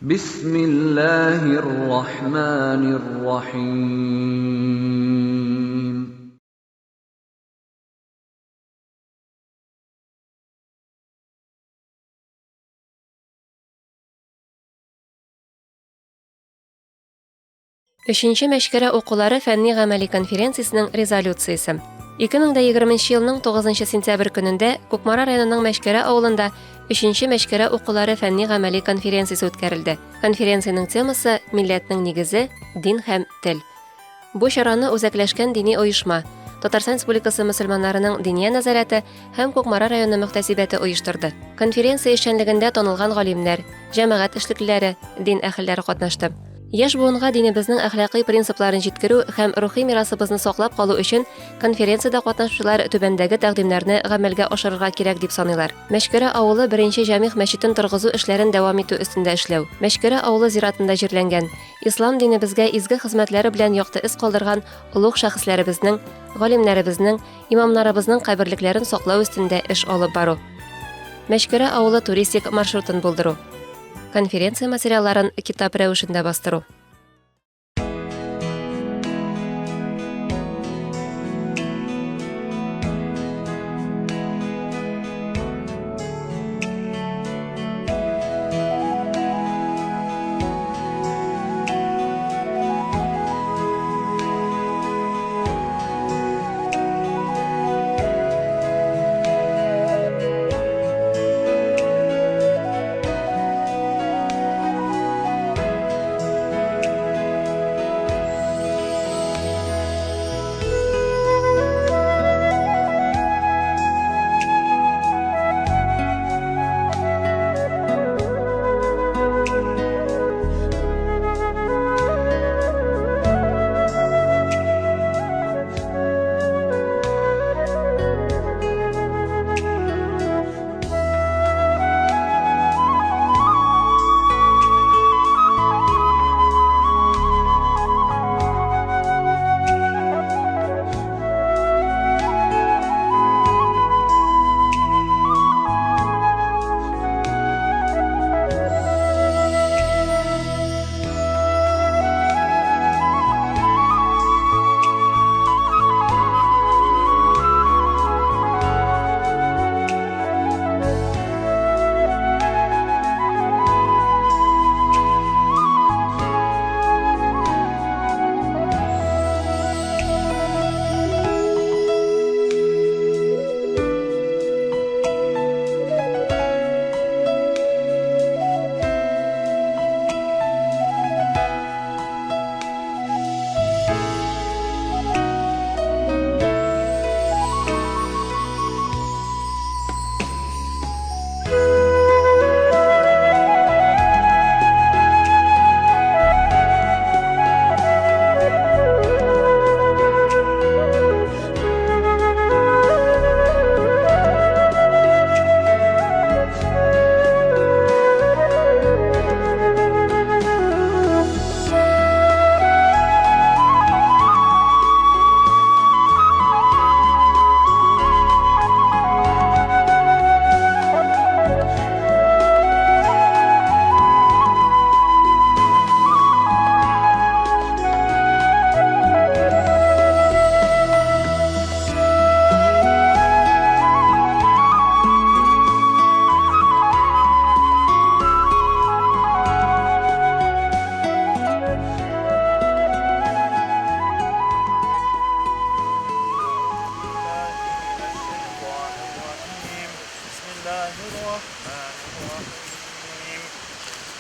بسم الله الرحمن الرحيم. Өченче мәшкәрә укулары фәнни-гамәли конференциясенең резолюциясе. 2020 елның 9 сентябрь көнендә Кукмара районының Мәшкәрә авылында 3нче мәшкәрә укулары фәнни-гамәли конференциясе үткәрелде. Конференциянең темасы «Милләтнең нигезе – дин һәм тел». Бу чараны үзәкләшкән дини оешма, Татарстан Республикасы мөселманнарының диния нәзарәте һәм Кукмара районы мөхтәсибәте оештырды. Конференция эшчәнлегендә танылган галимнәр, җәмәгать эшлеклеләре, дин әһелләре катнашты. Яшь буынга динебезнең әхлакый принципларын җиткерү һәм рухи мирасыбызны саклап калу өчен конференциядә катнашучылар түбәндәге тәкъдимнәрне гамәлгә ашырырга кирәк дип саныйлар. Мәшкәрә авылы беренче җәмигъ мәчетен торгызу эшләрен дәвам итү өстендә эшләү. Мәшкәрә авылы зиратында җирләнгән, ислам динебезгә изге хезмәтләре белән якты эз калдырган олуг шәхесләребезнең, галимнәребезнең, имамнарыбызның каберлекләрен саклау өстендә эш алып бару. Мәшкәрә авылы туристик маршрутын булдыру. Конференция материалларын китап рәвешендә бастыру.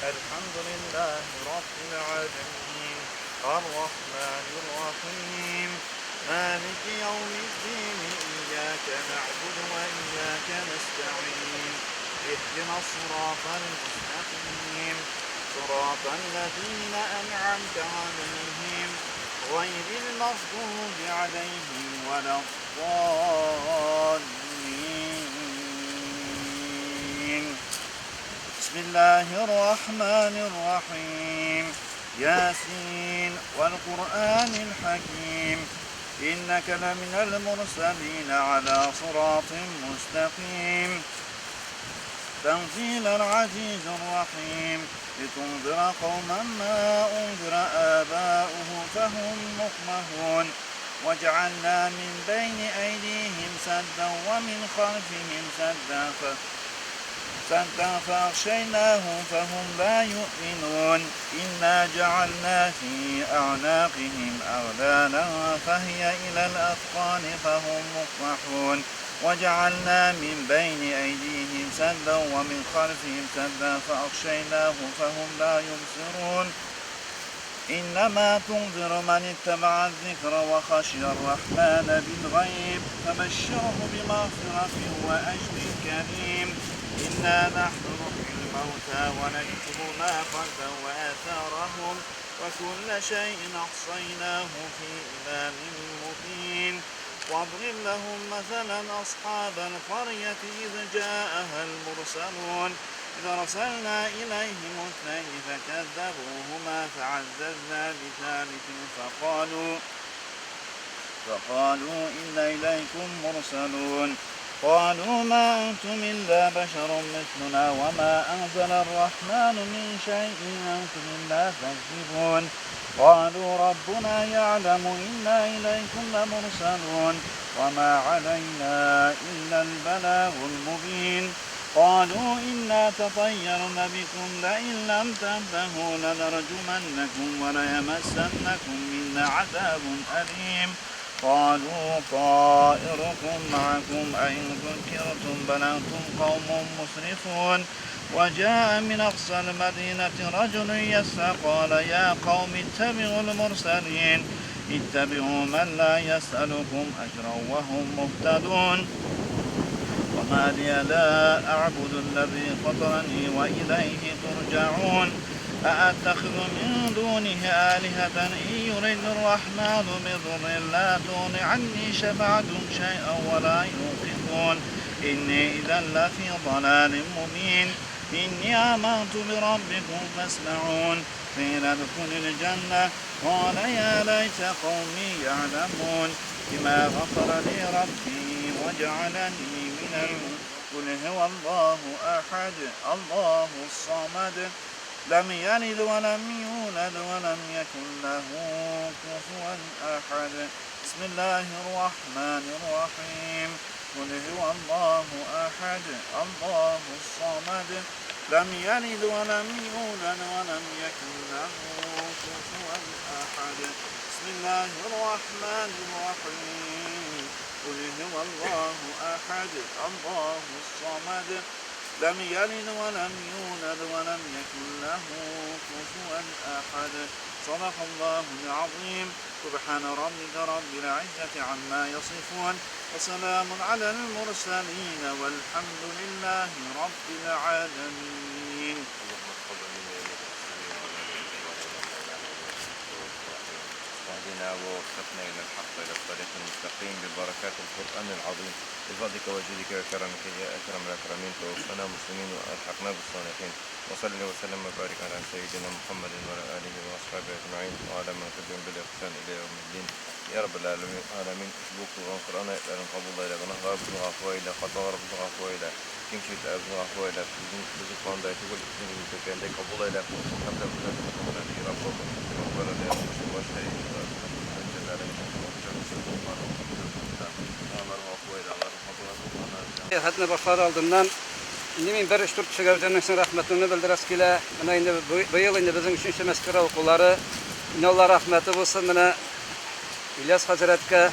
الحمد لله رب العالمين الرحمن الرحيم مالك يوم الدين إياك نعبد وإياك نستعين اهدنا الصراط المستقيم صراط الذين أنعمت عليهم غير المغضوب عليهم ولا الضالين. بسم الله الرحمن الرحيم ياسين والقرآن الحكيم إنك لمن المرسلين على صراط مستقيم تنزيل العزيز الرحيم لتنذر قوما ما أنذر آباؤهم فهم مقمحون وجعلنا من بين أيديهم سدا ومن خلفهم سدا فأغشيناهم فهم لا يؤمنون إنا جعلنا في أعناقهم أغلالا فهي إلى الأذقان فهم مقمحون وجعلنا من بين أيديهم سدا ومن خلفهم سدا فأغشيناهم فهم لا يبصرون إنما تنذر من اتبع الذكر وخشي الرحمن بالغيب فبشره بمغفرة وأجر كريم إنا نحن نحيي الموتى ونكتب ما قدموا وآثارهم وكل شيء أحصيناه في إمام مبين واضرب لهم مثلا أصحاب القرية إذ جاءها المرسلون إذ أرسلنا إليهم اثنين فكذبوهما فعززنا بثالث فقالوا إنا إليكم مرسلون قالوا ما أنتم إلا بشر مثلنا وما أنزل الرحمن من شيء أنتم إلا تكذبون قالوا ربنا يعلم إنا إليكم لمرسلون وما علينا إلا البلاغ المبين قالوا إنا تطيرنا بكم لئن لم تنتهوا لنرجمنكم وليمسنكم منا عذاب أليم قالوا طائركم معكم أئن ذكرتم بل أنتم قوم مسرفون وجاء من أقصى المدينة رجل يسعى قال يا قوم اتبعوا المرسلين اتبعوا من لا يسألكم أجرا وهم مهتدون وما لي لا أعبد الذي فطرني وإليه ترجعون أأتخذ من دونه آلهة إن يرد الرحمن بضر لا تغن عني شفاعتهم شيئا ولا ينقذون إني إذا لفي ضلال مبين إني آمنت بربكم فاسمعون قيل ادخل الجنة قال يا ليت قومي يعلمون بما غفر لي ربي وجعلني من قل هو الله أحد الله الصمد لم يلد ولم يولد ولم يكن له كفوا أحد بسم الله الرحمن الرحيم قل هو الله أحد الله الصمد لم يلد ولم يولد ولم يكن له كفوا أحد بسم الله الرحمن الرحيم قل هو الله أحد الله الصمد لم يلد ولم يولد ولم يكن له كفوا أحد صدق الله العظيم سبحان ربك رب العزة عما يصفون وسلام على المرسلين والحمد لله رب العالمين. واهدنا ووفقنا إلى الحق إلى الطريق المستقيم ببركات القرآن العظيم بفضلك وجودك وكرمك يا أكرم الأكرمين توفنا مسلمين وألحقنا بالصالحين وصل وسلم وبارك على سيدنا محمد وعلى آله وأصحابه أجمعين وعلى من تبعهم بالإحسان إلى يوم الدين يا رب العالمين اسبوك القرآن إلى قبول إلى بنهار بنغا فويلة قطار بنغا فويلة كنشيت بنغا فويلة بزقان دا تقول بكان دا قبول إلى حتى من الذي ربكم وقال لي رب وشهي Hadne başları aldığından indi min bir üç çıkarıcının rahmetini bildirəs kilə. Mənə indi bu yıl indi bizim 3-cü məskərə okulları indi Allah rahmeti olsun mənə İlyas Hazret'ə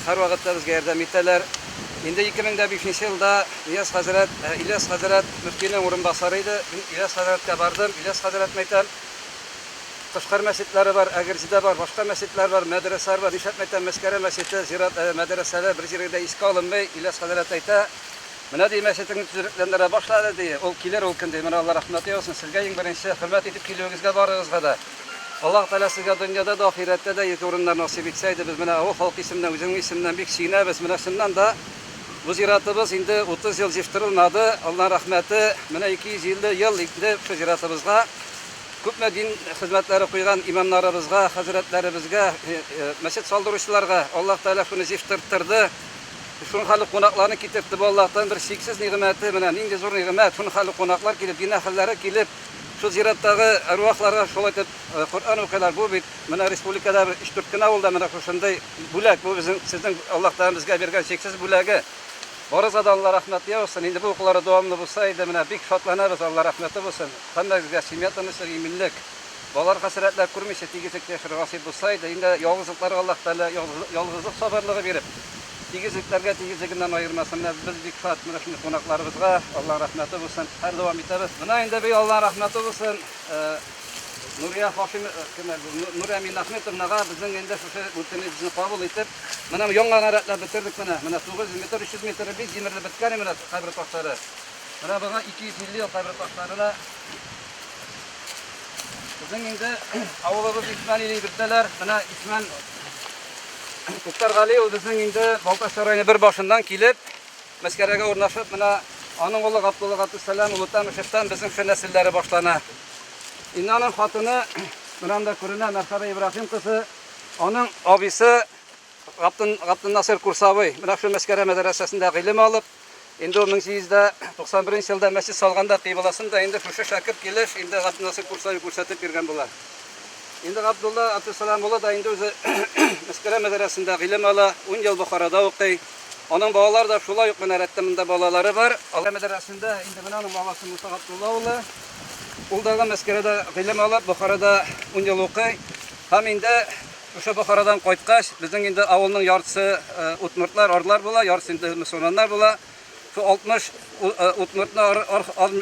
hər vaxtda bizə yardım etdilər. İndi 2005 yılda İlyas Hazret müftinin orunbasarıydı. İlyas Hazret'ə bardım. İlyas Hazret meytan Kışkar mescitleri var, Agirci'de var, başka mescitler var, medreseler var, İşat Meytan Meskere Mescidi, Zirat medreseler bir yerde iska alınmay, İlyas Hazret ayta. Mına diye mescidin tüzürüklerine başladı diye, ol kiler olkun diye, Allah rahmeti olsun, sizge yin birinci hürmet edip kiliyonuzga barığızga da. Allah Teala sizge dünyada da ahirette de yeti orunlar nasip etseydi, biz mına o halk isimden, bizim isimden bir kişiyine, biz mına şundan da bu ziyaretimiz indi 30 yıl ziftirilmadı, Allah rahmeti, mına 200 yıl indi şu ziyaretimizga. Köpme din hizmetleri koygan imamlarımızga, hazretlerimizga, mescid saldırışlarga Allah Teala şunu ziftirtirdi. Şun халык кунакларны китерде бу Аллаһтан бер шексез нигъмәте, менә нинди зур нигъмәт. Шун халык кунаклар килеп, дин әһелләре килеп, шу зираттагы арвахларга шулай итеп Кур'ан укыйлар. Бу бит менә республикада 3-4 кенә авылда менә шушындай бүләк, бу безнең сезнең Аллаһтан безгә бергән шексез бүләге. Барыгызга да Алла рәхмәте яусын. Инде бу укулары дәвамлы булса иде, менә бик шатланабыз, Алла рәхмәте булсын. Һәммәгезгә симия тынычлык, иминлек, балалар хәсрәтләр күрмичә тигезлек яшәргә насыйп булса иде. Инде ялгызлыкларга Аллаһ Тәала ялгызлык сабырлыгы биреп, тигезлекләргә тигезлегеннән аермасын. Без бик шат менә шундый кунакларыбызга Алла рәхмәте булсын. Һәр дәвам итәбез. Менә инде бик Алла рәхмәте булсын. Нурия Хашим, Нурия Минахметовнага безнең инде шушы үтенечне кабул итеп, менә яңа наратлар битердек менә. Менә 900 метр, 300 метр бик җимерле биткән менә кабер ташлары. Менә буга 250 ел кабер ташларына безнең инде авылыбыз Исмән иле бирделәр. Менә Исмән Туктар Гали ул безнең инде Балташ районы бер башыннан килеп, Мәскәрәгә урнашып, менә аның улы Габдулла Габдусалам Улутамышевтан безнең шу нәселләре башлана. Инде аның хатыны Миранда күренә Мәрхәбә Ибраһим кызы, аның абысы Габдул Насыр Курсавый, менә шу Мәскәрә мәдрәсәсендә гыйлем алып, инде 1891 елда мәчет салганда кыйбласында инде шушы шәкерт килеш, инде Габдул Насыр Курсавый күрсәтеп биргән була. Инде Габдулла Абдусалам улы да инде үзе Мәскәрә мәдрәсәсендә гыйлем ала, 10 ел Бохарада укый. Аның балалары да шулай ук менә рәттәмендә балалары бар. Алла мәдрәсәсендә инде менә аның баласы Муса Габдулла улы ул да Мәскәрәдә гыйлем алып, Бохарада 10 ел укый. Һәм инде ошо Бохарадан кайткач, безнең инде авылның яртысы утмыртлар, арлар була, яртысы инде мөселманнар була. Шу 60 утмыртны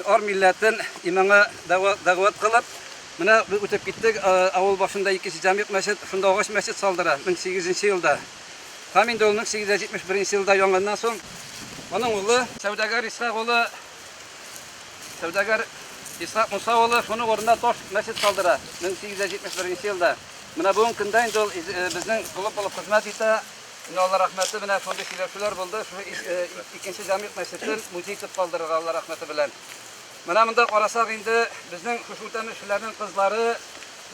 ар милләтен имамга дәгъват кылып, менә үтеп киттек. Авыл башында икенче җәмгыять мәчет, шунда агач мәчет салдыра 1800 елда. Һәм инде ул 1871 елда яңгыннан соң аның улы сәүдәгәр Исхак Муса улы шуның орнына таш мәчет салдыра 1871 елда. Менә бүгенге көндә инде ул безнең клуб булып хезмәт итә. Инде Алла рәхмәте белән шундый сөйләшүләр булды. Шу икенче җәмгыять мәчетен музей итеп калдырырга Алла рәхмәте белән. Менә монда карасак инде безнең шушутәмешләрнең кызлары,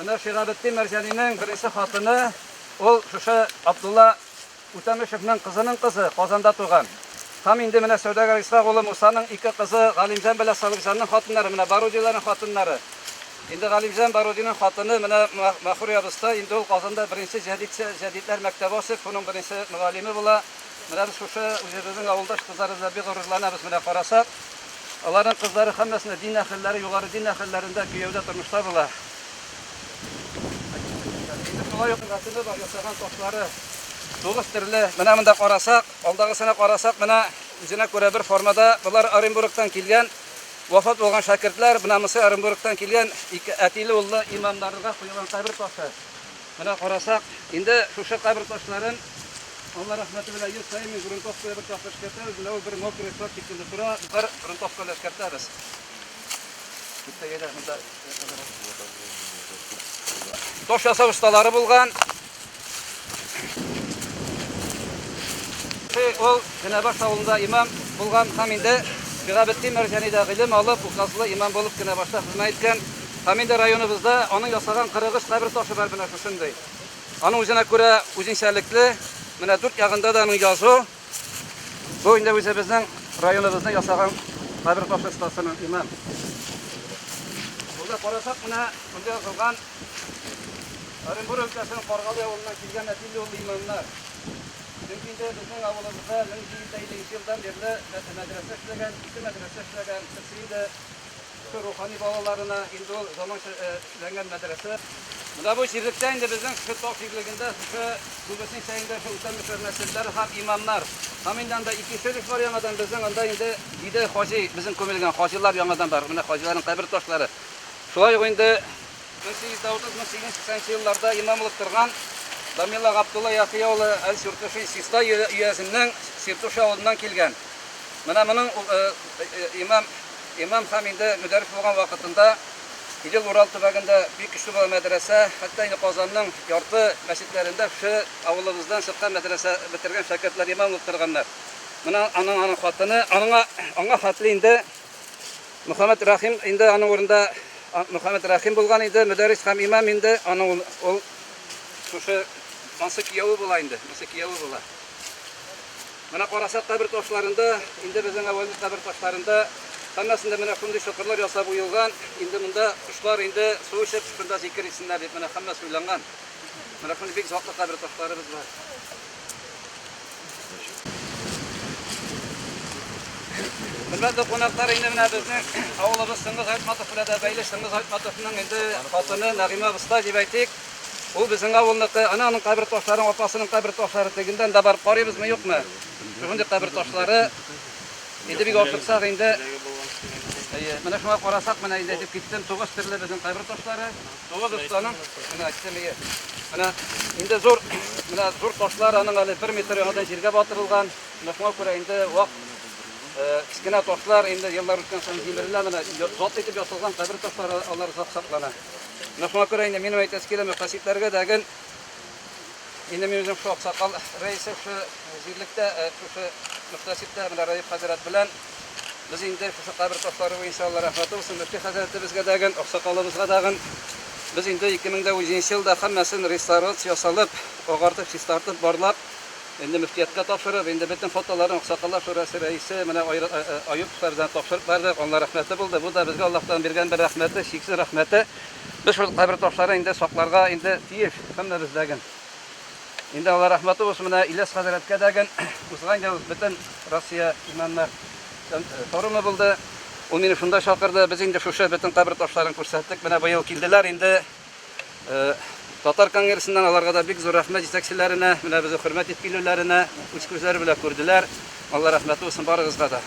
менә Шигабетдин Мәрҗәнинең беренче хатыны, ул шушы Абдулла Утамышевның кызының кызы, Казанда туган. Һәм инде менә сәүдәгәр Исхак улы Мусаның ике кызы Галимҗан белән Салихҗанның хатыннары, менә Барудиларның хатыннары. Инде Галимҗан Барудиның хатыны менә Мәхруя абыстай, инде ул Казанда беренче җәдитләр мәктәбе ачып, шуның беренче мөгаллиме була. Менә без шушы үзебезнең авылдаш кызларыбызга бик горурланабыз. Менә карасак, аларның кызлары һәммәсенә дин әһелләре, югары дин әһелләрендә көйәүдә тормышта була. Инде шулай ук гасыйлы бар ясаган ташлары. Тугыз төрле. Менә монда карасак, алдагысына карасак, менә үзенә күрә бер формада булар Оренбургтан килгән, вафат булган шәкертләр, менә мосы Оренбургтан килгән ике әтиле уллы имамнарга куелган кабер ташы. Менә карасак, инде шушы кабер ташларын Алла рәхмәте белән ел сайын грунтовкага бер ташлар эшкәртәбез, менә ул бер мокрый сак шикелле тора, бер грунтовкага эшкәртәбез. Таш ясау осталары булган. Ул Кенәбаш авылында имам булган һәм инде Шигабетдин Мәрҗәнидә гыйлем алып, указлы имам булып Кенәбашта хезмәт иткән. Һәм инде районыбызда аның ясаган 43 кабер ташы бар менә шушындай. Аның үзенә күрә үзенчәлекле, менә 4 ягында да аның язу. Бу инде үзебезнең районыбызда ясаган кабер ташы стасының имам. Буда карасак менә монда язылган Оренбург өлкәсенең Каргалы авылыннан килгән әтиле улы имамнар. Инде безнең авылыбызда 1750 елдан бирле мәдрәсә эшләгән, ике мәдрәсә эшләгән, инде рухани балаларына инде ул заманча эшләгән мәдрәсә. Менә бу җирлектә инде безнең шу тау җирлегендә шу күбесен сәйендә шу үтәмешләр нәселләре һәм имамнар. Һәм инде анда икенче бар яңадан безнең анда инде диде хаҗи, безнең күмелгән хаҗилар яңадан бар. Менә хаҗиларның кабер ташлары. Шулай ук инде 1830-1880 елларда имамлык торган Дамила Габдулла Яхия улы Әл-Сюртуши Систа өясеннән Сиртуш авылыннан килгән. Менә моның имам һәм инде мөдәррис булган вакытында Идел Урал төбәгендә бик көчле мәдрәсә, хәтта инде Казанның ярты мәчетләрендә шу авылыбыздан чыккан мәдрәсә бетергән шәкертләр имамлык торганнар. Менә аның хатыны, аңа хатлы инде Мөхәммәд Рахим инде аның урында Мөхәммәд Рахим булган инде мөдәррис һәм имам инде аның ул шушы Масы кияуы була инде, масы кияуы була. Мына карасак кабер ташларында, инде безнең авылның кабер ташларында һәммәсендә менә шундый чокырлар ясап уелган. Инде монда кушлар инде су эчеп шунда зикр итсеннәр дип менә һәммәсе уйланган. Менә шундый бик затлы кабер ташларыбыз бар. Hürmetli konaklar indi менә безнең авылыбыз Сыңгыз Айтматов белән дә бәйле. Сыңгыз Айтматовның инде хатыны Нәгыймә Быста дип әйтик. Ул безнең авылныкы, аның кабер ташларын, апасының кабер ташлары тегендән дә барып карыйбызмы, юкмы? Шундый кабер ташлары инде бик ашыксак инде. Менә шуңа карасак, менә инде дип киттем, 9 төрле безнең кабер ташлары. 9 устаның менә әйтсәм, менә инде зур, менә зур ташлар аның әле 1 метр яңадан җиргә батырылган. Менә шуңа күрә инде вак кичкенә ташлар инде еллар үткән саен җимерелә, менә зат итеп ясалган кабер ташлары алар саклана. Менә шуңа күрә инде минем әйтәс килә мөхәссисләргә дәген инде мин үзем шул аксакал рәисе шу җирлектә шу мөхәссисләр менә Раиф хәзрәт белән biz инде шу кабер ташлары буенча Алла рәхмәте булсын мөфти хәзрәтебезгә дәген, аксакалыбызга дәген biz инде 2010 елда һәммәсен реставрация ясалып, агартып, чистартып барлап инде мөфтиятка тапшырып, инде бөтен фотоларын аксакаллар шурасы рәисе менә Аюп Фәрзән тапшырып бардык. Алла рәхмәте булды. Бу да безгә Аллаһтан биргән бер рәхмәте, чиксез рәхмәте. Biz шул кабер ташларын инде сакларга инде тиеш һәммәбез дәген. Инде Алла рәхмәте булсын менә Иләс хәзрәткә дәген узган ел бөтен Россия имамнар форумы булды. Ул мине шунда чакырды. Без инде шушы бөтен кабер ташларын күрсәттек. Менә быел килделәр инде. Татар конгрессыннан аларга да бик зур рәхмәт җитәкчеләренә, менә безне хөрмәт итеп килүләренә, үз күзләре белән күрделәр. Алла рәхмәте булсын барыгызга да.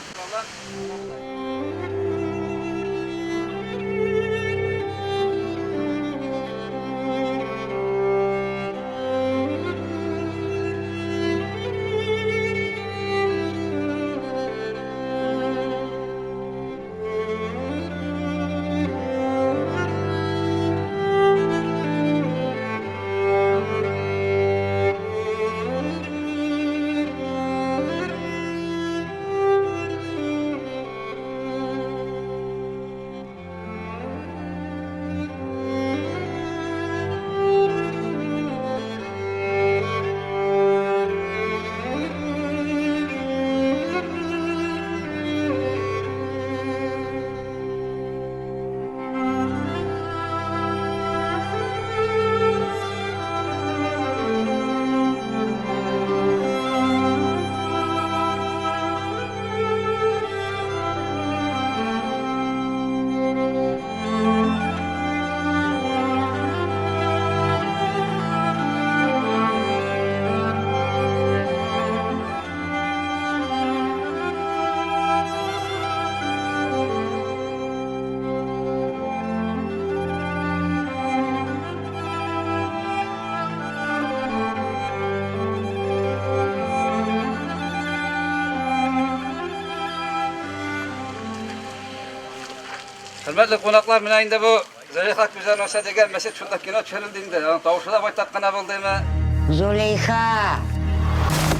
Hürmetli konaklar менә инде бу Зөлейха Күзән Оса дигән мәчет шунда кино төшерелде инде. Тавышы да байтак кына булдымы? Зулейха!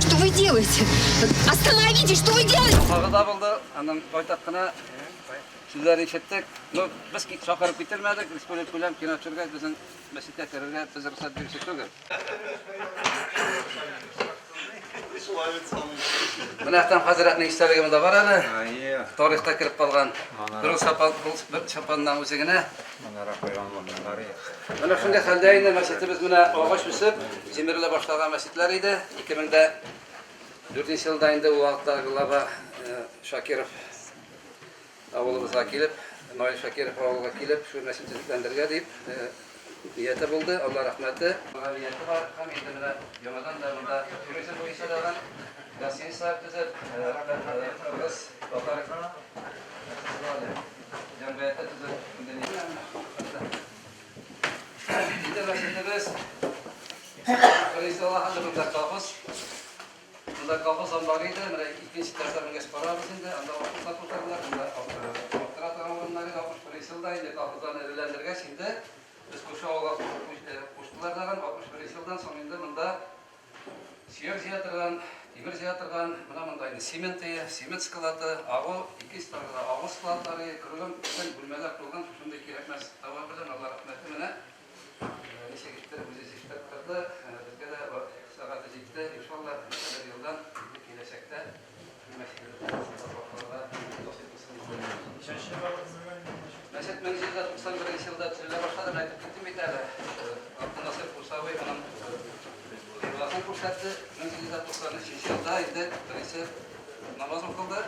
Что вы делаете? Остановитесь, что вы делаете? Хагыда булды. Аның байтак кына сүзләрен ишеттек. Ну, без чакырып китермәдек. Республика күләм кино төшергә безнең мәчеткә керергә без рөхсәт бирүче түгел. Менә Әхтәм хәзрәтнең истәлеге монда бар әле. Тарихта кирип калган. Бер чапаннан үзе генә. Менә шундый хәлдә инде мәчетебез менә агач үсеп, җимерелә башлаган мәчетләр иде. 2004 елда инде ул вакытта Глаба Шакиров авылыбызга килеп, Наил Шакиров авылга килеп, шу мәчетне төзекләндергә дип нияте булды. Алла рәхмәте. Нияте бар. Һәм инде менә яңадан да монда туризм буенча да гостиница төзеп, кыргыз татар җәмгыяте төзеп, инде мәчетебез Аллаһ бunda колхоз. Бunda колхоз амбары иде. Менә икенче тәсәррүгә барабыз инде. Анда вакытта тутарлар, анда оператор урыннары 61 елда инде колхоздан әзерләндергәч инде biz koşu avga koştulardan 61 yıldan sonra indi bunda siyah ziyatırgan, demir ziyatırgan, bunda indi sement skılatı, ağı, iki starda ağı skılatları, kırılım, bütün bölmeler kurulgan, şunda gerekmez tava bilen Allah rahmeti mene. Neyse gittiler, bizi zişler kırdı, bizge de saatı gitti, inşallah bir yıldan gelecekte. Mescid 1991 yılda tüzüle başladı. Ben gittim bir tane. Abdülnasır Kursavi hanım Yıllasın kursattı. 1993 yılda indi. Birisi namaz okuldu.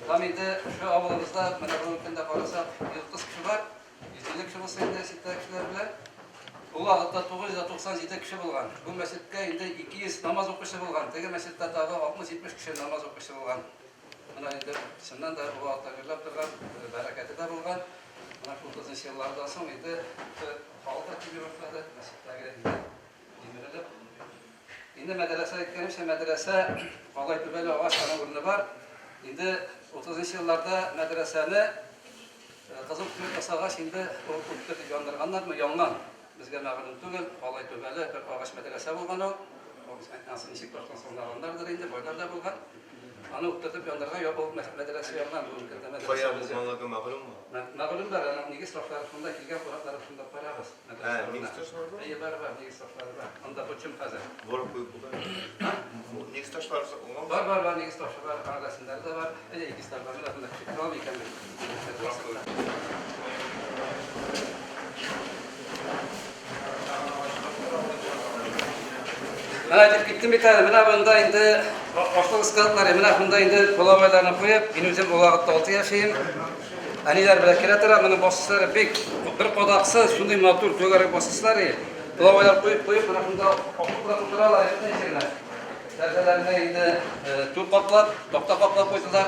Tam indi şu avlumuzda, bana ülkende karasa 9 kişi var. 150 kişi olsa indi sitte kişiler bilen. Ulağıtda 997 kişi bulgan. Bu mescitte indi 200 namaz okuşu bulgan. Tege mescitte tabi 60-70 kişi namaz okuşu bulgan. Buna indi içinden de ulağıtda gürlep durgan, bereketi de bulgan. Buna şu 30 yıllardan sonra indi halka gibi başladı. Mescitte indi. Indi medrese gitkenimse medrese Kalay Tübeli Ağaçlar'ın ürünü var. Indi 30 yıllarda medreseni Kızıl Kürk Asağaç indi o kulüpte yandırganlar mı? Yangan. Bizge məğlum tügül, Kalay Tübeli bir ağaç medrese bulgan o. Nasıl nişik baştan sonlarınlardır indi, boylarda bulgan. Onu uktırtıp yandırgan yok, o medrese yangan bu ülkede medrese. Koya bulmanlığı mağlum mu? Mağlum var, Nigiz rafları şunda, kilgen kurakları şunda parabız. Nigiz taşları var? İyi var, Nigiz rafları var. Onda koçum kazan. Vurup koyup bular. Nigiz taşları olmaz mı? Var, Nigiz taşı var, arasında da var. İkiz taşları arasında küçük tamam iken Mana aytib gittim bir tane, mana bunda indi oşluq ıskatları, mana bunda indi kolavaylarını koyup, yine özüm ulağıtda 6 yaşayım. Aniler bilen keretira, mana bossuzları pek bir kodaqsız, şunday matur, tögerek bossuzları. Kolavaylar koyup, mana bunda oşluqlar oturalar, şeyler. Terselerine indi tur kaplap, dokta kaplap koydular.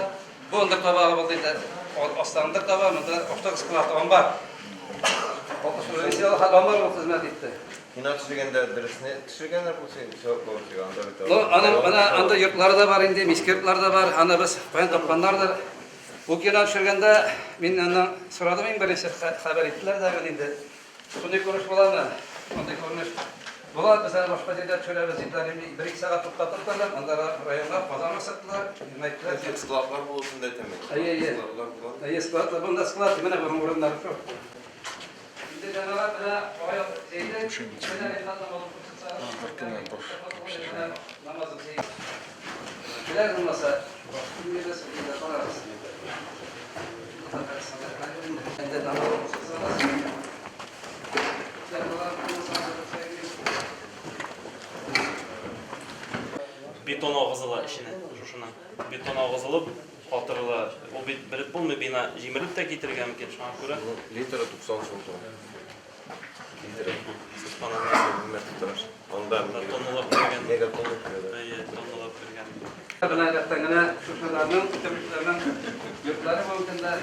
Bu ındır tabağı buldu indi. Aslandır tabağı, bunda oşluq ıskatları var. Oşluq ıskatları var o hizmet etti. İnat düşürgende dersine düşürgenler bu şey çok doğru. Ana anda yurtları da var indi, miski yurtları da var. Ana biz koyan tapkanlardır. Bu kiran düşürgende men ondan soradım en birinci haber ettiler de ben indi. Bunday konuş bolar mı? Bunday konuş. Bolar bizler başka yerler çöremiz izlerini 1-2 saat to'xtatibdilar. Anda rayonga pazar sattılar. Yemekler Sklavlar bulsun detemek. Ay, sklavlar bunda sklavlar mana bu o'rinlar shu. Şimdi canavar bana oyoq şeyde namazı şey. Bilen olmasa şimdi de söyleyeyim sorarız. Ende namaz olmasa beton ağızıla işine, şuşuna. Beton ağızılıp, hatırla, o bir bulmuyor bina, jimirip de getirgen mi şuna göre? Litra 90 soltu. Litra. Sıçmanın hürmeti durar. Ondan Tonlulap vergen. megatonluk diyorlar. İyi, tonlulap vergen. buna yaptığına şuşalarının, temizlerinin yurtları mümkün de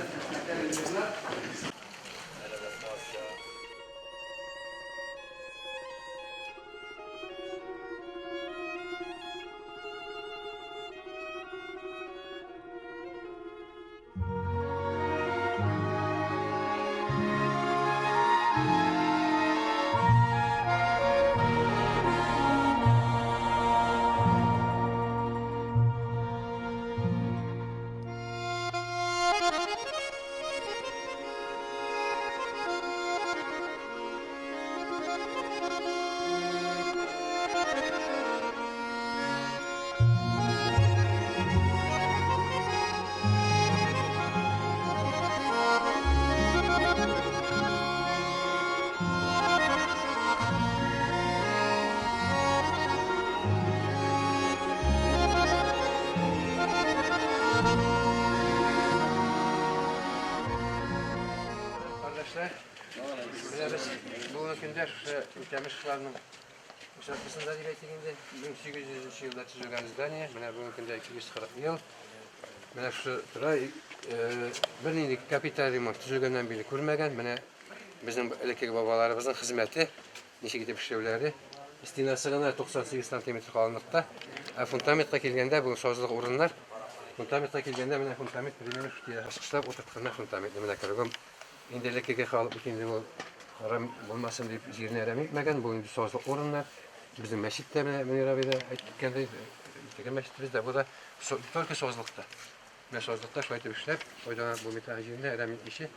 Kardeşler, biz bugün günde ülkemiz şıklarının müsabakasında diletildiğinde 1800 yılda tüzülgen zdaniye, bugün günde 240 yıl. Mana şu tura bir neylik kapital remont tüzülgenden beri görmegen, mana bizim elekek babalarımızın hizmeti, neşe gidip işlevleri. İstinasıgana 98 cm kalınlıkta. Fundamentka kelgende bu sözlük orunlar. Fundamentka kelgende mana fundament birini şutiye asıqlab oturtqanlar fundamentni mana kirgim. Endi elekeke kalıp ikindi o haram bulmasın deyip yerine eremek bu indi sözlük orunlar. Bizim meşitte menirabide aytganda tekin meşitimizde bu da Türkiye sözlükte. Ve sözlükte şöyle bir işlep, oydan bu metacirinde eremek işi.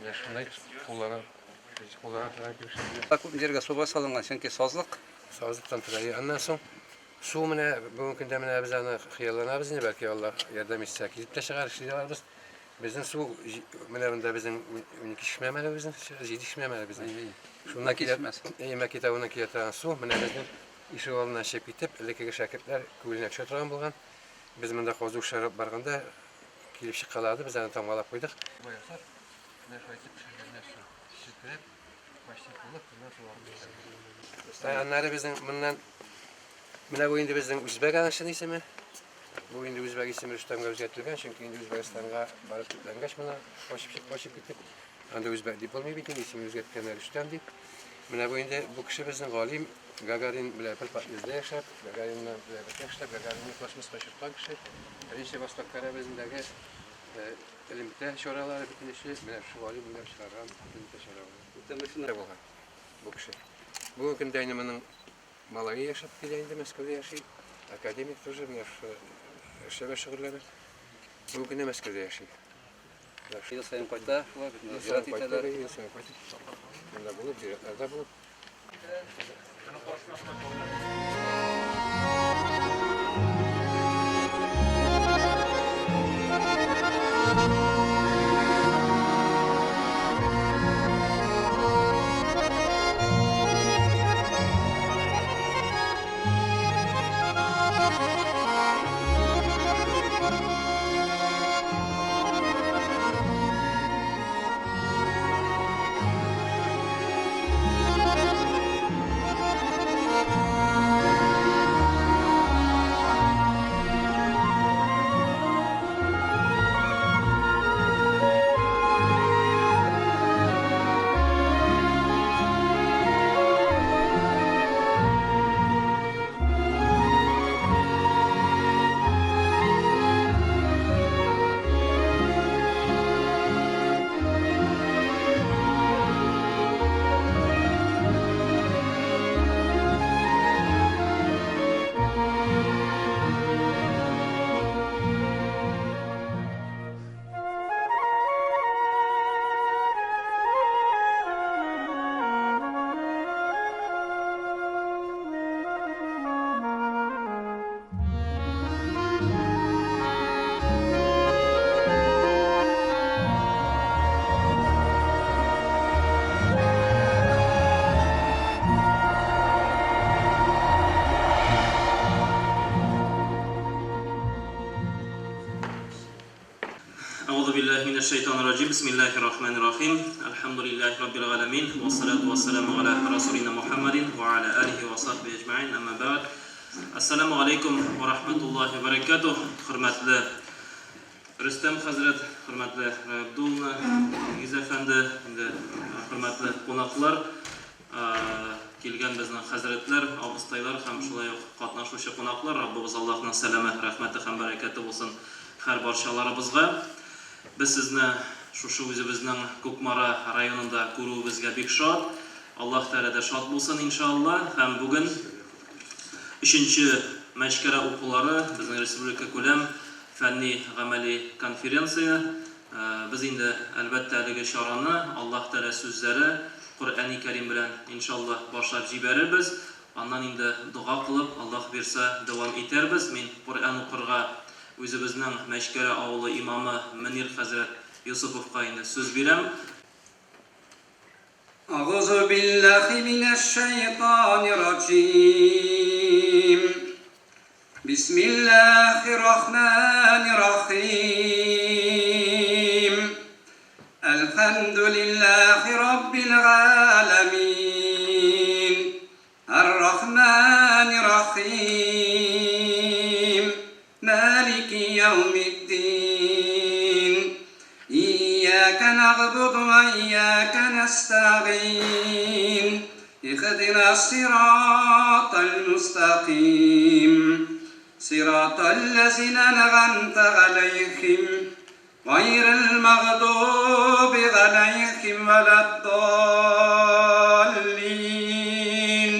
Ve şunday kullanan falan bir işlep. Yerge soba salıngan çünkü sözlük. Sözlükten tırayı ondan soň Su bugün de biz ana xiyallanabız ne belki Allah yardım etse ki de çıkar şeyler biz. Bizim su bunda bizim unikişmemeli bizim, yetişmemeli bizim. Şundaki makita onaki yatan su bizim işi olana şep itip, leke şakirtler kuyuline çötüren bulgan. Biz bunda qozu şarap barganda kelip çıkalardı, biz ana tamamlap koyduk. Boyasar, ne şaytip şeylerine su şirkirep, başlayıp bulup bundan su aldı. Anları bizim bundan bu indi bizden Uzbek anlaşılan ismi. Bu indi Uzbek ismi Rüstem Gavzetligen çünkü indi Uzbekistan'a barıp tutlangaç bana başıp gittik. Anda Uzbek diplomi bitti ismi Uzbekistan Rüstem deyip. Bu indi bu kişi bizden galim Gagarin bile patlıcda yaşar. Gagarin'le bile yaşar. Gagarin'le kosmos başırtkan kişi. Rişe Vostoklara bizimdeki elimde şoraları bütün işi şu galim bile çıkaran elimde şoraları. Bu kişi. Bugün dayanamanın Malaga yaşayıp gideyinde, Moskova'da yaşayıp, akademik тоже şebe şıgırları. Bugün de Moskova'da yaşayıp. Yıl sayın koyta, ziyaret ederler. Yıl sayın koyta. Bunda bulup, ziyaretlerde bulup. Euzubillahimineşşeytanirracim. Bismillahirrahmanirrahim. Elhamdülillahi Rabbil alemin. Ve salatu ve selamu ala Resulina Muhammedin ve ala alihi ve sahbihi ecma'in. Amma ba'd. Assalamu alaikum ve rahmetullahi ve berekatuh. Hürmetli Rüstem Hazret, hürmetli Abdullah, Giz Efendi, hürmetli konaklar, kelgan bizning hazretler, abistaylar ham shulay qatnashuvchi qonaqlar, Rabbimiz Allohning salami, rahmati ham barakati bo'lsin har barchalarimizga. Biz sizni shu o'zimizning Ko'kmara rayonida ko'ruvimizga bek shod. Alloh taolada shod bo'lsin inshaalloh. Ham bugun 3-chi mashkara o'quvlari bizning respublika ko'lam fanniy amaliy konferensiya. Biz endi albatta haligi ishorani Alloh taolo so'zlari Qur'oni Karim bilan inshaalloh boshlab jibaramiz. Ondan endi duo qilib Alloh bersa davom etarmiz. Men Qur'on o'qirga o'zimizning mashkara avli imomi Munir Hazrat Yusupovga endi so'z beraman. A'udhu billahi minash shaytonir rojim. Bismillahirrahmanirrahim. Elhamdülillahi rabbil alamin. Ar-Rahmanir-Rahim. Maliki yawmiddin. İyyâke na'budu ve iyyâke nesta'in. اهدنا الصراط المستقيم صراط الذين أنعمت عليهم غير المغضوب عليهم ولا الضالين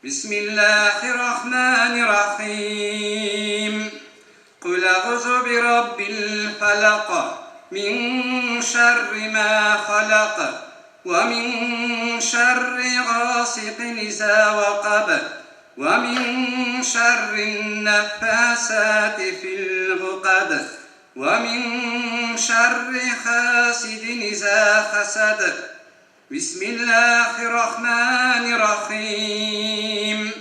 بسم الله الرحمن الرحيم قل أعوذ برب الفلق من شر ما خلق ومن شر غاسق إذا وقب ومن شر النفاسات في العقد ومن شر حاسد إذا حسد بسم الله الرحمن الرحيم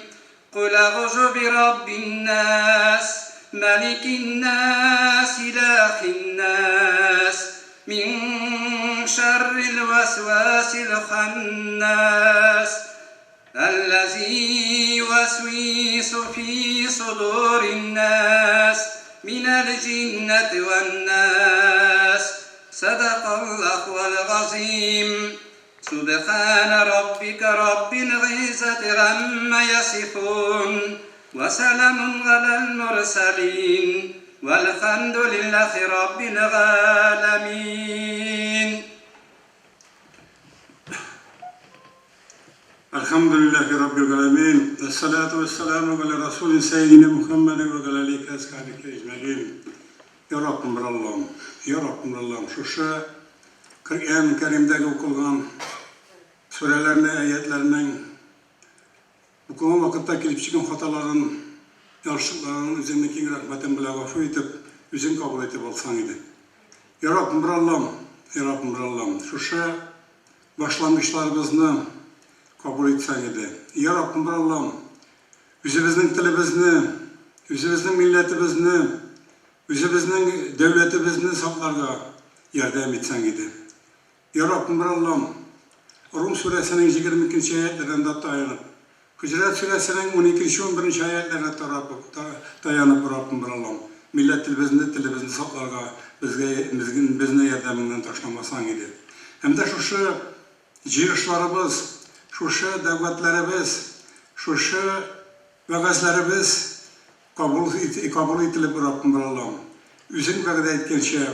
قل أعوذ برب الناس ملك الناس إله الناس من شر الوسواس الخناس الذي يوسوس في صدور الناس من الجنة والناس صدق الله العظيم سبحان ربك رب العزة عما يصفون وسلام على المرسلين والحمد لله رب العالمين. الحمد لله رب العالمين والصلاة والسلام على رسول سيدنا محمد وعلى آله وصحبه أجمعين. Ya Rabbim Allah'ım, Ya Rabbim Allah'ım, şu Kur'an-ı Kerim'deki okulan surelerini, ayetlerinin okulan vakitte gelip çıkan hataların, yanlışlıkların üzerindeki rahmetin bile gafur edip, üzerine kabul edip alsan idi. Ya Rabbim Allah'ım, Ya Rabbim Allah'ım, şu başlangıçlarımızı kabul etsen idi. Ya Rabbim Allah'ım, üzümüzün tilimizni, üzümüzün milletimizni, üzümüzün devletimizni saqlarga yardım etsen idi. Ya Rabbim Allah'ım, Rum suresinin 22. ayetlerinde dayanıp, Hicret suresinin 12. 11. ayetlerine dayanıp Rabbim Allah'ım, tilimizni saqlarga bizne yardımından taşlamasan idi. Hem de şu jirişlarımız, şu devletlerimiz, şu vaazlarımız kabul etilip Rabbim Allah'ım. Üzün vəqdə etkençe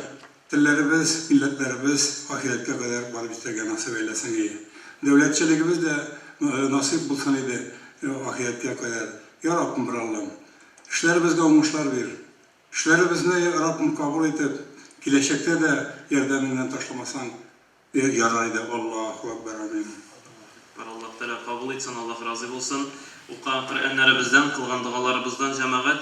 dillerimiz, milletlerimiz ahirette kadar barıp istegen nasip eylesin iyi. Devletçiligimiz de nasip bulsan idi ahirette kadar. Ya Rabbim Allah'ım. İşlerimizde olmuşlar bir. İşlerimizni Rabbim kabul edip gelecekte de yardımından taşlamasan yaraydı. Allahu Ekber. Amin. Allah Teala kabul etsin, Allah razı olsun. Okuyan Kur'anlarımızdan, kılgan dualarımızdan cemaat.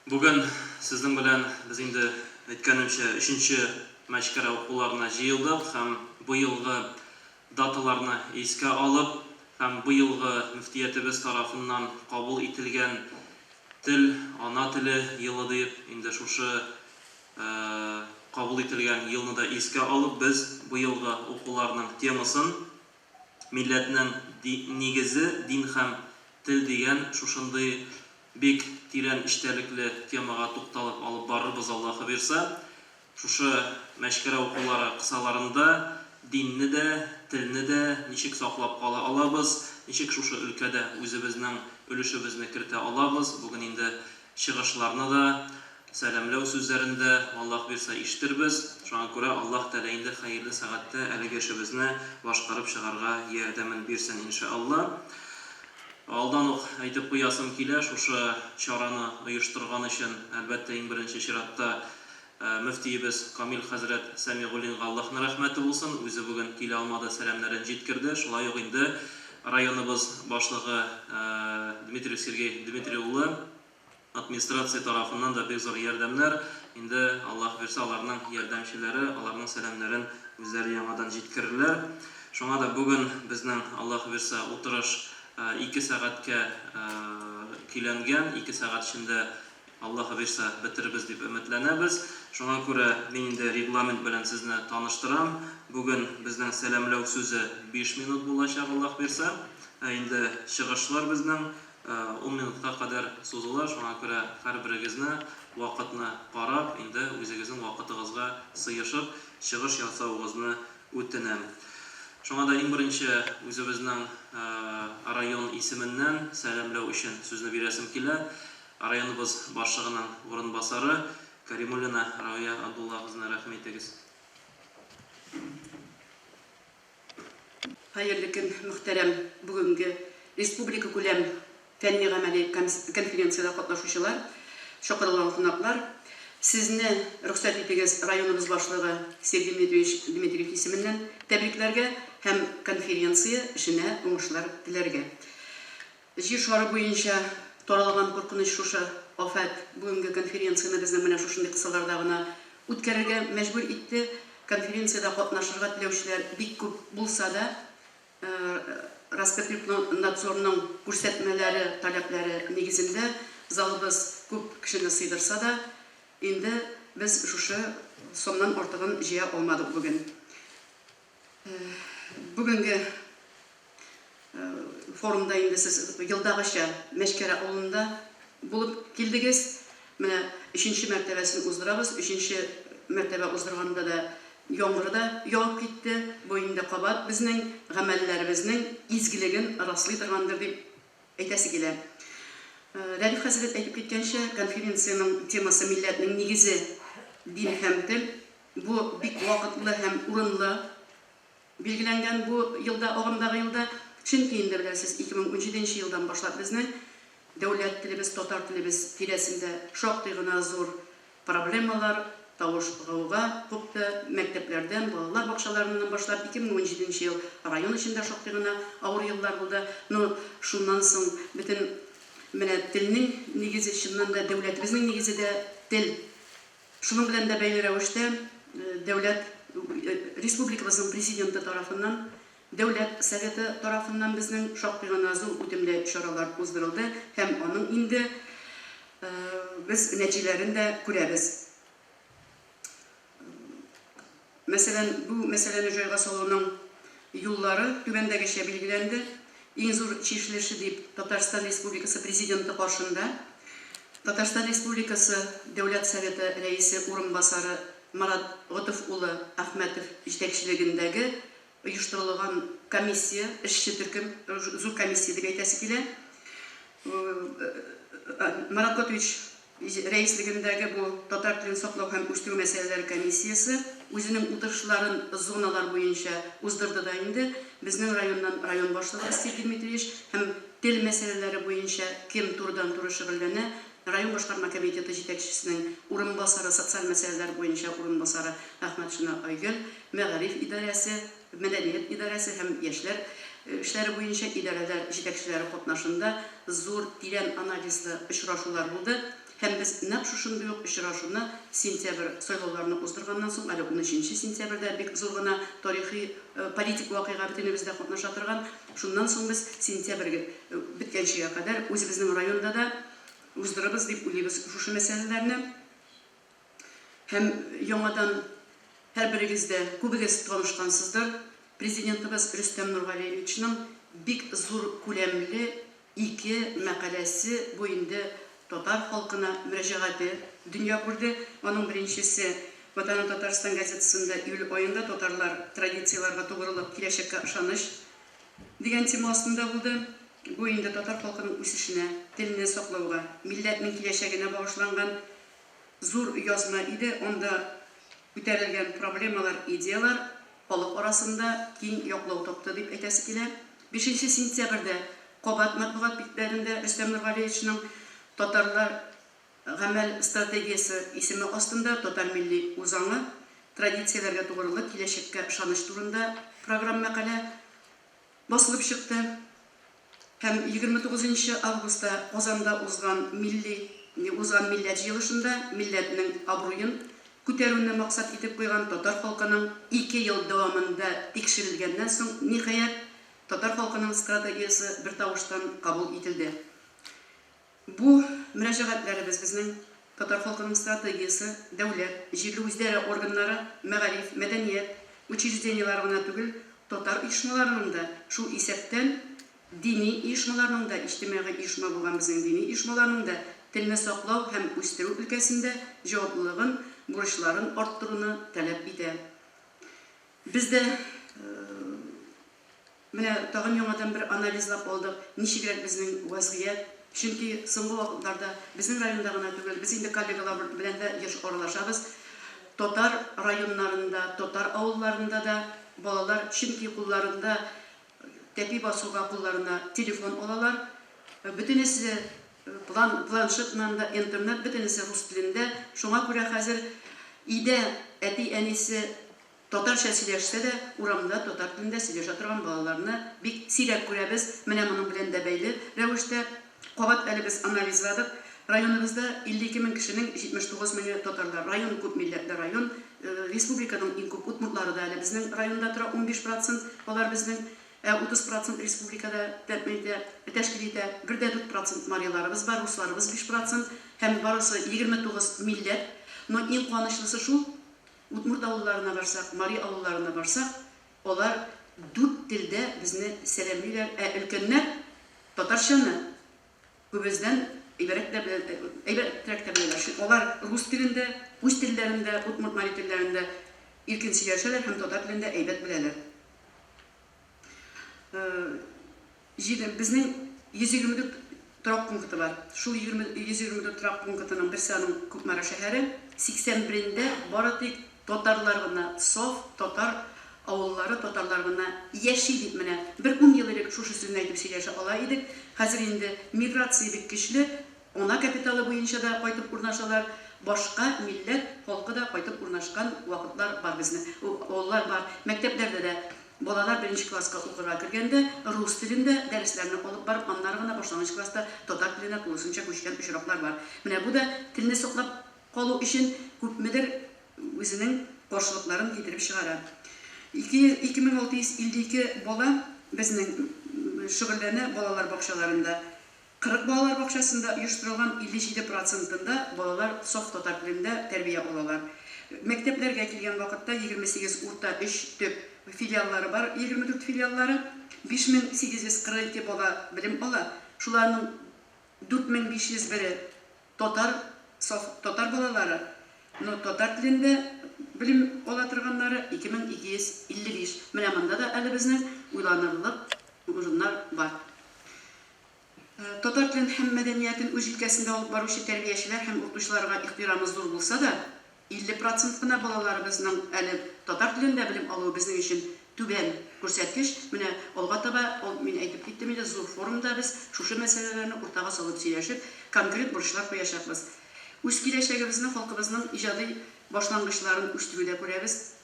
Bugün sizin bilen biz indi etkenimçe 3. məşkere okularına jıyıldık. Hem bu yılgı datalarını eske alıp, hem bu yılgı müftiyetimiz tarafından kabul etilgen til, ana tili yılı deyip, indi şuşu kabul etilgen yılını da eske alıp, biz bu yılgı okularının temasın milletinin nigizi, din hem til deyen şuşunday bek tiren işterlikli temaga to'xtalib alıp barırız Allah'a versa. Şuşu məşkere okuları kısalarında dinni de, tilni de nişik saqlap qala alabız, nişik şuşu ülkede özümüzün ölüşübüzni kirte alabız. Bugün indi çıgışlarına da selamlaw sözlerinde Allah versa iştirbiz. Şuna göre Allah Teala indi hayırlı saatda әлегешебезне başqarıp çıgarga yardım bersin inşallah. Aldan ok aytып qo'yasım kile, şuşu çarаны uyushtirgan için albatta eng birinchi shiratda müftiyimiz Kamil Hazret Sami'ullinga Allah'ın rahmeti olsun. Özü bugün kile almada selamlarını jetkirdi. Şulay yok indi rayonumuz başlığı Dmitriy Sergey Dmitriy administrasiya tarafından da bir zor yardımlar. Indi Allah verse alarının yardımçıları, alarının selamlarını özleri yamadan jetkirdiler. Şuna da bugün bizden Allah verse oturuş 2 saatga kilengen, 2 saat içinde Allah'a verse bitiririz deb ümitlenemiz. Şuna göre men indi reglament bilen sizni tanıştıram. Bugün bizden selamlaw sözü 5 minut bulacak Allah verse. Indi çıgışlar bizden 10 minutga kadar so'zilar. Şuna göre har birigizni vaqtni qarab, indi o'zingizning vaqtingizga sıyışıp çıgış yasauğuzni o'tinam. Şuna da eng birinchi o'zimizning rayon isiminden selamlaw için sözünü beresim kile. Rayonimiz başlig'ining o'rinbosari Karimullina Raviya Abdullohqizini rahmat egiz. Hayırlı gün muhterem bugünkü Respublika Kulem Fenni Gamali konferensiyada qatnaşuşular, şoqırılan qonaqlar, sizni ruxsat ettiğiniz rayonumuz başlığı Sergey Dmitriyev isiminden tebriklerge hem konferensiya işine uğuşlar dilerge. Җир шары буенча таралган куркыныч шушы афат бүгенге конференцияны безнең менә шушындый кысаларда гына үткәрергә мәҗбүр итте. Конференциядә катнашырга теләүчеләр бик күп булса да, Роскомнадзорның күрсәтмәләре, таләпләре нигезендә залыбыз күп кешене сыйдырса да, инде без шушы сомнан артыгын җыя алмадык бүген. Бүгенге форумда инде сез елдагыча Мәшкәрә авылында булып килдегез. Менә 3нче мәртәбәсен уздырабыз. 3нче мәртәбә уздырганда да яңгыр да явып китте. Бу инде кабат безнең гамәлләребезнең изгелеген раслый торгандыр дип әйтәсе килә. Рәдиф хәзрәт әйтеп киткәнчә, конференциянең темасы милләтнең нигезе дин һәм тел. Бу бик вакытлы һәм урынлы билгеләнгән бу елда, агымдагы елда. Чөнки инде беләсез, 2017 елдан башлап безнең дәүләт телебез, татар телебез тирәсендә шактый гына зур проблемалар, тавыш гауга купты. Мәктәпләрдән, балалар бакчаларыннан башлап 2017 ел район эчендә шактый гына авыр еллар булды. Шуннан соң бөтен менә телнең нигезе, чыннан да дәүләтебезнең нигезе дә тел. Шуның белән дә бәйле рәвештә дәүләт республикабызның президенты тарафыннан, Дәүләт Советы тарафыннан безнең шактый гына зур үтемле чаралар уздырылды һәм аның инде без нәтиҗәләрен дә күрәбез. Мәсәлән, бу мәсьәләне җайга салуның юллары түбәндәгечә билгеләнде. Иң зур чишелеше дип Татарстан Республикасы президенты каршында Татарстан Республикасы Дәүләт Советы рәисе урынбасары Марат Готов улы Әхмәтов җитәкчелегендәге оештырылган комиссия, эшче төркем, зур комиссия дип әйтәсе килә. Марат Готович рәислегендәге бу татар телен саклау һәм үстерү мәсьәләләре комиссиясе үзенең утырышларын зоналар буенча уздырды да инде. Безнең районнан район башлыгы Степан Дмитриевич һәм тел мәсьәләләре буенча кем турыдан-туры шөгыльләнә. Район башкарма комитеты җитәкчесенең урынбасары, социаль мәсьәләләр буенча урынбасары Әхмәтшина Айгөл, мәгариф идарәсе, мәдәният идарәсе һәм яшьләр эшләре буенча идарәләр җитәкчеләре катнашында зур тирән анализлы очрашулар булды. Һәм без нәкъ шушындый ук очрашуны сентябрь сайлауларны уздырганнан соң, әле 13 сентябрьдә бик зур гына тарихи политик вакыйга бөтенебездә катнаша торган. Шуннан соң без сентябрьгә биткәнчегә кадәр үзебезнең районда да уздырабыз дип уйлыйбыз шушы мәсьәләләрне. Һәм яңадан һәрберегез дә күбегез танышкансыздыр. Президентыбыз Рөстәм Нургалиевичның бик зур күләмле 2 мәкаләсе бу инде татар халкына мөрәҗәгате дөнья күрде. Аның беренчесе Ватан Татарстан газетасында июль аенда татарлар традицияларга тугрылык, киләчәккә ышаныч дигән тема астында булды. Бу инде татар халкының үсешенә, телне саклауга, милләтнең киләчәгенә багышланган зур язма иде. Анда күтәрелгән проблемалар, идеялар халык арасында киң яклау тапты дип әйтәсе килә. 5 сентябрьдә кабат матбугат битләрендә Рөстәм Нургалиевичның татарлар гамәл стратегиясе исеме астында татар милли үзаңы, традицияләргә тугрылык, киләчәккә ышаныч турында программа мәкалә басылып чыкты. Һәм 29 августта Казанда узган милләт җыелышында милләтнең абруен күтәрүне максат итеп куйган татар халкының 2 ел дәвамында тикшерелгәннән соң ниһаять татар халкының стратегиясе бер тавыштан кабул ителде. Бу мөрәҗәгатьләребез безнең татар халкының стратегиясе дәүләт, җирле үзидарә органнары, мәгариф, мәдәният учреждениеләре гына түгел, татар оешмаларының да, шул исәптән дини оешмаларның да, иҗтимагый оешма булган безнең дини оешмаларның да телне саклау һәм үстерү өлкәсендә җаваплылыгын, бурычларын арттыруны таләп итә. Без дә менә тагын яңадан бер анализлап алдык, ничегрәк безнең вазгыять. Чөнки соңгы вакытларда безнең районда гына түгел, без инде коллегалар белән дә еш аралашабыз. Татар районнарында, татар авылларында да балалар чөнки кулларында тәпи басуга кулларына телефон алалар. Бөтенесе планшетнан да, интернет бөтенесе рус телендә. Шуңа күрә хәзер өйдә әти-әнисе татарча сөйләшсә дә, урамда татар телендә сөйләшә торган балаларны бик сирәк күрәбез. Менә моның белән дә бәйле рәвештә кабат әле без анализладык. Районыбызда 52 мең кешенең 79 меңе татарлар. Район күп милләтле район. Республиканың иң күп удмуртлары да әле безнең районда тора 15%, алар безнең 30% республикада тәшкил итә. 1,4% мариларыбыз бар, русларыбыз 5%, һәм барысы 29 милләт. Но иң куанычлысы шул, удмурт авылларына барсак, мари авылларына барсак, алар 4 телдә безне сәламлыйлар, өлкәннәр татарчаны күбездән әйбәтрәк беләләр. Алар рус телендә, үз телләрендә, удмурт мари телләрендә иркен сөйләшәләр һәм татар телендә әйбәт беләләр. Безнең 124 торак пункты бар. Шул 124 торак пунктының берсе аның Күкмара шәһәре, 81-дә бары тик татарлар гына, саф татар авыллары татарлар гына яши дип менә. Бер 10 ел элек шушы сүзне әйтеп сөйләшә ала идек. Хәзер инде миграция бик көчле, ана капиталы буенча да кайтып урнашалар, башка милләт халкы да кайтып урнашкан вакытлар бар безнең. Авыллар бар, мәктәпләрдә дә балалар 1-нче класска укырга кергәндә рус телендә дәресләрне алып барып, аннары гына башлангыч класста татар теленә тулысынча күчкән очраклар бар. Менә бу да телне саклап калу өчен күпмедер үзенең каршылыкларын китереп чыгара. 2652 бала безнең шөгыльләнә балалар бакчаларында. 40 балалар бакчасында оештырылган 57%-ында балалар саф татар телендә тәрбия алалар. Мәктәпләргә килгән вакытта 28 урта 3 төп филиаллары бар, 24 филиаллары, 5842 бала белем ала. Шуларның 4501 татар, саф татар балалары, но татар телендә белем ала торганнары 2255. Менә монда да әле безнең уйланырлык урыннар бар. Татар телен һәм мәдәниятен үз өлкәсендә алып баручы тәрбиячеләр һәм укытучыларга ихтирамы зур булса да, 50% кына балаларыбызның әле татар телендә белем алуы безнең өчен түбән күрсәткеч. Менә алга таба, мин әйтеп киттем инде, зур форумда без шушы мәсьәләләрне уртага салып сөйләшеп, конкрет бурычлар куячакбыз. Үз киләчәгебезне, халкыбызның иҗади башлангычларын үстерүдә күрәбез.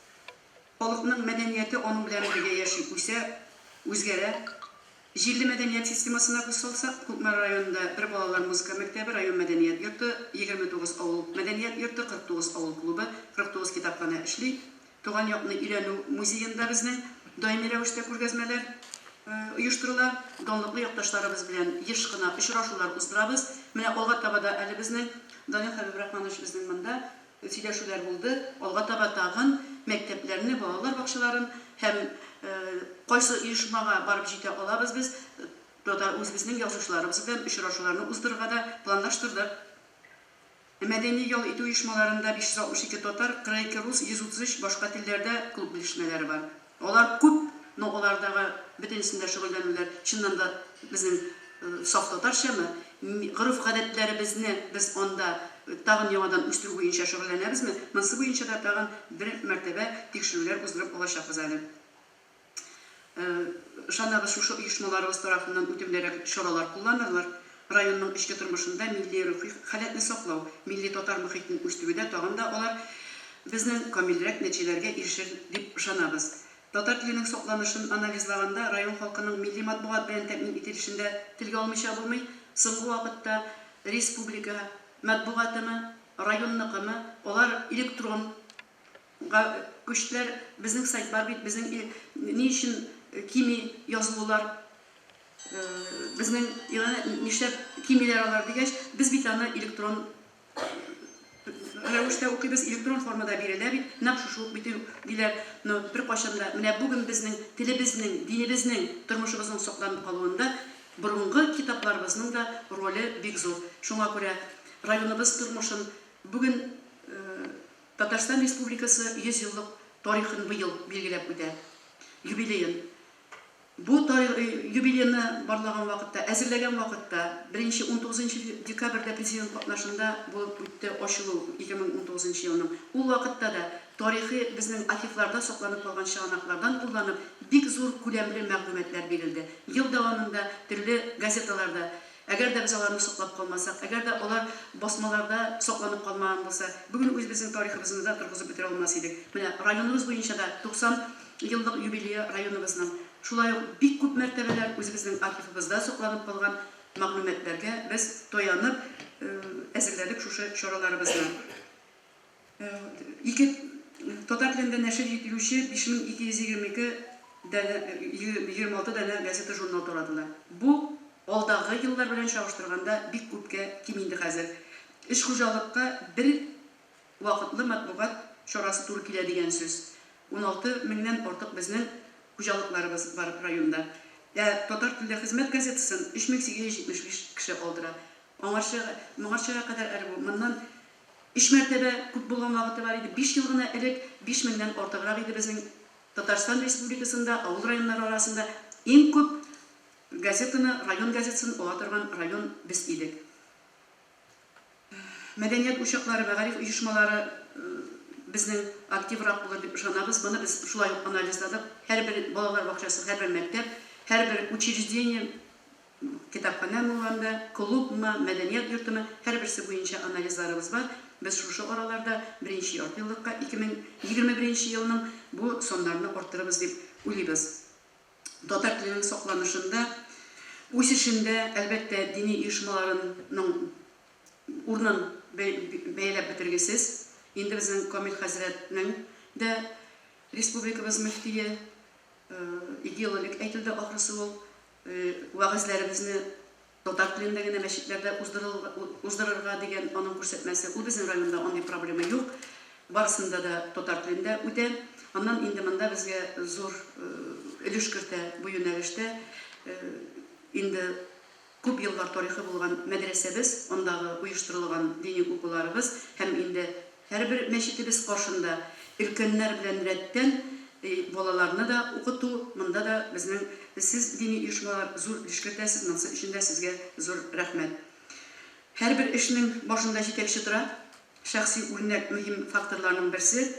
Халыкның мәдәнияте аның белән бергә яши, үсә, үзгәрә. Җирле мәдәният системасына күз салсак, Күкмара районында бер балалар музыка мәктәбе, район мәдәният йорты, 29 авыл мәдәният йорты, 49 авыл клубы, 49 китапхана эшли. Туган якны өйрәнү музеенда безнең даими рәвештә күргәзмәләр оештырыла. Данлыклы якташларыбыз белән еш кына очрашулар уздырабыз. Менә алга таба да әле безнең Данил Хәбибрахманович безнең монда сөйләшүләр булды. Алга таба тагын мәктәпләрне, балалар бакчаларын һәм кайсы оешмага барып җитә алабыз без, үзебезнең язучыларыбыз белән очрашуларны уздырырга да планлаштырдык. Мәдәни ял итү оешмаларында 562 татар, 42 рус, 133 башка телләрдә клуб белешмәләре бар. Алар күп, но алардагы бөтенсендә шөгыльләнүләр чыннан да безнең саф татарчамы, гореф-гадәтләребезне без анда тагын яңадан үстерү буенча шөгыльләнәбезме? Монысы буенча да тагын бер мәртәбә тикшерүләр уздырып алачакбыз әле. Ышанабыз, шушы оешмаларыбыз тарафыннан үтемлерәк чаралар кулланылар. Районның эчке тормышында милли рухи халәтне саклау, милли татар мөхитен үстерүдә тагын да алар безнең камилрәк нәтиҗәләргә ирешер дип ышанабыз. Татар теленең сакланышын анализлаганда район халкының милли матбугат белән тәэмин ителешендә телгә алмыйча булмый. Соңгы вакытта республика матбугатымы, районныкымы, алар электрон күчләр, безнең сайт бар бит, безнең ни өчен кими язылулар, безнең нишләп кимиләр алар дигәч, біз бит аны электрон рәвештә укыйбыз, электрон формада бирелә бит, нәкъ шушы ук бит диләр. Но бер кайчанда менә бүген безнең телебезнең, динебезнең, тормышыбызның сакланып калуында борынгы китапларыбызның да роле бик зур. Шуңа күрә районыбыз тормышын бүген Татарстан Республикасы 100 еллык тарихын быел билгеләп үтә. Юбилейын. Бу юбилейны барлаган вакытта, әзерләгән вакытта 1-19 декабрьдә президент катнашында булып үтте ачылу 2019 елның. Ул вакытта да тарихи безнең архивларда сакланып калган чыганаклардан кулланып бик зур күләмле мәгълүматлар бирелде. Ел дәвамында төрле газеталарда Әгәр дә без аларны соклап калмасак, әгәр дә алар басмаларда сокланып калмаган булса, бүген үзебезнең тарихыбызны да торгызып бетерә алмас идек. Менә районыбыз буенча да 90 еллык юбилее районыбызның. Шулай ук бик күп мәртәбәләр үзебезнең архивыбызда сокланып калган мәгълүматларга без таянып әзерләдек шушы чараларыбызны. Татар телендә нәшер ителүче 5222 26 дәнә газета журнал таратыла. Бу алдагы еллар белән чагыштырганда бик күпкә ким инде хәзер. Эш хуҗалыкка бер вакытлы матбугат чарасы туры килә дигән сүз. 16 меңнән артык безнең хуҗалыкларыбыз бар районда. Татар телендә хезмәт газетасын 3875 кеше алдыра. Моңарчага кадәр әле бу моннан 3 мәртәбә күп булган вакыты бар иде. 5 ел гына элек 5 меңнән артыграк иде безнең Татарстан Республикасында, авыл районнары арасында иң күп газетаны, район газетасын ала торган район без идек. Мәдәният учаклары, мәгариф оешмалары безнең активрак булыр дип ышанабыз. Моны без шулай ук анализладык. Һәрбер балалар бакчасы, һәрбер мәктәп, һәрбер учреждение, китапхана булганда, клубмы, мәдәният йортымы, һәрберсе буенча анализларыбыз бар. Без шушы араларда 1нче яртыйлыкка 2021 елның бу соннарны арттырабыз дип уйлыйбыз. Татар теленең сакланышында, үсешендә әлбәттә дини оешмаларның урынын бәяләп бетергесез. Инде безнең Камил хәзрәтнең дә республикабыз мөфтие 2 ел элек әйтелде, ахрысы ул вагызларыбызны татар телендә генә мәчетләрдә уздырырга дигән аның күрсәтмәсе. Ул безнең районда андый проблема юк. Барысында да татар телендә үтә. Аннан инде монда безгә зур өлеш кертә бу юнәлештә. Инде күп еллар тарихы булган мәдрәсәбез, андагы оештырылган дини укуларыбыз һәм инде һәрбер мәчетебез каршында өлкәннәр белән рәттән балаларны да укыту, монда да безнең сез дини оешмалар зур өлеш кертәсез, монысы өчен дә сезгә зур рәхмәт. Һәрбер эшнең башында җитәкче тора, шәхси үрнәк мөһим факторларның берсе.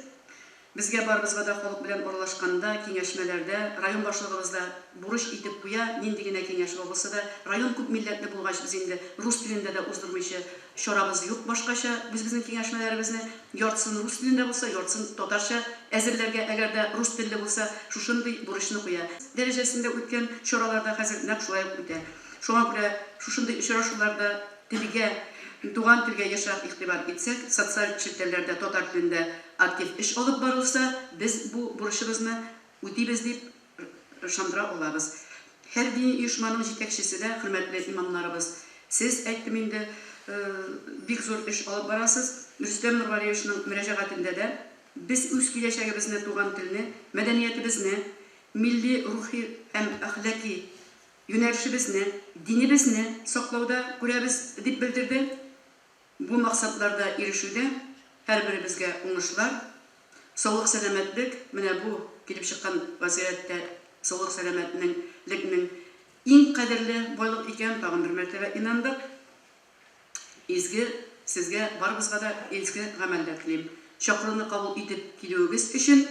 Безгә барыбызга да халык белән аралашканда, киңәшмәләрдә, район башлыгыбызда бурыч итеп куя, нинди генә киңәш булса да, район күп милләтле булгач без инде рус телендә дә уздырмыйча чарабыз юк башкача. Без безнең киңәшмәләребезне яртысын рус телендә булса, яртысын татарча әзерләргә, әгәр дә рус телле булса, шушындый бурычны куя. Дәрәҗәсендә үткән чараларда хәзер нәкъ шулай үтә. Шуңа күрә шушындый очрашуларда телгә, туган телгә яшәп игътибар итсәк, социаль челтәрләрдә татар телендә актив эш алып барылса, без бу бурычыбызны үтибез дип ышандыра алабыз. Һәр дини оешманың җитәкчесе дә, хөрмәтле имамнарыбыз, сез әйттем инде бик зур эш алып барасыз. Рөстәм Нурвалиевичнең мөрәҗәгатендә дә без үз киләчәгебезне, туган телне, мәдәниятебезне, милли, рухи һәм әхлаки юнәлешебезне, динебезне саклауда күрәбез дип белдерде. Бу максатларда ирешүдә һәрберебезгә уңышлар, саулык, сәламәтлек, менә бу килеп чыккан вазиятта саулык, сәламәтлекнең иң кадерле байлык икән, тагын бер мәртәбә инандык. Изге сезгә барыбызга да изге гамәлләр телим. Чакыруны кабул итеп килүегез өчен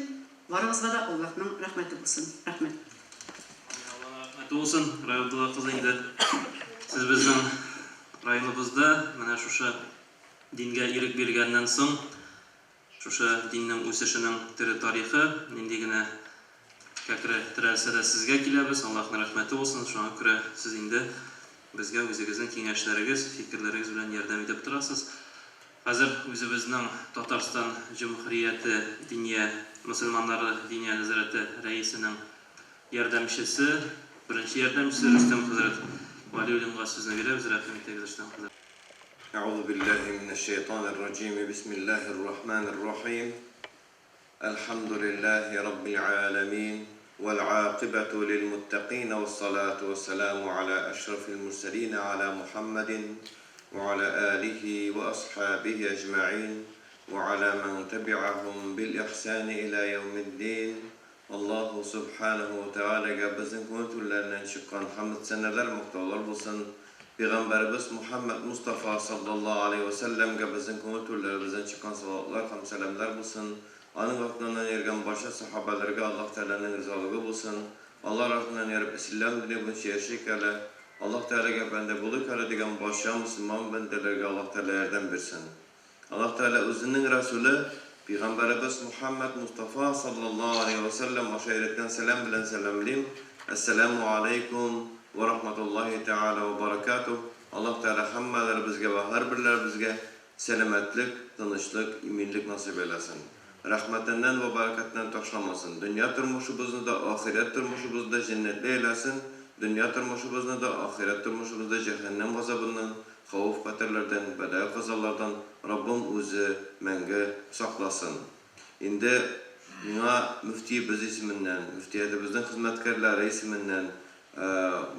барыбызга да Аллаһның рәхмәте булсын. Рәхмәт. Olsun, rayonda kızı inде. Siz bizden rayonumuzda mana şuşa dinge irik bergenden soң şuşa dinning o'sishining tarixi endigina kakra tiralsa da sizga kelamiz. Allohning rahmati bo'lsin. Shunga ko'ra siz endi bizga o'zingizning kengashlaringiz, fikrlaringiz bilan yordam etib turasiz. Hozir o'zimizning Tatariston Jumhuriyati Diniya musulmonlari Diniya nazorati raisining yordamchisi, birinchi yordamchisi Rustam Hazrat Valiyullohga so'zni beramiz. Rahmat Rustam Hazrat. أعوذ بالله من الشيطان الرجيم بسم الله الرحمن الرحيم الحمد لله رب العالمين والعاقبة للمتقين والصلاة والسلام على أشرف المرسلين على محمد وعلى آله وأصحابه أجمعين وعلى من تبعهم بالإحسان إلى يوم الدين. الله سبحانه وتعالى قبزن كنت لنا نشقان حمد سنة مقتولر بصن Peygamberimiz Muhammed Mustafa sallallahu aleyhi ve sellem bizden komuturlarımızdan çıkan salatlar, ham selamlar bulsun. Anın aklından yergen başa sahabelerine Allah Teala'nın rızalığı bulsun. Allah rahmetinden yarıp İslam dini bunu şerşik ele. Allah Teala'ga bende buluk hele diyen başa Müslüman bendelerge Allah Teala yardım versin. Allah Teala özünün Resulü Peygamberimiz Muhammed Mustafa sallallahu aleyhi ve sellem aşiretten selam bilen selamlayayım. Esselamu aleyküm ve rahmetullahi teala ve berekatuh. Allah Teala hammeler bizge ve her birler bizge selametlik, tanışlık, iminlik nasip eylesin. Rahmetinden ve bereketinden taşlamasın. Dünya turmuşumuzu da ahiret turmuşumuzu da cennetli eylesin. Dünya turmuşumuzu da ahiret turmuşumuzu da cehennem gazabından, havuf katerlerden, bela kazalardan Rabbim özü menge saklasın. Indi buna müfti biz isminden, müftiyedimizin hizmetkarları isminden,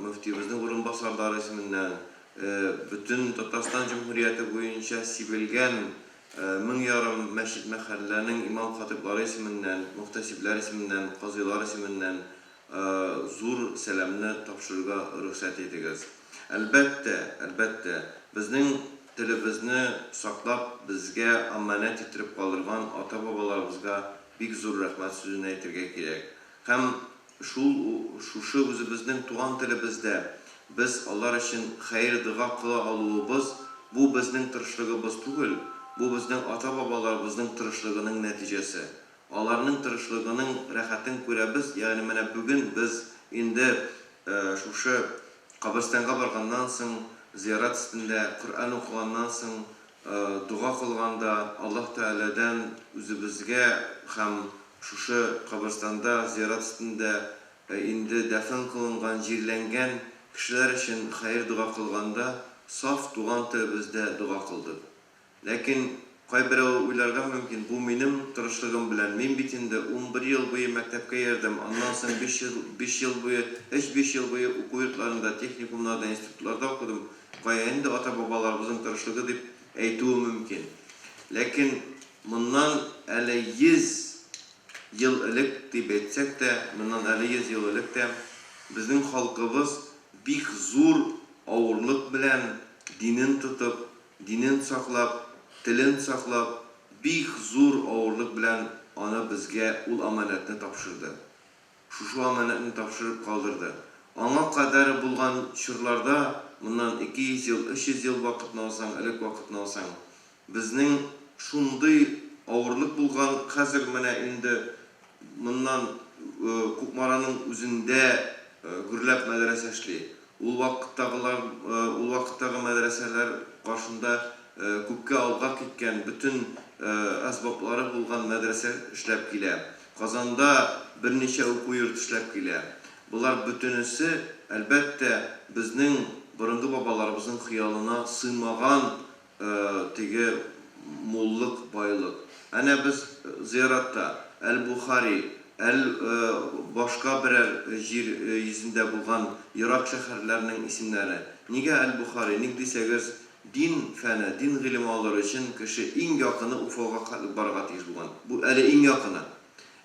müftiyemizin urunbasarları isminden, bütün Tatarstan Cumhuriyeti boyunca sivilgen min yarım meşrit mehallerinin imam hatipleri isminden, muhtasipler isminden, qazilar isminden zor selamını tapşırığa ruhsat ediniz. Elbette bizning tilimizni saqlab bizga amanet etirib qoldirgan ota-babalarımızga bek zo'r rahmat so'zini aytırga kerak. Ham shu o'zimizning tugan tilimizda biz Allah için xayr duo qila oluvimiz bu bizning tirishligimiz tugul, bu bizning ota-babalarımızning tirishligining natijasi. Onlarning tirishligining rohatini ko'ramiz. Ya'ni mana bugun biz endi shu qabristonga borgandan so'ng ziyorat üstünde Qur'on o'qigandan so'ng duo qilganda Alloh taoladan o'zimizga ham shu qabristonda ziyorat üstünde endi dafn qilingan, jirlangan kishilar uchun xayr duo qilganda sof tugan tilimizda duo qildik. Lekin qay biri o'ylarga mumkin bu mening tirishligim bilan men bitinde 11 yil bo'yi maktabga yerdim. Ondan so'ng 5 yil bo'yi, 5 yil bo'yi o'quv yurtlarında, texnikumlarda, institutlarda o'qidim. Endi ota-babalarımızın tirişligi deb aytuv mumkin. Lekin bundan 100 yıl ilk deb aytsak da, bundan 100 yıl ilk de bizning xalqimiz bek zo'r avurlik bilan dinin tutib, dinin saqlab, tilin saqlab, bek zo'r avurlik bilan ona bizga ul amanatni topshirdi. Shu amanatni topshirib qoldirdi. Ona qadar bo'lgan shirlarda bundan 200 yıl, 300 yıl vaqtni olsang, ilk vaqtni olsang, bizning shunday avurlik bo'lgan hozir mana endi bundan Kukmaraning o'zida Gurlab madrasa ishli. U vaqtdagi madrasalar qarshida ko'kka olg'a ketgan bütün asboblari bo'lgan madrasa ishlab kelar. Qozonda bir necha o'quv yurt ishlab kelar. Bular bütünüsü elbette bizning burungi babalarımızın xiyalına sığmagan tege mollik, baylık. Ana biz ziyaratda El-Bukhari, başka birer jir yüzünde bulgan Irak şehirlerinin isimleri. Niga El-Bukhari? Nig desegez din fəni, din ilmi alır için kişi en yakını ufağa barığa tez bulgan. Bu eli en yakını.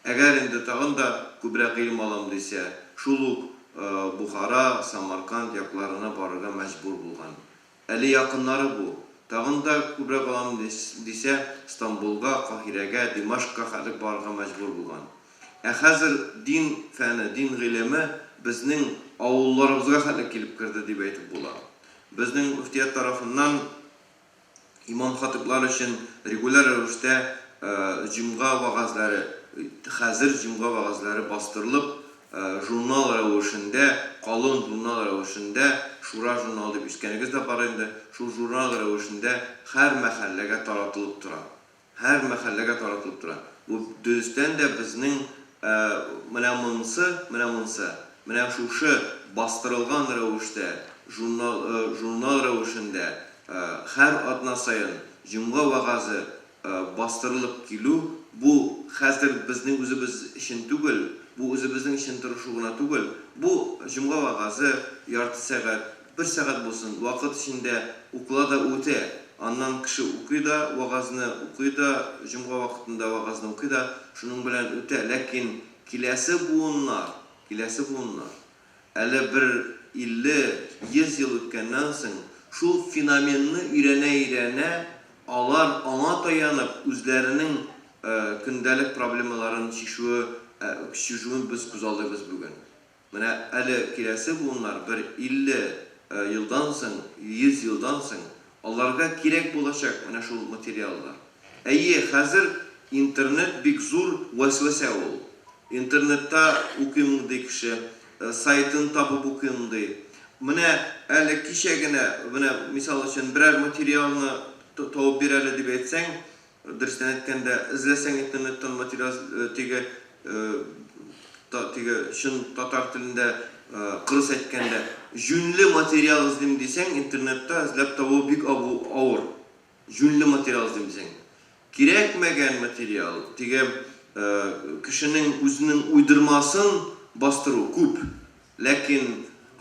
Eğer indi tağın da kübrak ilmi alam dese, şuluk Bukhara, Samarkand yaklarına barığa mecbur bulgan. Eli yakınları bu. Tağın da kübrak alam dese, İstanbul'a, Kahire'ge, Dimaşk'a xalq barığa mecbur bulgan. Hazır din fəni, din ilmi bizning avullarımızga xalq kelip kirdi deb aytib bo'ladi. Bizning müftiyat tarafından imam hatiplar için regular ravishda cumğa va'azlari, hazır cumğa va'azlari bastırılıp jurnal ravishinde, qalin jurnal ravishinde, Şura jurnal deb eshitganingiz de bar endi. Shu jurnal ravishinde har mahallaga taratılib turadi. Har mahallaga taratılib turadi. Bu do'stdan da bizning mana shu bastırılgan ravishda jurnal ravishinde her adna sayın cumğa va'azı bastırılıp kelu bu hazır bizning o'zimiz için tugul, bu o'zimizning için turishugina tugul. Bu cumğa va'azı yartı saat, 1 saat bo'lsin vaqt içinde o'qiladi o'ta. Ondan kishi o'qiydi, va'azni o'qiydi, cumğa vaqtida va'azni o'qiydi, shuning bilan o'ta. Lekin kelasi bunlar. Hali bir 50-100 yıl o'tgandan so'ng şu fenomenni öğrene alar ona dayanıp o'zlarining kundalik problemalarını çişuğun biz kuzalıyız bugün. Mana hali kelasi bunlar bir елдан соң, 100 елдан соң аларга кирәк булачак менә шул материаллар. Әйе, хәзер интернет бик зур вәсвәсә ул. Интернетта укыйм ди кеше, сайтын табып укыйм ди. Менә әле кичә генә, менә мисал өчен берәр материалны табып бирәле дип әйтсәң, дөрестән әйткәндә, эзләсәң интернеттан материал теге шын татар телендә кырыс әйткәндә, жүнле материал эзлим дисәң, интернетта эзләп табу бик авыр. Жүнле материал эзлим дисәң. Кирәкмәгән материал, теге кешенең үзенең уйдырмасын бастыру күп, ләкин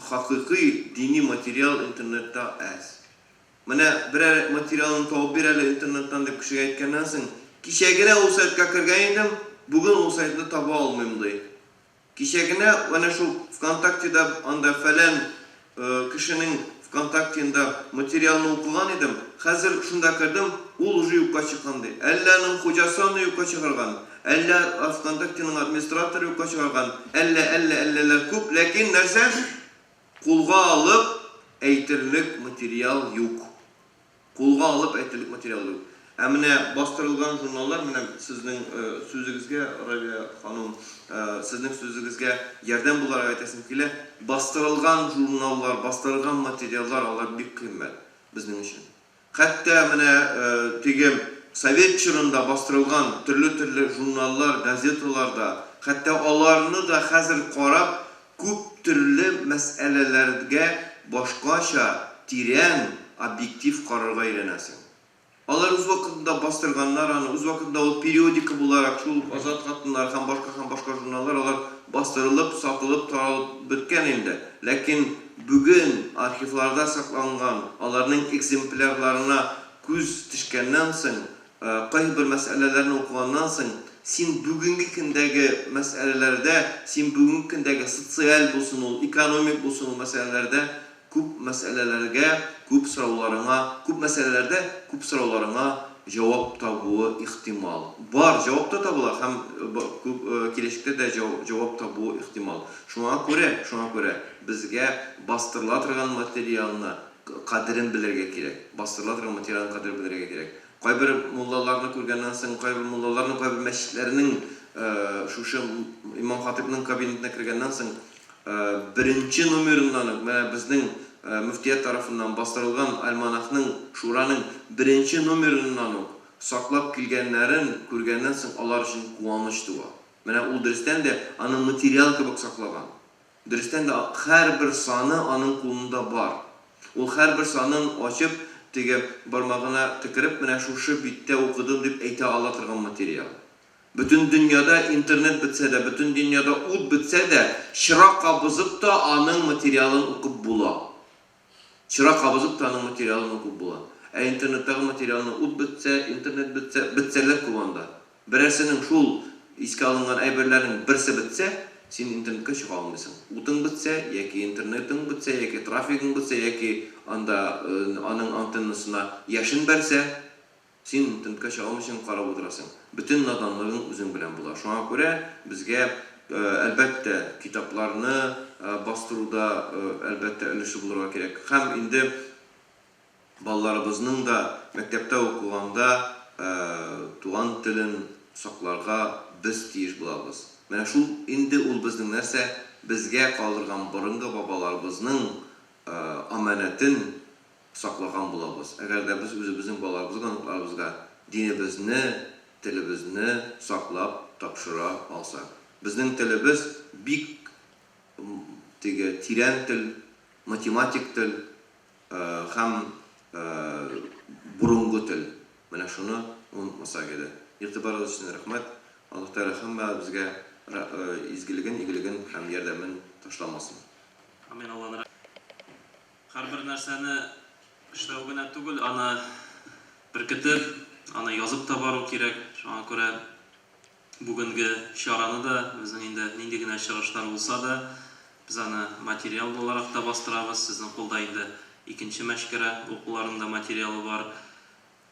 хакыйкый дини материал интернетта аз. Менә берәр материалны табып бирәле интернеттан дип кешегә әйткәннән соң, кичә генә ул сайтка кергән идем, бүген ул сайтны таба алмыйм ди. Кичә генә менә шул ВКонтактеда анда фәлән кешенең ВКонтактеда материалны укыган идем, хәзер шунда кирдем, ул уже юкка чыккан ди. Әлләнең хуҗасы аны юкка чыгарган, әллә ВКонтактеның администраторы юкка чыгарган, әлләләр күп, ләкин нәрсә? Кулга алып әйтерлек материал юк. Кулга алып әйтерлек материал юк. Ә менә бастырылган журналлар, менә сезнең сүзегезгә, Рабия ханым, сезнең сүзегезгә ярдәм буларга әйтәсем килә. Бастырылган журналлар, бастырылган материаллар алар бик кыйммәт безнең өчен. Хәтта менә теге совет чорында бастырылган төрле журналлар, газеталарда, хәтта аларны да хәзер карап күп төрле мәсьәләләргә башкача, тирән, объектив карарга өйрәнәсең. Алар үз вакытында бастырганнар, аны үз вакытында ул периодика буларак шул Азат хатыннар һәм башка журналлар алар бастырылып, сатылып, таралып беткән инде. Ләкин бүген архивларда сакланган, аларның экземплярларына күз төшкәннән соң, кайбер мәсьәләләрне укыганнан соң, син бүгенге көндәге мәсьәләләрдә, син бүгенге көндәге социаль булсын ул, экономик булсын ул мәсьәләләрдә күп мәсьәләләргә, күп мәсьәләләрдә күп сорауларыңа җавап табуы ихтимал. Бар, җавап та табыла һәм күп килешектә дә җавап табуы ихтимал. Шуңа күрә безгә бастырыла торган материалны кадерен белергә кирәк. Бастырыла торган материалны кадерен белергә кирәк. Кайбер муллаларны күргәннән соң, кайбер мәчетләрнең шушы Имам Хатибның кабинетына кергәннән соң, беренче номерыннан, менә безнең мөфтият тарафыннан бастырылган альманахның, шураның беренче номерыннан саклап килгәннәрен күргәннән соң, алар өчен куаныч туа. Менә ул дөрестән дә аның материал кебек саклаган. Дөрестән дә һәрбер саны аның кулында бар. Ул һәрбер санын ачып, теге бармагына тикереп, менә шушы биттә укыдым дип әйтә ала торган материал. Bütün dünyada internet bitse de, bütün dünyada ут bitse de, çırak kabızıp da anın materyalını okup bula. Çırak kabızıp da anın materyalını okup bula. İnternetteki materyalını ут bitse, internet bitseler kuvanda. Birersinin şul iske alıngan ayberlerin birisi bitse, sen internetke çıka almışsın. Utun bitse, yaki internetin bitse, yaki trafikin bitse, yaki anın antennasına yaşın berse, sen internetke çıka almışsın, qarab oturasın. Bütün nadanlığın özün bilen bular. Şuna göre bizge elbette kitaplarını bastırıda elbette ülüşü bulurga gerek. Hem indi ballarımızın da mektepte okuganda tuğan tilin saklarga biz tiyiş bulabız. Mene şu indi ul bizning нәрсе bizge kaldırgan burunga babalarımızın amanetin saklagan bulabız. Eğer de biz özümüzün balalarımızga dinimizni, tilimizni saklap tapşıra alsak. Bizning tilimiz bik tiren til, matematik til hem burungu til. Mene şunu unutmasak edi. İrtibarınız için rahmet. Allah Teala hamma bizge izgiligin, igiligin hem yerdemin taşlamasın. Amin Allah'ın her bir narsani işleu gina tugul, ana birkitib, ana yazıp da baru kerak. Şuna göre bugungi şarаны da bizning endi nindigina chig'ishlar bo'lsa da biz ana material olarak da bastırabız. Sizning qo'lda endi ikinchi mashkara o'quvlarında materiali bor.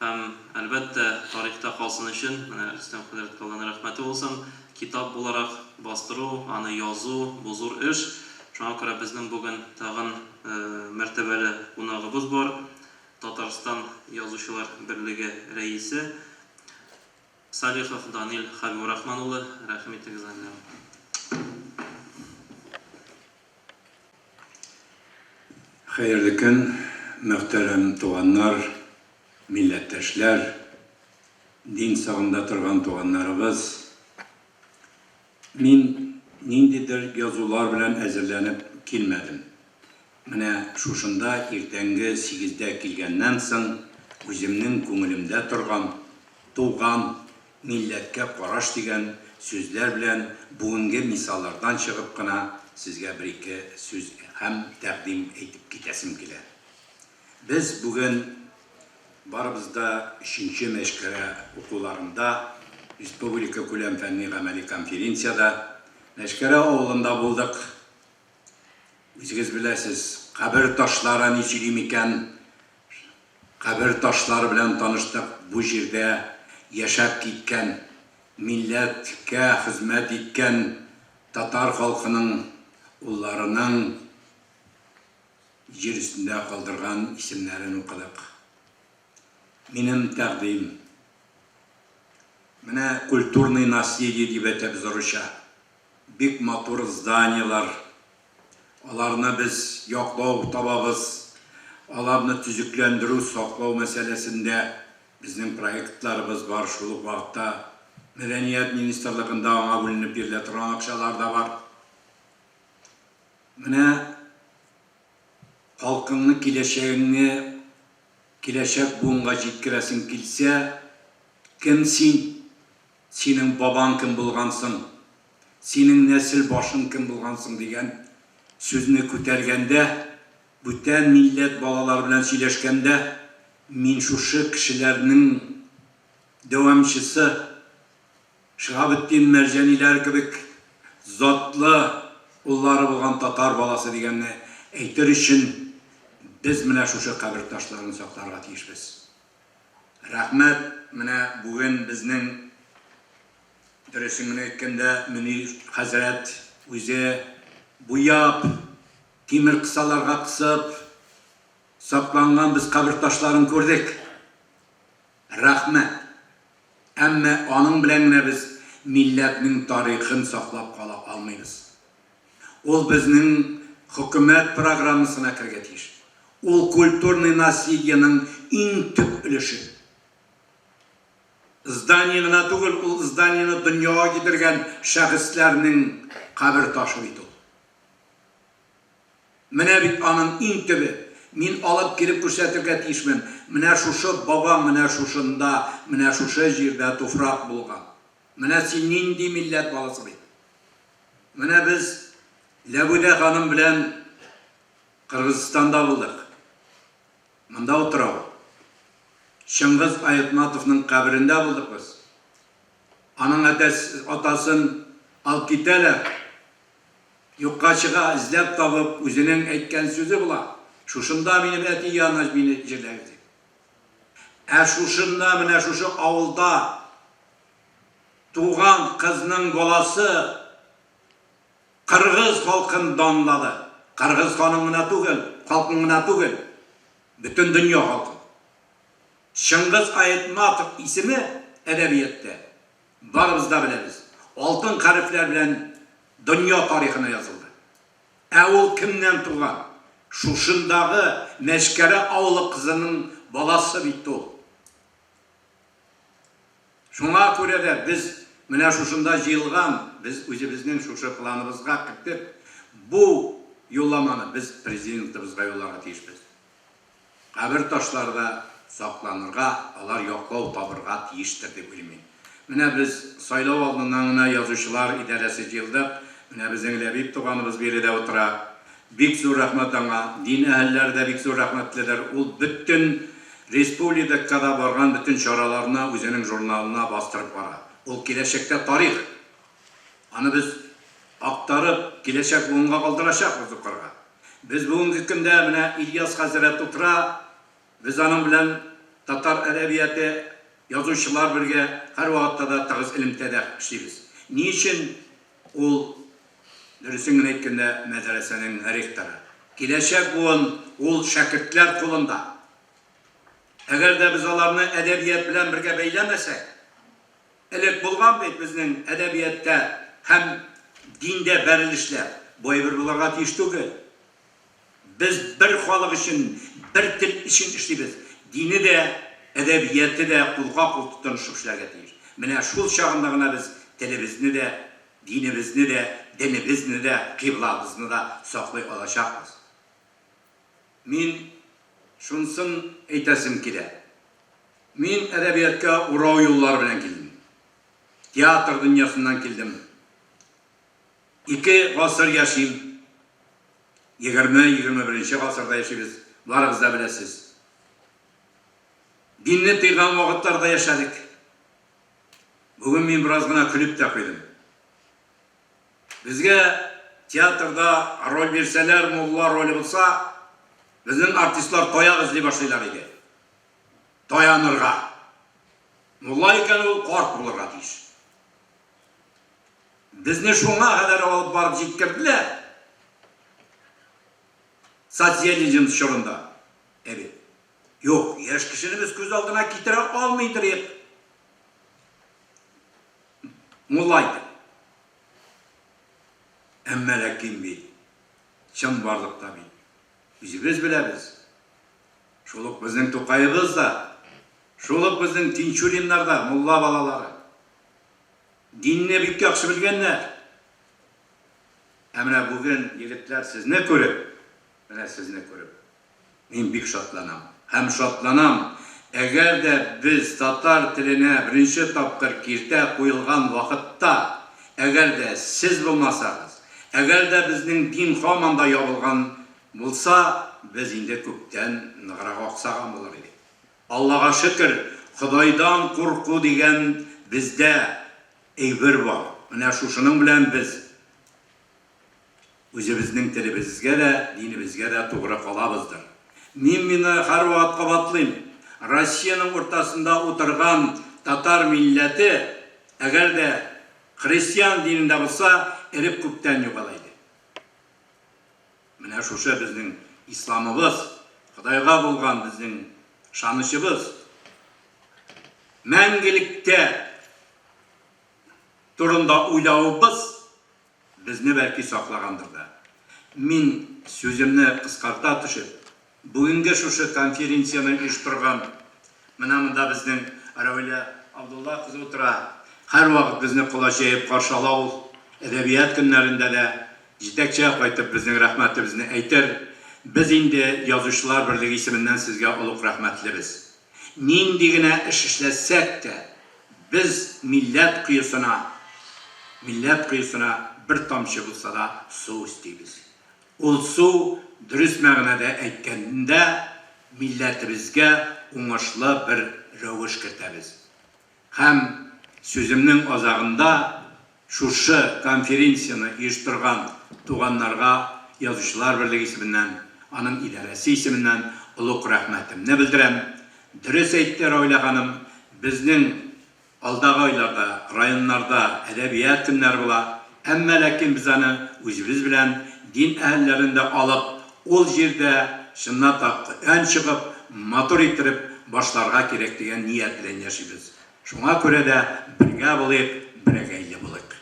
Hem elbette tarixda qolsin uchun mana Rustam Qudratqulning rahmati bo'lsin, kitap olarak bastırу, ana yozuv, bu zo'r ish. Шуңа күрә безнең бүген тагын мәртәбәле кунагыбыз бар. Татарстан Язучылар берлеге рәисе Салихов Данил Хабибурахман улы, рәхмәт итегез. Хәерле көн, мөхтәрәм туганнар, милләттәшләр, дин сагында торган туганнарыбыз. Мин ниндидер язулар белән әзерләнеп килмәдем. Менә шушында иртәнге 8дә килгәннән соң үземнең күңелемдә торган, туган, милләткә караш дигән сүзләр белән бүгенге мисаллардан чыгып кына сезгә бер-ике сүз һәм тәкъдим итеп китәсем килә. Без бүген барыбыз да 3нче мәшкәрә укуларында Республика күләм фәнни-гамәли конференцияда Мәшкәрә авылында булдык. Үзегез беләсез, кабер ташлары ни сөйли микән? Кабер ташлары белән таныштык. Бу җирдә яшәп киткән, милләткә хезмәт иткән татар халкының улларының җир өстендә калдырган исемнәрен укыдык. Минем тәкъдим менә культурный наследие дип әйтәбез русча. Бик матур зданиялар. Аларны без яклау табабыз. Аларны төзекләндерү, саклау мәсьәләсендә безнең проектларыбыз бар. Шул ук вакытта Мәдәният министрлыгында аңа бүленеп бирелә торган акчалар да бар. Менә халкыңны киләчәгеңне, киләчәк буынга җиткерәсең килсә, кем син? Синең бабаң кем булгансың? Синең нәсел башың кем булгансың дигән сүзне күтәргәндә, бүтән милләт балалар белән сөйләшкәндә, мин шушы кешеләрнең дәвамчысы Шаһабетдин Мәрҗәниләр кебек затлы уллары булган татар баласы дигәнне әйтер өчен без менә шушы кабер ташларын сакларга тиешбез. Рәхмәт, менә бүген безнең дөресен әйткәндә Мөнир хәзрәт үзе буяп, тимер кысаларга кысып сакланган без кабер ташларын күрдек. Рәхмәт. Әмма аның белән генә без милләтнең тарихын саклап кала алмыйбыз. Ул безнең хөкүмәт программасына кергә тиеш. Ул культурный наследиеның иң төп өлеше. Зданиены түгел, ул зданиены дөньяга китергән шәхесләрнең кабер ташы бит ул. Менә бит аның иң төбе. Мин алып килеп күрсәтергә тиешмен. Менә шушы бабаң, менә шушында, менә шушы җирдә туфрак булган. Менә син нинди милләт баласы бит. Менә без Ләбүдә ханым белән Кыргызстанда булдык. Монда утырабыз. Шыңгыз Аятматовның каберендә булдык без. Аның атасын алып китәләр. Юкка чыга, эзләп табып, үзенең әйткән сүзе була. Шушында минем әти янына мине җирләгез. Шушында, менә шушы авылда туган кызның баласы Кыргыз халкын данлады. Кыргыз ханым гына түгел, халкың гына түгел, бөтен дөнья халкы. Шыңгыз Аятматов исеме әдәбиятта барыбыз да беләбез. Алтын хәрефләр белән дөнья тарихына язылды. Ул кемнән туган? Шушындагы Мәшкәрә авылы кызының баласы бит ул. Шуңа күрә дә без менә шушында җыелган, без үзебезнең шушы планыбызга кертеп, бу юлламаны без президентыбызга юлларга тиешбез. Кабер ташларда сакланырга, алар яклау табырга тиештер дип уйлыйм. Менә без сайлау алдыннан гына язучылар идарәсе җыелдык. Менә безнең Ләбиб туганыбыз биредә утыра. Бик зур рәхмәт аңа. Дин әһелләре дә бик зур рәхмәтледер. Ул бөтен республикада барган бөтен чараларына үзенең журналына бастырып бара. Ул киләчәктә тарих. Аны без актарып, киләчәк буынга калдырачакбыз укырга. Без бүгенге көндә менә Ильяс хәзрәт утыра. Без аның белән татар әдәбияты язучылар бергә һәр вакытта да тыгыз элемтәдә эшлибез. Ни өчен ул дөресен генә әйткәндә, мәдрәсәнең ректоры. Киләчәк буын ул шәкертләр кулында. Әгәр дә без аларны әдәбият белән бергә бәйләмәсәк, элек булган бит безнең әдәбиятта һәм диндә бәрелешләр, бер булырга тиеш түгел. Без бер халык өчен, бер тел өчен эшлибез. Дине дә, әдәбияты да кулга-кул тотынышып эшләргә тиеш. Менә шул чагында гына без телебезне дә, динебезне дә, динебезне дә, кыйблабызны да саклый алачакбыз. Мин шунсын әйтәсем килә. Мин әдәбиятка урау юллар белән килдем. Театр дөньясыннан килдем. 2 гасыр яшим. 20-21 гасырда яшибез. Барыгыз да беләсез. Динне тыйган вакытларда яшадык. Бүген мин бераз гына күлеп тә куйдым. Безгә театрда роль бирсәләр, мулла роле булса, безнең артистлар таяк эзли башлыйлар иде. Таянырга. Мулла икән ул карт булырга тиеш. Безне шуңа кадәр алып барып җиткерделәр. Социализм чорында. Юк, яшь кешене без күз алдына китерә алмыйдыр. Мулла иде. Әмма ләкин бит, чын барлыкта бит. Үзебез беләбез. Шулык безнең Тукайыбыз да, шулык безнең Тинчуриннар да, мулла балалары. Динне бик яхшы белгәннәр. Әмма бүген егетләр сезне күреп, мин бик шатланам. Һәм шатланам, әгәр дә без татар теленә беренче тапкыр киртә куелган вакытта, әгәр дә сез булмасагыз, әгәр дә безнең дин һаман да ябылган булса, без инде күптән ныграк аксаган булыр идек. Аллага шөкер, Худайдан курку дигән бездә әйбер бар. Менә шушының белән без үзебезнең телебезгә дә, динебезгә дә тугры калабыздыр. Мин һәр вакыт кабатлыйм. Россиянең уртасында утырган татар милләте, әгәр дә христиан динендә булса, эреп күптән югалайды. Менә шушы безнең исламыбыз, Худайга булган безнең шанычыбыз мәңгелеккә турында уйлавыбыз безне бәлки саклагандыр да. Мин сүземне кыскарта төшеп, бүгенге шушы конференцияны оештырган менә монда безнең Рәүля Абдулла кызы утыра. Һәр вакыт безне кулачайып каршылау, әдәбият көннәрендә дә җитәкче кайтып безнең рәхмәтебезне әйтер. Без инде язучылар берлеге исеменнән сезгә олуг рәхмәтлебез. Нинди генә эш эшләсәк тә, без милләт кыйсына бер тамчы булса да су истибез. Ул су дөрес мәгънәдә әйткәндә милләтебезгә уңышлы бер рәвеш кертәбез. Һәм сүземнең азагында шушы конференцияны оештырган туганнарга язучылар берлеге исеменнән, аның идарәсе исеменнән олуг рәхмәтемне белдерәм. Дөрес әйтте Рәүля ханым, безнең алдагы айларда, районнарда әдәбият көннәре була. Әмма ләкин без аны үзебез белән дин әһелләрендә алып, ул җирдә чыннан да өн чыгып, матур иттереп башларга кирәк дигән ният белән яшибез. Шуңа күрә дә бергә булып, берәгәйле булыйк.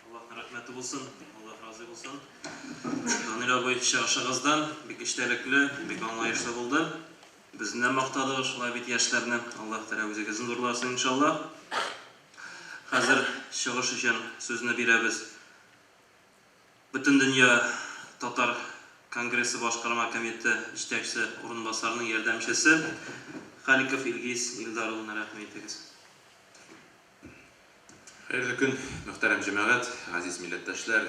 Аллаһ рәхмәте булсын, Аллаһ разы булсын. Данил абый чыгышыгыздан бик эчтәлекле, бик аңлаешлы булды. Безне мактады шулай бит яшьләрне. Аллаһ Тәала үзегезне нурласын иншаллаһ. Хәзер чыгыш өчен сүзне бирәбез. Бүтән дөнья татар конгрессы башкарма комитеты җитәкчесе урынбасарының ярдәмчесе Халиков Илгиз Илдар улына рәхмәт итегез. Хәерле көн, мөхтәрәм җәмәгать, газиз милләттәшләр,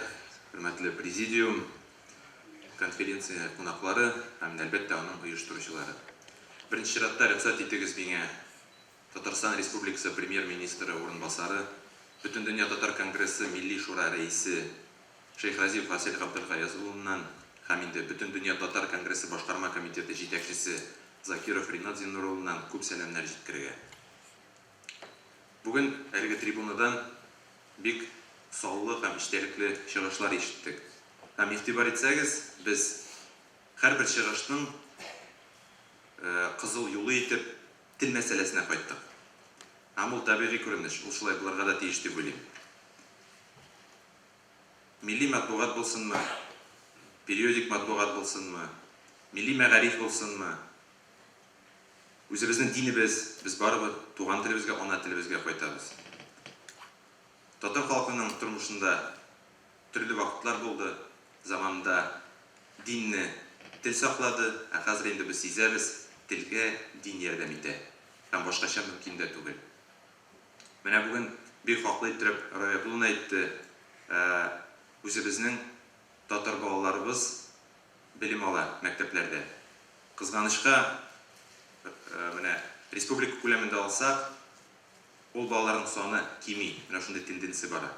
хөрмәтле президиум, конференция кунаклары һәм әлбәттә аның оештыручылары. Беренче чиратта рөхсәт итегез миңа Татарстан Республикасы премьер-министры урынбасары, Бүтән дөнья татар конгрессы милли шура рәисе Шейх Разиф Васил Габдулхаяз улыннан һәм инде Бүтән дөнья татар конгрессы башкарма комитеты җитәкчесе Закиров Ринат Зиннур улыннан күп сәламнәр җиткерергә. Бүген әлеге трибунадан бик саллы һәм эчтәлекле чыгышлар ишеттек. Һәм игътибар итсәгез, без һәрбер чыгышның кызыл юлы итеп тел мәсьәләсенә кайттык. Һәм ул табигый күренеш, ул шулай булырга да тиеш дип уйлыйм. Милли матбугат булсынмы, периодик матбугат булсынмы, милли мәгариф булсынмы, үзебезнең динебез, без барыбыз туган телебезгә, ана телебезгә кайтабыз. Татар халкының тормышында төрле вакытлар булды, заманда динне тел саклады, ә хәзер инде без сизәбез, телгә дин ярдәм итә. Һәм башкача мөмкин дә түгел. Менә бүген бик хаклы итеп Раятуллин әйтте, үзебезнең татар балаларыбыз белем ала мәктәпләрдә. Кызганычка, менә республика күләмендә алсак, ул балаларның саны кими, менә шундый тенденция бара.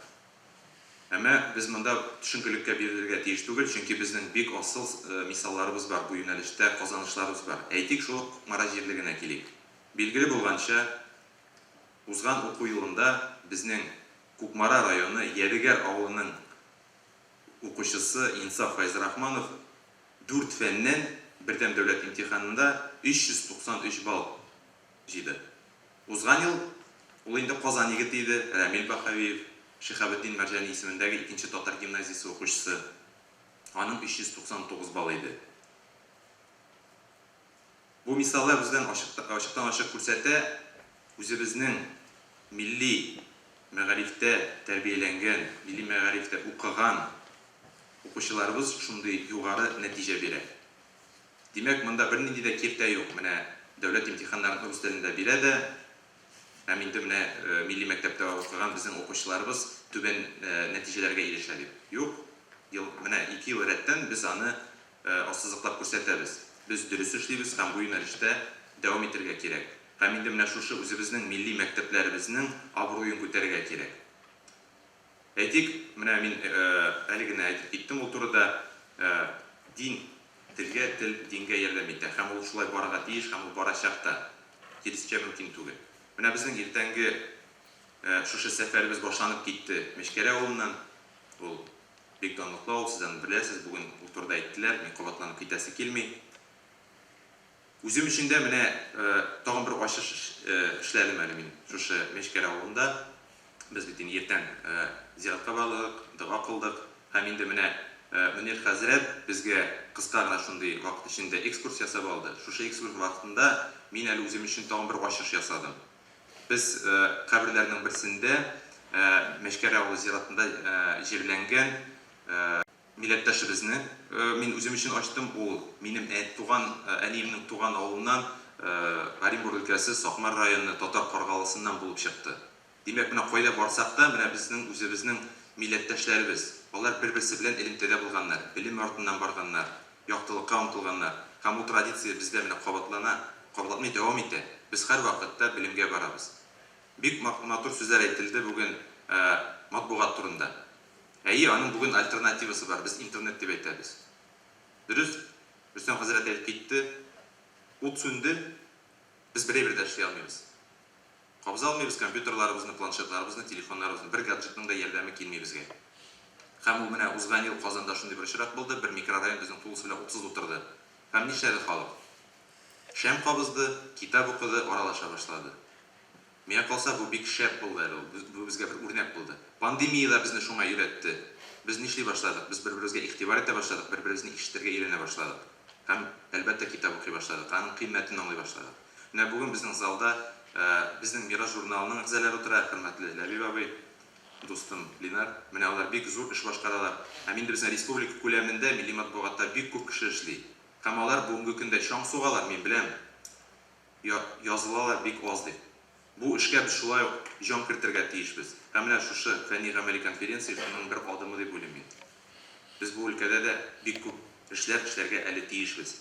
Әмма без монда төшенкелеккә бирергә тиеш түгел, чөнки безнең бик асыл мисалларыбыз бар, бу юнәлештә казанышларыбыз бар. Әйтик, шул Кукмара җирлегенә килик. Билгеле булганча, узган уку елында безнең Кукмара районы Ядегәр авылының укучысы Инсаф Файзрахманов 4 фәннән бердәм дәүләт имтиханында 393 балл җыйды. Узган ел ул инде Казан егете иде, Рамил Бахавиев, Шихабетдин Марҗани исемендәге 2-нче татар гимназиясе укучысы. Аның 399 балл иде. Бу мисаллар бездән ачыктан-ачык күрсәтә, үзебезнең милли мәгарифтә тәрбияләнгән, милли мәгарифтә укыган укучыларыбыз шундый югары нәтиҗә бирә. Димәк, монда бернинди дә киртә юк. Менә дәүләт имтиханнарын рус телендә бирә дә, һәм инде менә милли мәктәптә укыган безнең укучыларыбыз түбән нәтиҗәләргә ирешә дип. Юк, менә 2 ел рәттән без аны ассызыклап күрсәтәбез. Без дөрес эшлибез һәм бу юнәлештә дәвам итәргә кирәк. Һәм инде менә шушы үзебезнең милли мәктәпләребезнең абруен күтәрергә кирәк. Әйтик, менә мин әле генә әйтеп киттем, ул турыда дин телгә, тел дингә ярдәм итә. Һәм ул шулай барырга тиеш, һәм ул барачак та. Киресенчә мөмкин түгел. Менә безнең иртәнге шушы сәфәребез башланып китте Мәшкәрә авылыннан. Ул бик данлыклы авыл, сездән беләсез, бүген ул турыда әйттеләр, мин кабатланып китәсе килми. Үзем өчен дә менә тагын бер ачыш эшләдем әле мин шушы Мәшкәрә авылында. Без бит инде иртән зиратка бардык, дуа кылдык. Һәм инде менә Мөнир хәзрәт безгә кыска гына шундый вакыт эчендә экскурсия ясап алды. Шушы экскурсия вакытында мин әле үзем өчен тагын бер ачыш ясадым. Без каберләрнең берсендә Мәшкәрә авылы зиратында җирләнгән милләттәшебезне мин үзем өчен ачтым. Ул минем әниемнең туган авылыннан Оренбург өлкәсе Сакмар районы Татар Каргалысыннан булып чыкты. Димәк, менә кайда барсак та, менә безнең үзебезнең милләттәшләребез, алар бер-берсе белән элемтәдә булганнар, билем артыннан барганнар, яктылыкка омтылганнар. Һәм ул традиция бездә менә кабатланмый дәвам итә. Без һәр вакытта билемгә барабыз. Бик матур сүзләр әйтелде бүген матбугат турында. Әйе, аның бүген альтернативасы бар. Без интернет дип әйтәбез. Дөрес, Рөстәм хәзрәт әйтеп китте. Ут сүнде, без берәй-бер дә эшли алмыйбыз. Кабыза алмыйбыз компьютерларыбызны, планшетларыбызны, телефоннарыбызны, бер гаджетның да ярдәме килми безгә. Һәм ул менә узган ел Казанда шундый бер очрак булды, бер микрорайон безнең тулысы белән 30 утырды. Һәм нишләде халык? Шәм кабызды, китап укыды, аралаша башлады. Миңа калса, бу бик шәп булды әле, бу безгә бер үрнәк булды. Пандемия безне шуңа өйрәтте. Без нишли башладык? Без бер-беребезгә игътибар итә башладык, бер-беребезне ишетергә өйрәнә башладык. Һәм әлбәттә китап укый башладык, аның кыйммәтен аңлый башладык. Менә бүген безнең залда безнең Мираж журналының әгъзалары утыра, хөрмәтле Ләбиб абый, дустым Линар. Менә алар бик зур эш башкаралар. Һәм инде безнең республика күләмендә милли матбугатта бик күп кеше эшли. Һәм алар бүгенге көндә чаң сугалар, мин беләм. Язылалар бик аз дип. Бу эшкә без шулай ук җан кертергә тиешбез. Һәм менә шушы фәнни-гамәли конференция шуның бер адымы дип уйлыйм мин. Без бу өлкәдә дә бик күп эшләргә әле тиешбез.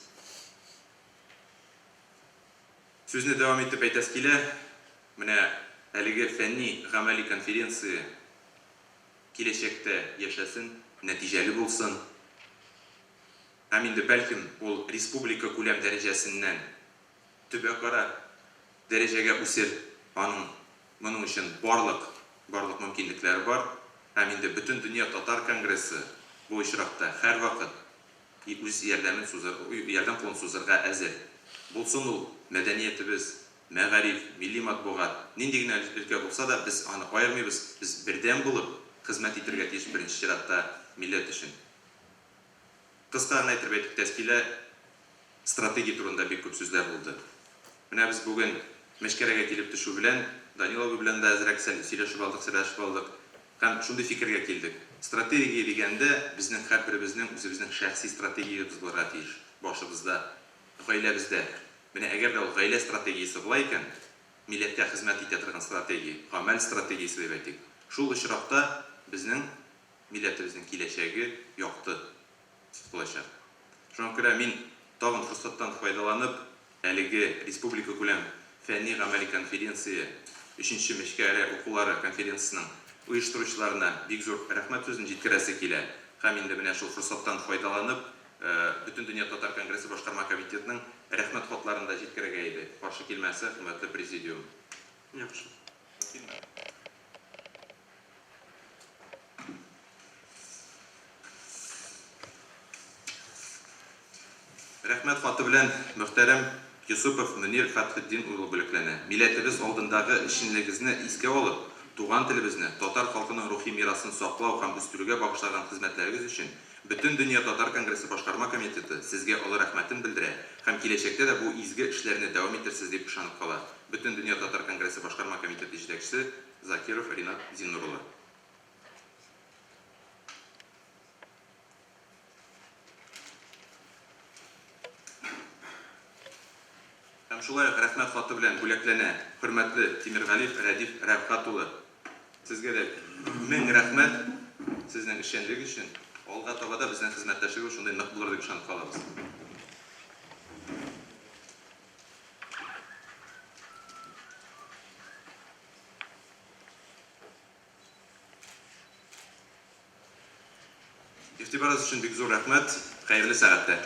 Сүзне дәвам итеп әйтәс килә, менә әлеге фәнни-гамәли конференция киләчәктә яшәсен, нәтиҗәле булсын. Һәм инде бәлкем ул республика күләм дәрәҗәсеннән төбәкара дәрәҗәгә үсер, моның өчен барлык мөмкинлекләре бар. һәм инде бөтен дөнья татар конгрессы бу очракта һәр вакыт үз ярдәм кулын сузарга әзер. Булсын ул мәдәниятебез, мәгариф, милли матбугат, нинди генә өлкә булса да, без аны аермыйбыз, без бердәм булып хезмәт итәргә тиеш беренче чиратта милләт өчен. Кыска гына әйтеп әйтик, тәшкилә стратегия турында бик күп сүзләр булды. Менә без бүген Мәшкәрәгә килеп төшү белән, Данил абый белән дә әзрәк сөйләшеп алдык. Һәм шундый фикергә килдек. Стратегия дигәндә безнең һәрберебезнең үзебезнең шәхси стратегиябыз булырга тиеш. Башыбызда, гаиләбездә. Менә әгәр дә ул гаилә стратегиясе була икән, милләткә хезмәт итә торган стратегия, гамәл стратегиясе дип әйтик. Шул очракта безнең милләтебезнең киләчәге якты булачак. Шуңа күрә мин тагын форсаттан файдаланып, әлеге республика күләм фәнни-гамәли конференция 3-нче Мәшкәрә укулары конференциясының оештыручыларына бик зур рәхмәт сүзен җиткерәсе килә. Һәм инде менә шул форсаттан файдаланып, бөтен дөнья татар конгрессы башкарма комитетының рәхмәт хатларын да җиткерергә иде. Каршы килмәсә, хөрмәтле президиум. Яхшы. Рәхмәт хаты белән мөхтәрәм Юсупов Мөнир Фатхетдин улы бүләкләнә. Милләтебез алдындагы эшчәнлегебезне искә алып, туган телебезне, татар халкының рухи мирасын саклау һәм үстерүгә багышлаган хезмәтләрегез өчен бөтен дөнья татар конгрессы башкарма комитеты сезгә олы рәхмәтен белдерә һәм киләчәктә дә бу изге эшләрне дәвам итәрсез дип ышанып кала. Бөтен дөнья татар конгрессы башкарма комитеты җитәкчесе Закиров Ринат Зиннурулы. Һәм шулай рәхмәт хаты белән бүләкләнә хөрмәтле Тимергалиев Рәдиф Рәфкать улы. Сезгә дә мең рәхмәт сезнең эшчәнлек өчен. Алга таба да безнең хезмәттәшлек шундай нык булыр дип ышанып калабыз. Игътибарыгыз өчен бик зур рәхмәт. Хәерле сәгатьтә.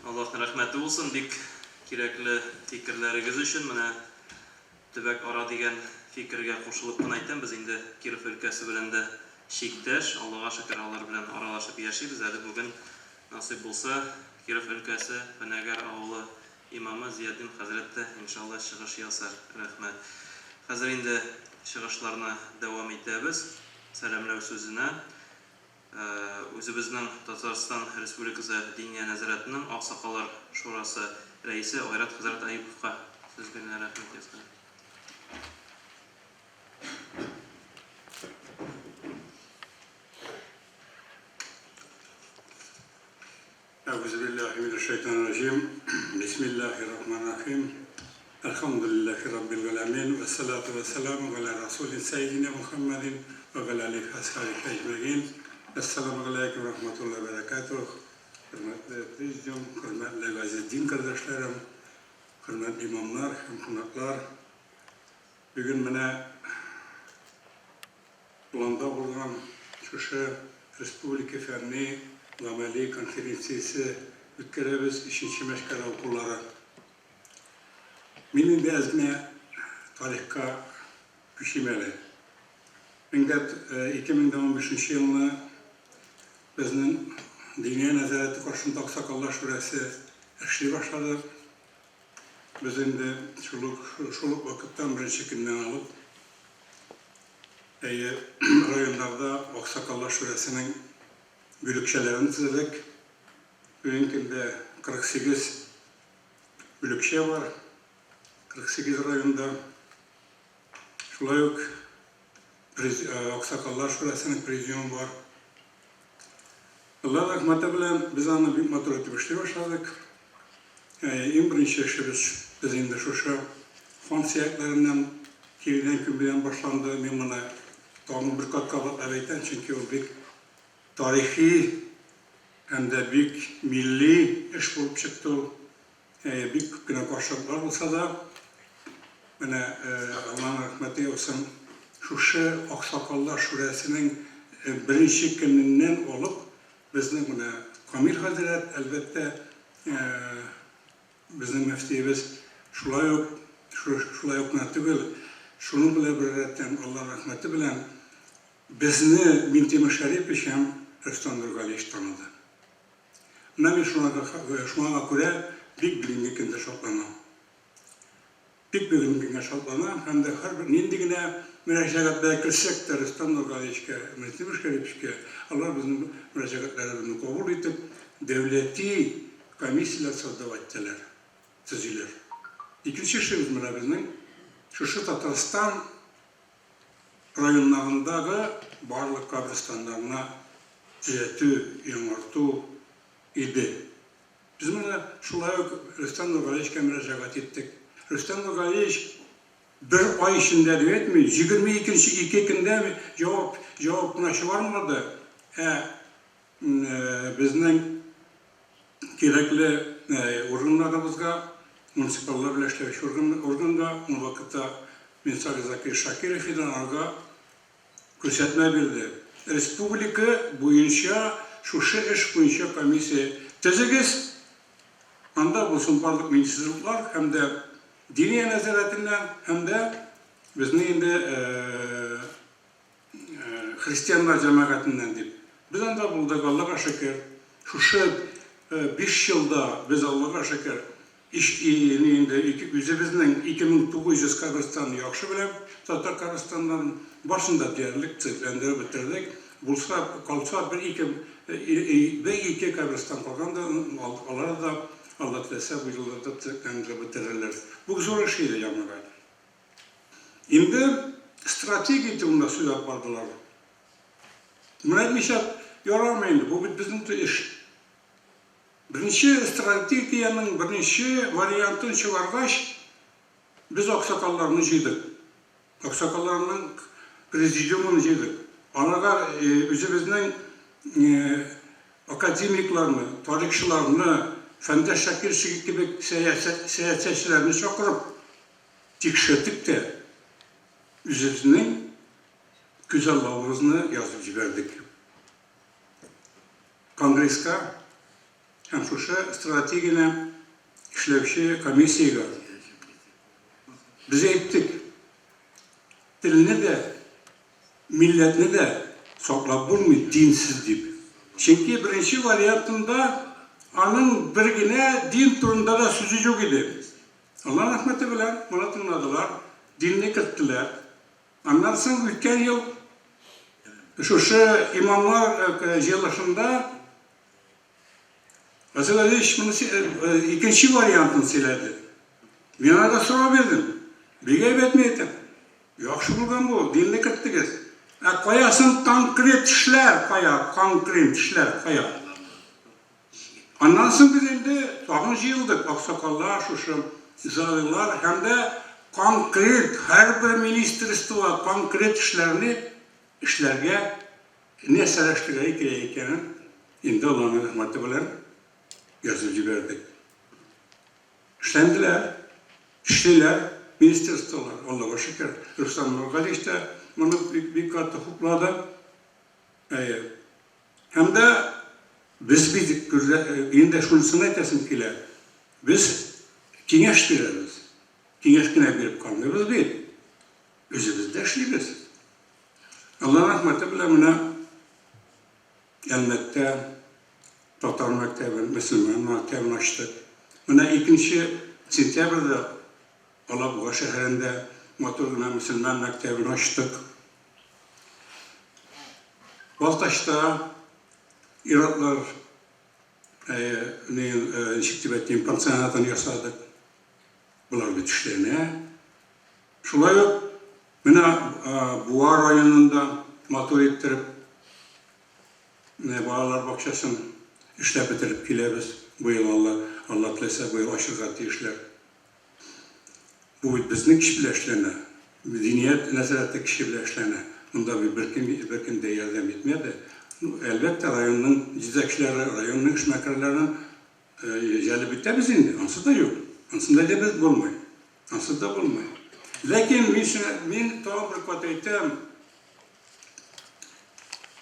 Аллаһның рәхмәте булсын, бик кирәкле фикерләрегез өчен. Менә төбәк ара дигән фикергә кушылып кына әйтәм, без инде Киров өлкәсе белән дә шиктәш, Аллаһка шөкер, алар белән аралашып яшибез. Әле бүген насыйп булса, Киров өлкәсе Фәнәгәр авылы имамы Зияддин хәзрәт тә иншалла чыгыш ясар. Рәхмәт. Хәзер инде чыгышларына дәвам итәбез. Сәламләү сүзенә үзебезнең Татарстан Республикасы Диния нәзарәтенең Аксакаллар шурасы рәисе Айрат хәзрәт Айыповка сүз бирергә рәхмәт ясыйм. أعوذ بالله من الشيطان الرجيم بسم الله الرحمن الرحيم الحمد لله رب العالمين والصلاة والسلام على رسول سيدنا محمد وعلى آله وصحبه أجمعين السلام عليكم ورحمة الله وبركاته hürmetli prezidium, hürmetli gazetedin kardeşlerim, hürmetli imamlar, hemşunaklar. Bugün mene Bulanda bulunan şu Respublika Fenni Gameli Konferansiyası ütkərəbiz 3-nçi Məşkərə okulları. Minin de əzmə tarixqa düşməli. 2015 yılını bizning Diniye Nəzarəti qarşısında Aksakallar Şurası işley başladı. Biz indi şuluk vakitdən birinci gündən alıb rayonlarda Aksakallar Şurasının bölükçələrini tüzədik. Bugünkündə 48 bölükçə var. 48 rayonda. Şulay yok Aksakallar Şurasının prezidiumu var. Allah rahmeti bilen biz onu bir motor etip işley başladık. En birinci işimiz biz indi şu fon siyahlerinden kilden kümbeden başlandı. Ben buna tamam bir kat kabatlar aytan çünkü o büyük tarihi hem de büyük milli iş bulup çıktı. Büyük güne karşılıklar olsa da Allah'ın rahmeti olsun şu Aksakallar Şurası'nın birinci gününden olup bizning buna Kamil Hazret elbette bizning müftiyimiz şulay yok шулай ук түгел, шуның белән бер рәттән Алла рәхмәте белән безне Минтимер Шәрипович һәм Рөстәм Нургалиевич таныды. Менә мин шуңа күрә бик бүгенге көндә шатланам. Бик бүгенге көндә шатланам һәм дә һәрбер нинди генә мөрәҗәгатьләргә килсәк тә Рөстәм Нургалиевичкә, Минтимер Шәриповичкә алар безнең мөрәҗәгатьләребезне кабул итеп, дәүләти комиссияләр создаваттылар, төзиләр. Икенче эшебез менә безнең шушы Татарстан районнарындагы барлык каберстаннарына төзәтү, яңарту иде. Biz менә шулай ук Рөстәм Нургалиевичкә мөрәҗәгать иттек. Рөстәм Нургалиевич бер ай эчендә әйтми, 22 көндә җавапны чыгармады. Безнең кирәкле органнарыбызга, муниципаллар белән эшләүче органга, ул вакытта Минсар Закир Шакиров ага күрсәтмә бирде. Республика буенча шушы эш буенча комиссия төзегез. Анда булсын барлык министрлыклар һәм дә дини нәзарәтеннән һәм дә безнең инде христианнар җәмәгатеннән дип. Без анда булдык, Аллага шөкер. Шушы 5 елда без Аллага шөкер үзебезнең 2900 каберстанны яхшы беләм, татар каберстаннарын башында диярлек цифрләндереп бетердек. Булса, калса бер-ике каберстан калганда, алар да Алла теләсә бу елларда цифрләндереп бетерерләр. Бу зур эш иде җәмәгать. Инде стратегия турында сөйләп бардылар. Менә ничә ярамый инде, бу бит безнең эш. Беренче стратегияның беренче вариантын чыгаргач, без аксакалларны җыйдык. Аксакалларның президиумын җыйдык. Аларга үзебезнең академикларны, тарихчыларны, Фәндәш Шакир кебек сәясәтчеләрне чакырып, тикшертеп тә үзебезнең күзаллавыбызны язып җибәрдек. Конгресска һәм шушы стратегияне эшләүче комиссиягә без әйттек, телне дә, милләтне дә саклап булмый динсез дип. Чөнки беренче вариантында аның бер генә дин турында да сүзе юк иде. Алла рәхмәте белән моны тыңладылар, динне керттеләр. Аннан соң үткән ел шушы имамлар җыелышында Азалович икенче вариантын сөйләде. Мин анда сорау бирдем. Бигә әйтмәйтем. Яхшы булган бу, динне керттегез. Каясын конкрет эшләр, конкрет эшләр, кая. Аннан соң без инде тагын җыелдык, аксакаллар, шушы заллар һәм дә конкрет һәрбер министрлыкта конкрет эшләргә нәрсәләштерергә кирәк икәнен инде Алланың рәхмәте белән язып җибәрдек. Эшләнделәр, эшлиләр, министрлыклар, Аллага шөкер. Рөстәм Нургалиевич та моны бик каты хуплады. Һәм дә biz инде шунысын әйтәсем килә. Без киңәш бирәбез. Киңәш кенә биреп калмыйбыз бит. Үзебез дә эшлибез. Алла рәхмәте белән менә Әлмәттә татар мәктәбен, мөселман мәктәбен ачтык. Менә 2 сентябрьдә Алабуга шәһәрендә матур гына мөселман мәктәбен ачтык. Балтачта иратлар ничектибәттен пансионатын ясадык. Булар бит эшләнә. Шулай ук менә Буа районында матур иттереп балалар бакчасын эшләп бетереп киләбез. Бу ел Алла теләсә бу ел ачырга тиешләр. Бу бит безнең кеше белән эшләнә. Мәдәният нәзарәте кеше белән эшләнә. Монда бер кем дә ярдәм итмәде. Әлбәттә районның җитәкчеләре, районның эшмәкәрләрен җәлеп итәбез инде. Ансы да юк. Ансында да без булмый. Ансы да булмый. Ләкин мин тагын бер кат әйтәм.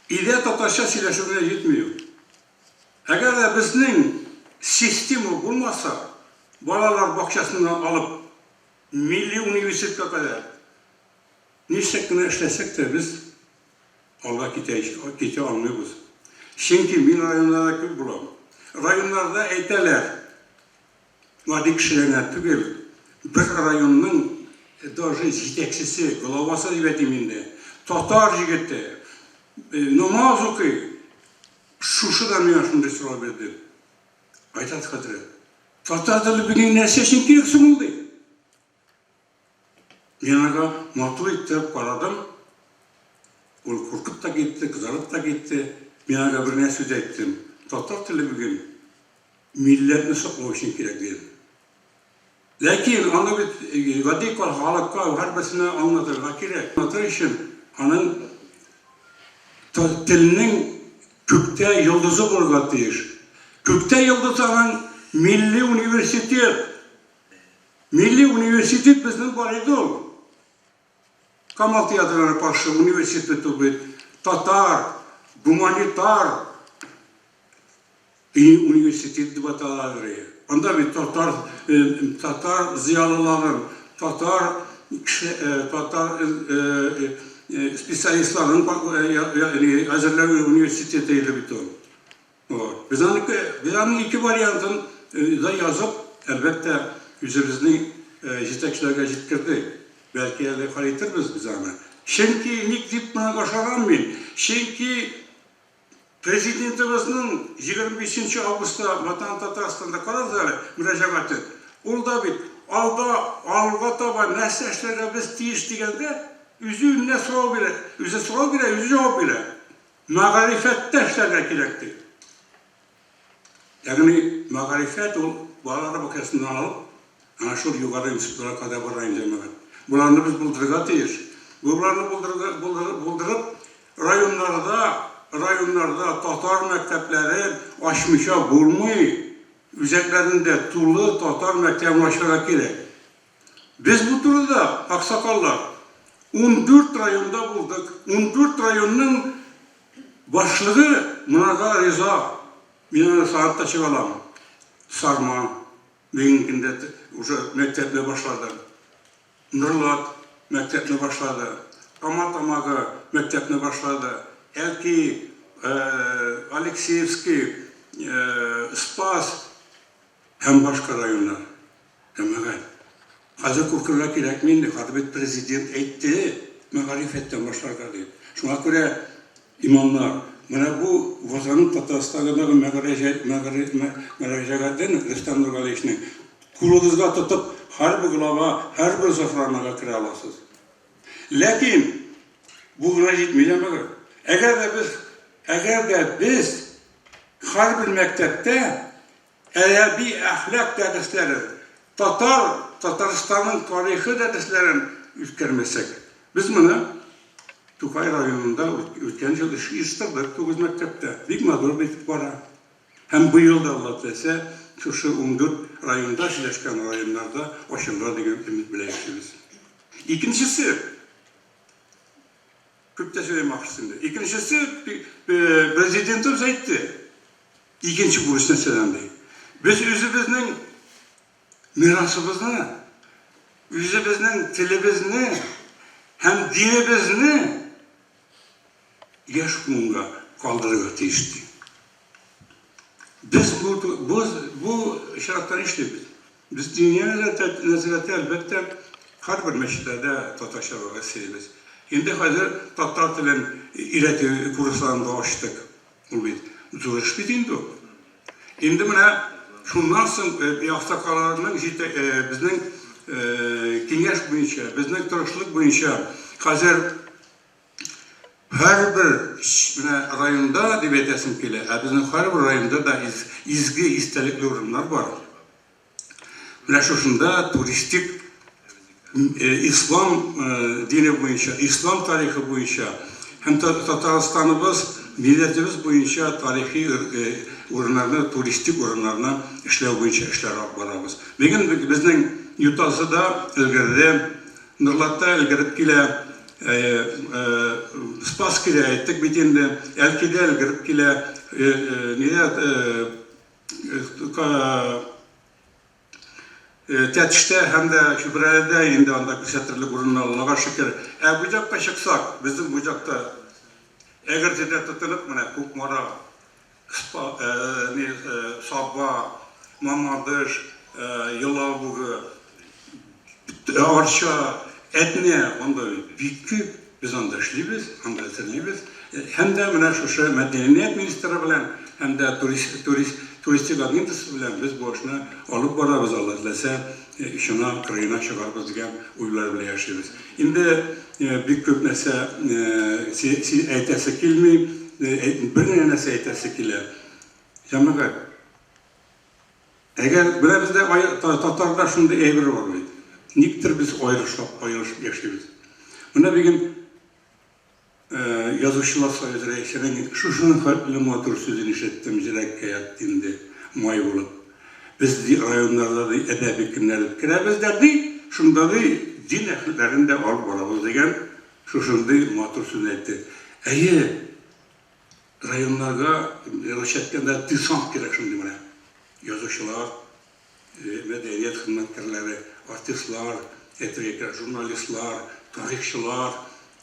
Идея татарча сөйләшүгә җитмәй. Әгәр дә безнең система булмаса, балалар бакчасына алып milli universitetке kadar nişekine işlesek de biz Allah kite almıyoruz. Çünkü min rayonlarda köp bulam. Rayonlarda eyteler, vadi kişilerine tügel, bir rayonun doğru yetekçisi, glavası diyetiminde, Tatar jigette, namaz okuy, şuşudan yaşında sıra verdi. Aytat kadri. Tatar dili bugün nerse için kiriksin oldu. Yanıga matu ittip karadım. Ol korkup da gitti, kızarıp da gitti. Yanıga bir ne söz ettim. Tatar dili bugün milletini saklamak için kirek değil. Lakin onu bir radikal halka her birisine anlatırlar kirek. Anlatır için onun dilinin kökte yıldızı bulgatıyır. Kökte yıldızının milli üniversitet. Milli üniversitet bizim baraydı ol. Kamal tiyatroları parça üniversitet oldu. Tatar, humanitar üniversitet dibataları. Onda bir Tatar ziyalıların, Tatar spesyalistlerin hazırlar üniversiteteyle bitti. Bizden iki varyantın da yazıp elbette yüzümüzün yetekçilerine jitkirdi. Belki elle kalitirmiz bizden. Çünkü nik dip buna kaşaranmayın. Çünkü Prezidentimizin 25 Ağustos'ta Vatan Tataristan'da kararları müracaatı. Orada bir alga taban nesneşlerine biz tiyiş digende yüzü ne soru bile, yüzü cevap bile. Mağarifette işlerine gerekti. Yani mağarifet ol, bağlara bakasından alıp, ana şu yukarı institutlara kadar varayınca mağarifet. Bunlarını biz buldurgatıyız. Bunlarını buldurup rayonlarda Tatar mektepleri açmışa bulmayı, üzerlerinde turlu Tatar mektebini açarak gerek. Biz bu turda aksakallar 14 rayonda bulduk. 14 rayonun başlığı Munaga Reza, Minana Saat'ta çıkalam. Sarman, Bey'inkinde mekteple başladı. Nırlat mekteple başladı. Amatamaga mekteple başladı. Elki, Alekseyevski, Spas, hem başka rayonlar. Demek hazır kurkurla gerekmeyindi. Hadbet prezident etti, megarifetten başlarlar diye. Şuna göre imamlar, bana bu vatanın Tataristan'da megarifetten Rüstem Nurgaliyev'nin kulunuzda tutup her bir glava, her bir sofranaga kire alasız. Lakin bugüne gitmeyeceğim bakın. Eğer de biz her bir mektepte edebi ahlak dersleri, Tataristan'ın tarihi derslerini üstlenmesek, biz bunu Tukay rayonunda ülken yıl iştirdik 9 mektepte. Bir mağdur bitip var. Hem bu yılda Allah dese, şu 14 rayonda, Şileşkan rayonlarda aşımlar diye ümit bileşiriz. İkincisi, Kürt'te söylemek istedim. İkincisi, prezidentimiz etti. İkinci burasına söylendi. Biz özümüzün mirasımızı, özümüzün televizini, hem dinimizini yaş bunga kaldırıp değişti. Biz bu şartları işledik. Biz dünya nezareti elbette her bir meşrede Tatarşar'a seviyoruz. Şimdi hazır Tatar dilin ileti kurslarında açtık. Zor iş bitindi o. Şimdi bana şundan sonra yaksakalarının bizden kengeş boyunca, bizden tırışlık boyunca hazır her bir rayonda dibetesim kele, bizden her bir rayonda da izgi istelikli ürünler var. Buna şunda turistik İslam dini boyunca, İslam tarihi boyunca, hem Tataristan'ımız, milletimiz boyunca tarihi ürünlerine, turistik ürünlerine işler boyunca işler varabız. Bugün bizden yutası da ilgirdi, Nırlat'ta ilgirip kile, Spaskile ettik bitindi, Elki'de ilgirip kile, Tətişdə həm də şübhələrdə indi anda küsəttirli qurunun Allah'a şükür. Bu caqda şıqsaq, bizim bu caqda əgər tədər tutulup Kukmara, Sabba, Mamadış, Yılavuğu, Arşa, Etne, onda büyükü biz anda işliyiz, anda etirliyiz. Hem de şu Medeniyet Ministeri bilen, hem de turistik agentisi bilen biz bu işini alıp vararız Allah dilese, şuna kırığına çıkarız diyen uygular bile yaşayırız. Şimdi bir köp nese eytesi kilmi, bir nese eytesi kile. Camiğe, eğer bizde Tatar'da şunda eğbir var mıydı? Niktir biz ayrışıp yaşayırız. Buna bir gün yazışçılar sayısı reisinin şunun kalpli motor sözünü işittim Jirekke yattığında may olup. Biz rayonlarda da edebi günler kiremiz derdi, şunda da din ehlilerinde alıp varabız degen şunda motor sözünü etti. Eğer rayonlarda reşetkende disant gerek şimdi bana. Yazışçılar, medeniyet hizmetkarları, artistler, jurnalistler, tarihçiler,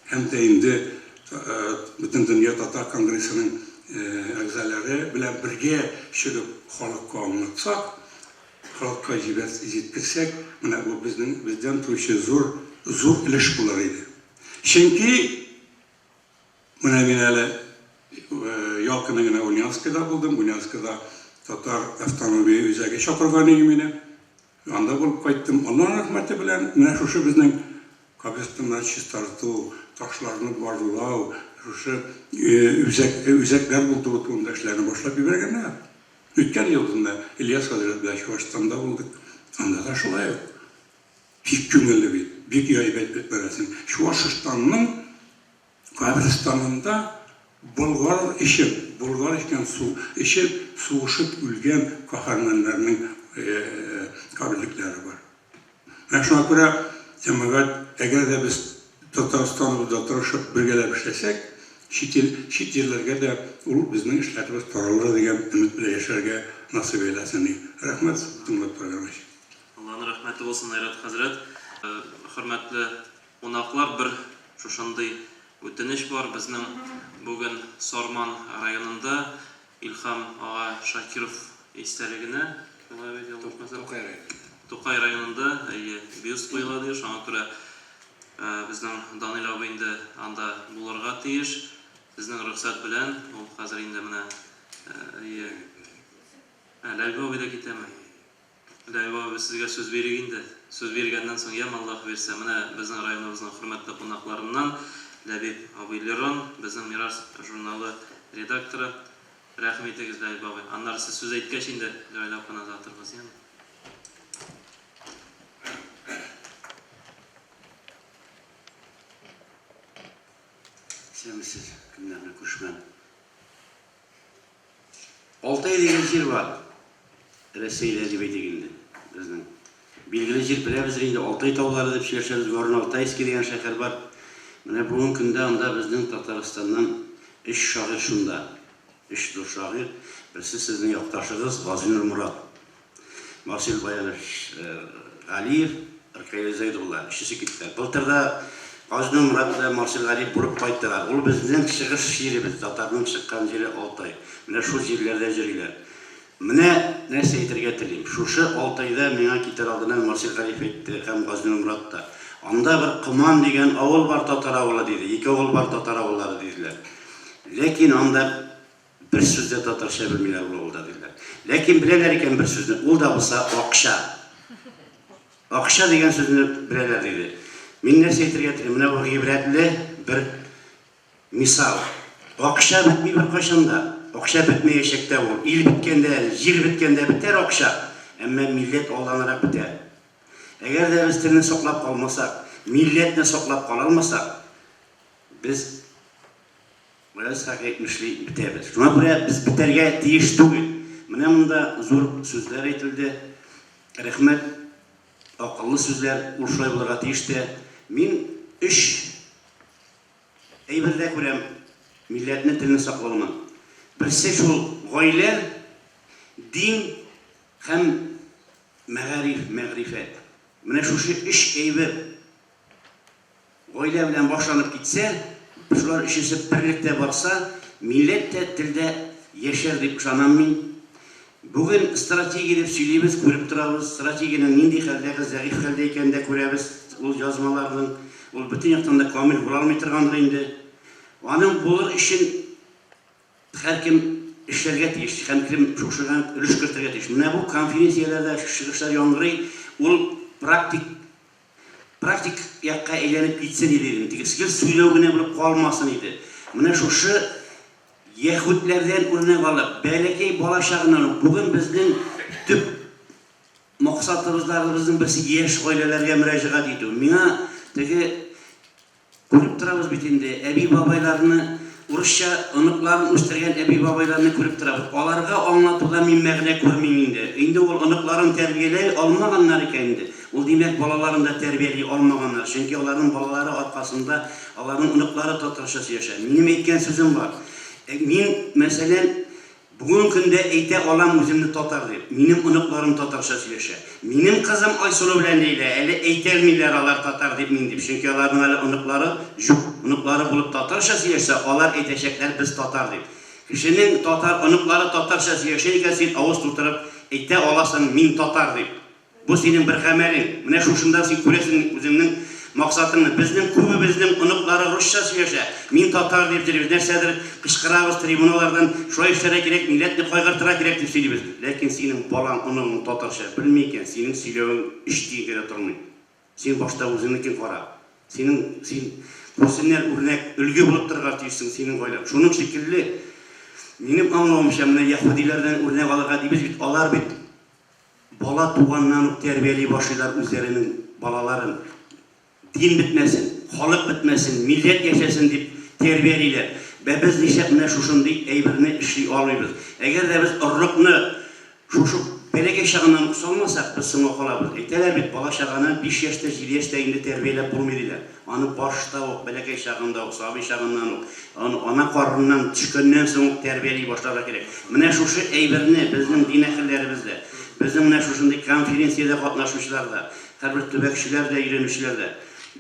hem de indi bütün Dünya Tatar Kongresi'nin əgzaları bilen birge çıkıp halkka anlatsak, halkka yetkizsek, bu bizden tuşu zor iliş bularıydı. Çünkü ben hele yakınına Ulyanskı'da buldum. Ulyanskı'da Tatar avtonomi üzerine şapırganı yemine. Anda bulup kayıttım. Allah'ın rahmeti bilen şu bizden Kabestan'dan çiztartı, taşlarını bardılav, üzekler bulduğu tuğunda işlerini başlayıp bibergenler. Ütken yıldında İlyas Hazretleri Şuvaşistan'da bulduk. Anda da şolay yok. Pik güngüllü bir yaybet bitmeresin. Şuvaşistan'ın Kabristan'ında Bulgar işken suğuşup ülgen kahramanlarının kabilikleri var. Ben şuna göre cemaat, eğer de biz Tataristan'da tarışıp birgeler işlesek, şit yerlerge de bizim işlerimiz taralır degen ümit bile yaşarga nasip eylesin. Rahmet, tümlet programı. Allah'ın rahmeti olsun Ayrat Hazret. Hürmetli onaklar bir şuşanday öteniş var. Bizim bugün Sorman rayonunda İlham Ağa Şakirov isteligine Tokay rayonunda büyüst koyuladı. Şu an göre bizden Danil abinde anda bularga tiyiş. Bizden ruhsat bilen o hazır indi mine Leyba abi de giteme. Leyba abi sizge söz veriginde. Söz vergenden sonra yem Allah verse mine bizden rayonumuzun hürmetli konaklarından Lebib abilerin bizim Miras jurnalı redaktörü rahmetliyiz Leyba abi. Anlar siz söz etkeş indi Leyla kanat hatırmaz yani. Sevimsiz günlerine kuşman. Altay degen jir var. Reseyli edebiyeti bizden. Bilgili jir bilemiz indi Altay tağları dep şerşeriz. Gorun Altayski degen şehir var. Mine bugün günde anda bizden Tataristan'dan iş şahir şunda. İş dur şahir. Birisi sizin yaktaşınız Gazinur Murat. Marsil Bayanış Aliyev, Erkaylı Zeydullah. İşisi gittiler. Bultırda Gazinur Murat'la Marsil Aliyev burup kayıttılar. Ulu bizden çıkış yerimiz. Tatar'ın çıkan yeri Altay. Mine şu yerlerde jiriler. Mine neyse yetirgetireyim. Şu Altay'da mena kitar aldığına Marsil Aliyev etti. Hem Gazinur Murat'ta. Anda bir Kıman degen avul var Tatar avula dedi. İki avul var Tatar avulları dediler. Lekin anda bir sözde Tatarşa bilmeler oldu dediler. Lekin bileler iken bir sözünü, ol da olsa Akşa. Akşa degen sözünü bileler dedi. Min nerse yetirgetireyim. Mine bu gibretli bir misal. Akşa bitmeyi bir kaşında. Akşa bitmeyi eşekte ol. İl bitkende, jir bitkende biter Akşa. Ama millet oğlanarak biter. Eğer de biz tilini soklap kalmasak, milletini soklap kalalmasak, biz biraz hak etmişliği bitebilir. Şuna buraya biz biterge tiyiş değil. Mine bunda zor sözler etildi. Rahmet, akıllı sözler urşay bularga tiyişti. Min iş eybirde kurem milletini tilini saklaman. Birisi şu gayler din hem мәгариф, мәгрифәт. Менә шушы эш әйбер. Гаилә белән башланып китсә, шулар өчесе берлектә барса, милләт тә телдә яшәр дип ышанам мин. Бүген стратегия дип сөйлибез, күреп торабыз. Стратегияның нинди хәлдәге, зәгыйф хәлдә икәнен дә күрәбез. Ул язмаларның, ул бөтен яктан да камил була алмый торгандыр инде. Аның булыр өчен һәркем эшләргә тиеш, һәркем шушыган өлеш кертергә тиеш. Менә бу конференцияләрдә чыгышлар яңгырый, ул практик якка әйләнеп китсен иде. Тигезгә сөйләү генә булып калмасын иде. Менә шушы Яһүдләрдән үрнәк алып, бәләкәй бала чагыннан бүген безнең төп максатыбызларыбызның берсе яшь гаиләләргә мөрәҗәгать итү. Миңа теге күреп торабыз бит инде, әби-бабайларны урысча оныкларын үстергән әби-бабайларны күреп торабыз. Аларга аңлатуда мин мәгънә күрмим инде. Инде ул оныкларын тәрбияләй алмаганнар икән инде. Ул димәк балаларын да тәрбияли алмаганнар. Чөнки аларның балалары аркасында аларның оныклары татарча яшәй. Минем әйткән сүзем бар. Мин, мәсәлән, бүген көндә әйтә алам үземне татар дип. Минем оныкларым татарча сөйләшә. Минем кызым Айсылу белән Ләйлә әле әйтәлмиләр алар татар дип мин дип. Чөнки аларның әле оныклары юк. Оныклары булып татарча сөйләшә, алар әйтәчәкләр без татар дип. Кешенең татар оныклары татарча сөйләшә икән, син авыз тутырып әйтә аласың мин татар дип. Бу синең бер гамәлең. Менә шушында син күрәсең үзеңнең максатыңны. Безнең күбебезнең оныклары русча сөйләшә. Мин татар дип йөрибез. Нәрсәдер кычкырабыз трибуналардан, шулай эшләргә кирәк, милләтне кайгыртырга кирәк дип сөйлибез. Ләкин синең балаң оныгың татарча белми икән, синең сөйләвең иштигә тормый. Син башта үзеңнекен кара. Син күрсеннәр үрнәк, үлге булып торырга тиешсең синең гаилә. Шуның шикелле минем аңлавымча менә яһүдиләрдән үрнәк алырга дибез бит. Алар бит бала туганнан ук тәрбияли башлыйлар үзләренең балаларын. Дин бетмәсен, халык бетмәсен, милләт яшәсен дип тәрбиялиләр. Без ничек менә шушындый әйберне эшли алмыйбыз. Әгәр дә без орлыкны шушы бәләкәй чагыннан салмасак, без соңга калабыз. Әйтәләр бит, бала чаганы 5 яшьтә, 7 яшьтә инде тәрбияләп булмый диләр. Аны башта ук, бәләкәй чагында ук, сабый чагыннан ук, ана карыннан төшкәннән соң тәрбияли башларга кирәк. Менә шушы әйберне безнең дин әһелләребездә, безнең менә шушындый конференциядә катнашучыларда, һәрбер төбәкчеләр дә, өйрәнүчеләр дә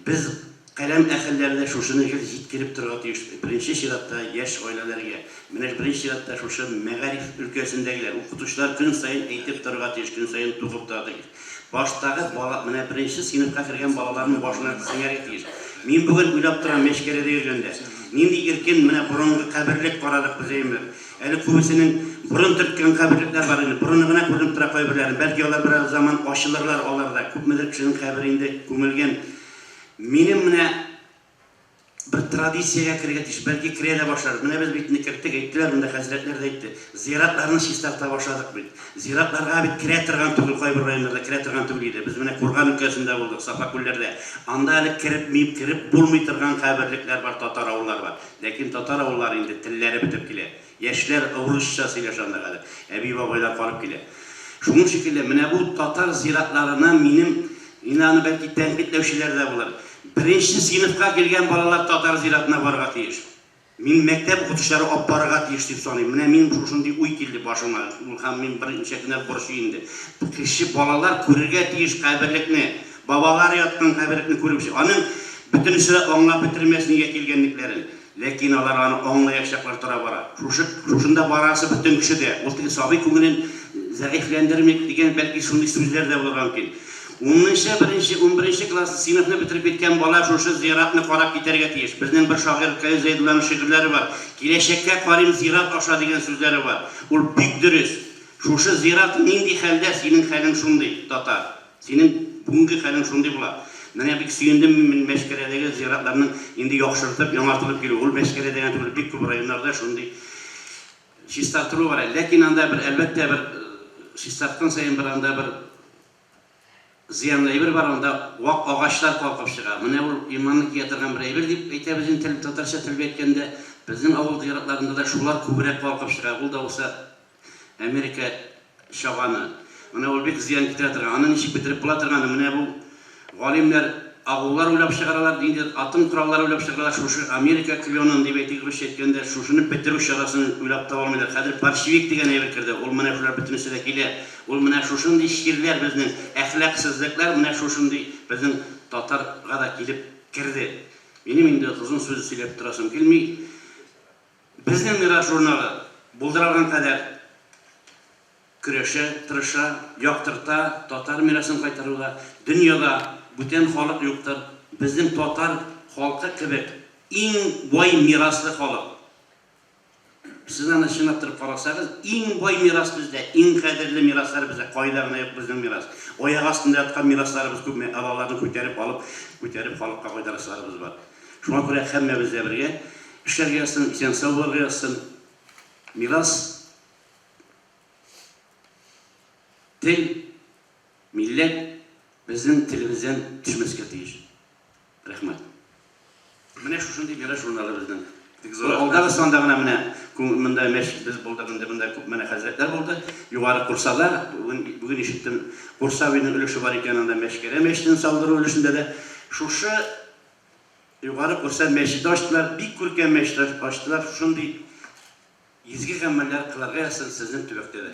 biz каләм әһелләрдә шушыны җиткереп торырга тиеш. Беренче чиратта яшь гаиләләргә, менә беренче чиратта шушы мәгариф өлкәсендәгеләр, укытучылар көн сайын әйтеп торырга тиеш, көн сайын тугып торырга тиеш. Баштагы бала, менә беренче сыйныфка кергән балаларның башына сеңәргә тиеш. Мин бүген уйлап торам Мәшкәрәдә йөргәндә. Нинди иркен менә борынгы каберлек карадык без әйме. Әле күбесенең борын төрткән каберлекләр бар инде. Борыны гына күренеп тора кайберләрен. Бәлки алар бер заман ачылырлар аларда. Күпмедер кешенең каберендә күмелгән. Минем менә бер традициягә кергән тиеш, бәлки керә дә башлар. Менә без бит никерттек әйттеләр, монда хәзрәтләр дә әйтте. Зиратларны чистарта башладык бит. Зиратларга бит керә торган түгел, кайбер районнарда керә торган түгел иде. Без менә Курган өлкәсендә булдык, Сафа күлләрдә. Анда әле кереп булмый торган каберлекләр бар, татар авыллары бар. Ләкин татар авыллары инде телләре бетеп килә. Яшьләр урысча сөйләшәндер әле. Әби-бабайлар калып килә. Шуның шикелле менә бу татар зиратларына минем инаны бәлки тәнкыйтьләүчеләр дә булыр. Беренче сыйныфка килгән балалар татар зиратына барырга тиеш. Мин мәктәп укытучылары алып барырга тиеш дип саныйм. Менә мин шушындый уй килде башыма. Һәм мин беренче көннәр борчу инде. Кеше балалар күрергә тиеш каберлекне, бабалар яткан каберлекне күреп, аның бөтенесе аңлап бетермәс нигә килгәнлекләрен. Ләкин алар аны аңлаячаклар тора бара. Шушында барасы бөтен кешедә. Ул сабый күңелен зәгыйфләндермәк дигән бәлки шундый сүзләр дә булырга мөмкин. 11 класс сыйныфны бетереп киткән бала шушы зиратны карап китәргә тиеш. Безнең бер шагыйрь Кәйүз Зәйдулланың шигырьләре бар. Киләчәккә карыйм зират аша дигән сүзләре бар. Ул бик дөрес. Шушы зират нинди хәлдә, синең хәлең шундый, татар. Синең бүгенге хәлең шундый була. Менә бик сөендем мин Мәшкәрәдәге зиратларның инде яхшыртып, яңартылып килү. Ул Мәшкәрәдәге түгел, бик күп районнарда шундый чистартыру бар. Ләкин анда бер әлбәттә бер чистарткан саен бер анда бер зыянлы әйбер бар, анда вак агачлар калкып чыга. Менә ул иманны киятергән бер әйбер дип әйтәбез инде татарча телдә әйткәндә, безнең авыл зиратларында да шулар күбрәк калкып чыга. Ул да булса Америка чаганы. Менә ул бик зыян китерә торган. Аны ничек бетереп була торганы, менә бу галимнәр агулар уйлап чыгаралар, инде атом кораллары уйлап чыгаралар, шушы Америка клонын дип әйтик әйткәндә, шушыны бетерү чарасын уйлап таба алмыйлар. Хәзер большевик дигән әйбер керде. Ул менә шулар бөтенесе дә килә. Ул менә шушындый ширләр безнең әхлаксызлыклар менә шушындый безнең татарга да килеп кирде. Минем инде узун сүз сөйләп торасым килми. Безнең мирас журналы булдырылган кадәр көрәшә, тырыша, яктырта, татар мирасын кайтаруга, дөньяда бүтән халык юктыр. Безнең татар халкы кебек иң бай мираслы халык. Сез аны чынлап торып карасагыз, иң бай мирас бездә, иң кадерле мираслар бездә, кайда гына юк безнең мирас. Аяк астында яткан мирасларыбыз күпме, алаларны күтәреп алып, күтәреп халыкка кайтарышларыбыз бар. Шуңа күрә һәммәбез дә бергә эшләргә язсын, исән сау булырга язсын. Мирас тел, милләт безнең телебездән төшмәскә тиеш. Рәхмәт. Менә шушындый мирас журналы безнең. Алдагы санда гына менә монда без булдырганда монда күп менә хәзрәтләр булды. Югары курсалар, бүген ишеттем, Курсавиның өлеше бар икән анда Мәшкәрә мәчетен салдыру өлешендә дә шушы югары курса мәчет ачтылар, бик күркәм мәчет ачтылар. Шундый изге гамәлләр кыларга язсын сезнең төбәктә дә.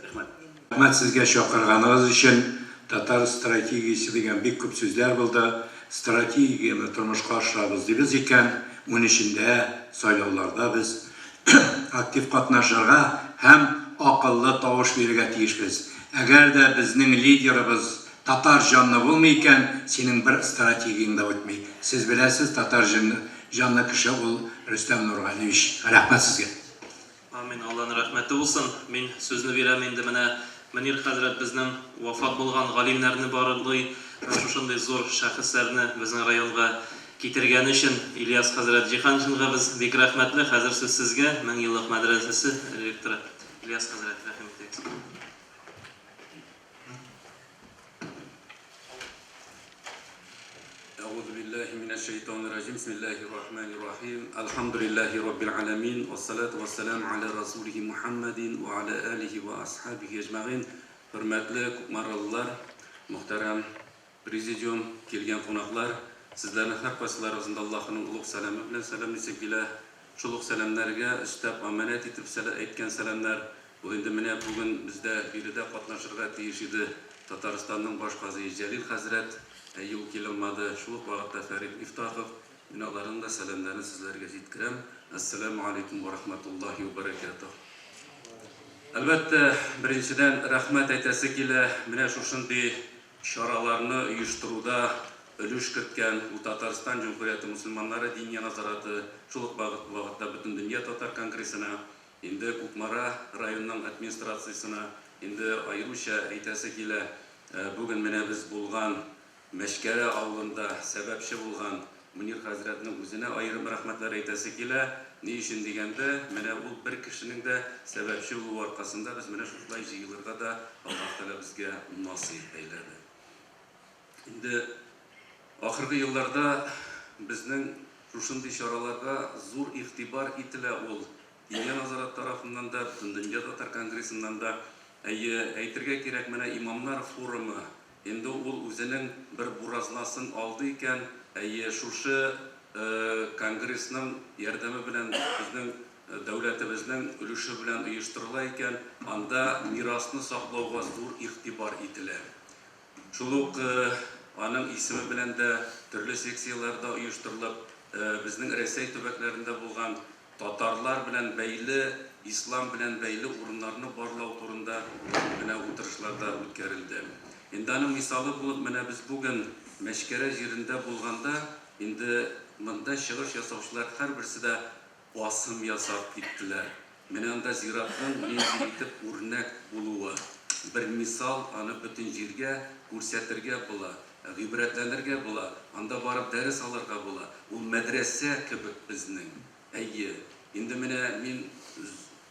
Рәхмәт. Рәхмәт сезгә чакырганыгыз өчен. Татар стратегиясе дигән бик күп сүзләр булды. Стратегияны тормышка ашырабыз дибез икән, моның эчендә сайлауларда без актив катнашырга һәм акыллы тавыш бирергә тиешбез. Әгәр дә безнең лидерыбыз татар җанлы булмый икән, синең бер стратегияң да үтми. Сез беләсез, татар җанлы кеше ул Рөстәм Нургалиевич. Рәхмәт сезгә. Амин, Алланың рәхмәте булсын. Мин сүзне бирәм инде менә Мөнир хәзрәт безнең вафат булган галимнәрне барырлый, шушындый зур шәхесләрне безнең районга китергән өчен Ильяс хәзрәт Җиһаншинга без бик рәхмәтле. Хәзер сүз сезгә, 1000 еллык мәдрәсәсе ректоры Ильяс хәзрәт, рәхмәт итегез. أعوذ بالله من الشيطان الرجيم بسم الله الرحمن الرحيم الحمد لله رب العالمين والصلاة والسلام على رسوله محمد وعلى آله وأصحابه أجمعين. Hürmetli Kukmaralılar, muhterem Prezidium, kelgen konaklar, sizlerin her kasılarınızda Allah'ın uluk selamı bilen selam desek bile, şuluk selamlarga istep amanet etip etken selamlar. Bu indi mine bugün bizde biride katlaşırga tiyiş idi. Tataristan'ın başkazı Celil Hazret, yıl kelinmedi, şuluk vakitte Ferit İftahov, binaların da selamlarını sizlerge yetkirem. Esselamu Aleyküm ve Rahmetullahi ve Berekatuhu. Elbette birinciden rahmet aytası kile mine şuşunday şaralarını uyuşturuda ölüş kırtken bu Tataristan Cumhuriyeti Müslümanları diniye nazaratı şuluk vakitte bütün Dünya Tatar Kongresine indi Kukmara rayonunun administrasyasına indi ayrıca aytası kile bugün mine biz bulgan Meşkere avlunda sebepçi bulgan Münir Hazretinin özüne ayrım rahmetler aytası kile ne için degende mene ul bir kişinin de sebepçi ulu arkasında biz mene şuşlay jıyılırga da Allah Teala bizge nasip eyledi. Şimdi ahırgı yıllarda bizning şuşunday şaralarga zor ihtibar itile ol. Dünya nazarat tarafından da Dünya Tatar Kongresinden da aytırga kerek mene imamlar forumu. Endi ul özünün bir burazlaсын aldı iken şuşu Kongresinin yardımı bilen bizning devletimizning ülüşü bilen uyuşturulan iken anda mirasını saklauga zor ihtibar itile. Şuluk anın ismi bilen de türlü seksiyalarda uyuşturulup bizning Resey töbeklerinde bulgan Tatarlar bilen beyli, İslam bilen beyli urunlarını barlaw turunda mene oturuşlarda ötkerildi. Endi anın misalı bulup mene biz bugün Meşkere yerinde bulganda endi mında şığış yasavçılar her birisi de basım yasap gittiler. Mene anda ziratın etip örnek buluğu. Bir misal anı bütün yerge көрсәтергә була, гыйбрәтләнергә була, анда барып дәрес алырга була. Ул мәдрәсә кебек безнең. Әйе, инде менә мин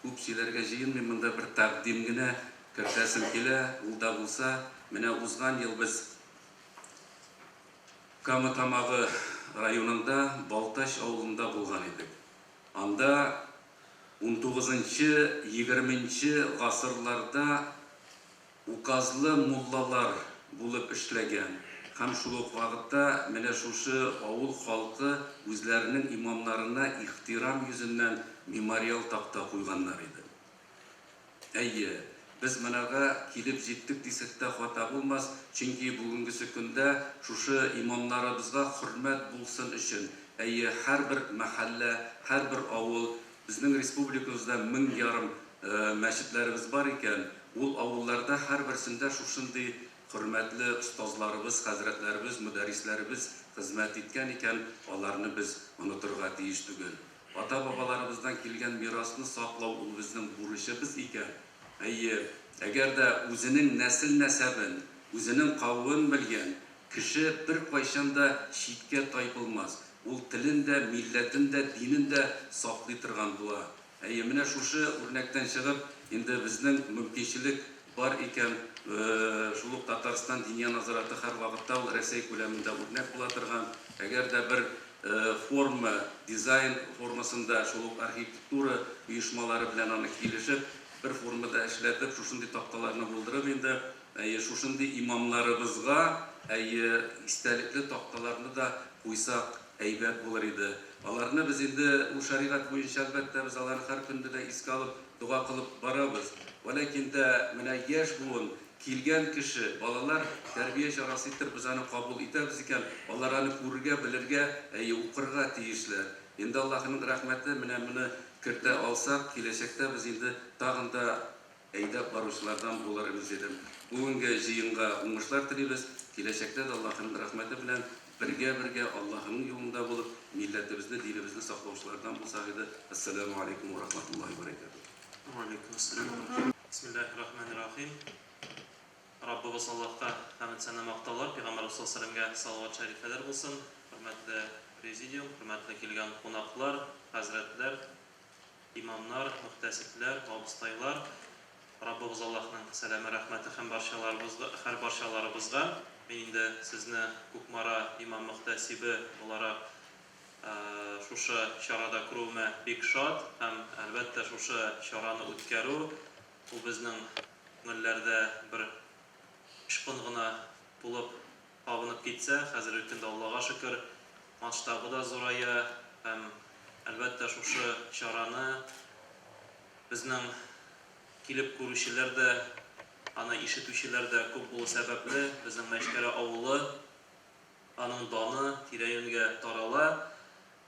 күп сөйләргә җыенмыйм, монда бер тәкъдим генә кертәсем килә. Ул да булса, менә узган ел біз Камытамагы районында Балташ авылында булган идек. Анда 19-20 гасырларда указлы муллалар булып эшләгән һәм шул ук вакытта менә шушы авыл халкы үзләренең имамнарына ихтирам йөзеннән мемориал такта куйганнар иде. Әйе, biz менәгә килеп җиттек дисәк тә хата булмас, чөнки бүгенге көндә шушы имамнарыбызга хөрмәт булсын өчен, әйе, һәрбер мәхәллә, һәрбер авыл, безнең республикабызда 1000 ярым мәчетләребез бар икән, ул авылларда һәрберсендә шушындый хөрмәтле остазларыбыз, хәзрәтләребез, мөдәррисләребез хезмәт иткән икән, аларны без онытырга тиеш түгел. Ата-бабаларыбыздан килгән мирасны саклау ул безнең бурычыбыз икән. Әйе, әгәр дә үзенең нәсел-нәсәбен, үзенең кавын белгән кеше бер кайчан да читкә тайпылмас. Ул телен дә, милләтен дә, динен дә саклый торган була. Әйе, менә шушы үрнәктән чыгып, инде безнең мөмкинчелек бар икән, шул ук Татарстан Диния назараты һәр вакытта ул Россия күләмендә үрнәк була торган. Әгәр дә бер форма, дизайн формасында шул ук архитектура оешмалары белән аны килешеп, bir formada эшләтеп, шушындый такталарны булдырып инде, шушындый имамнарыбызга истәлекле такталарны да куйсак әйбәт булыр иде. Аларны без инде ул шәригать буенча әлбәттә без аларны һәр көндә дә искә алып, дуга кылып барабыз. Ләкин дә менә яшь буын килгән кеше, балалар тәрбия чарасы итеп без аны кабул итәбез икән, алар аны күрергә, белергә, укырга тиешләр. Инде Аллаһның рәхмәте менә моны кертә алсак, киләчәктә без инде тагын да әйдәп баручылардан булырбыз идем. Бүгенге җыенга уңышлар телибез, киләчәктә дә Аллаһның рәхмәте белән бергә Аллаһның юлында булып, милләтебезне, динебезне саклаучылардан булсак иде. Ассаламу алейкум ва рахматуллаһи ва баракатуһ. Ва алейкум ассалам. Бисмиллаһир-рахманир-рахим. Раббыбыз Аллаһка хәмд сана мактаулар, Пәйгамбәр саллаллаһу алейһи ва саллямга салават шәрифләр булсын. Хөрмәтле президиум, хөрмәтле килгән кунаклар, хәзрәтләр, имамнар, мөхтәсибләр, абыстайлар, Раббыбыз Аллаһның сәламе, рәхмәте һәм барчаларыбызга. Мен инде сезне Кукмара имам мөхтәсибе буларак шушы чарада күрүемә бик шат һәм әлбәттә шушы чараны үткәрү ул безнең күңелләрдә бер ышкын гына булып табынып китсә, хәзерге көндә Аллаһка шөкер, масштабы да зурая һәм әлбәттә шушы чараны безнең килеп күрүчеләр дә, аны ишетүчеләр дә күп булу сәбәпле, безнең Мәчкәрә авылы, аның даны тирә-юньгә тарала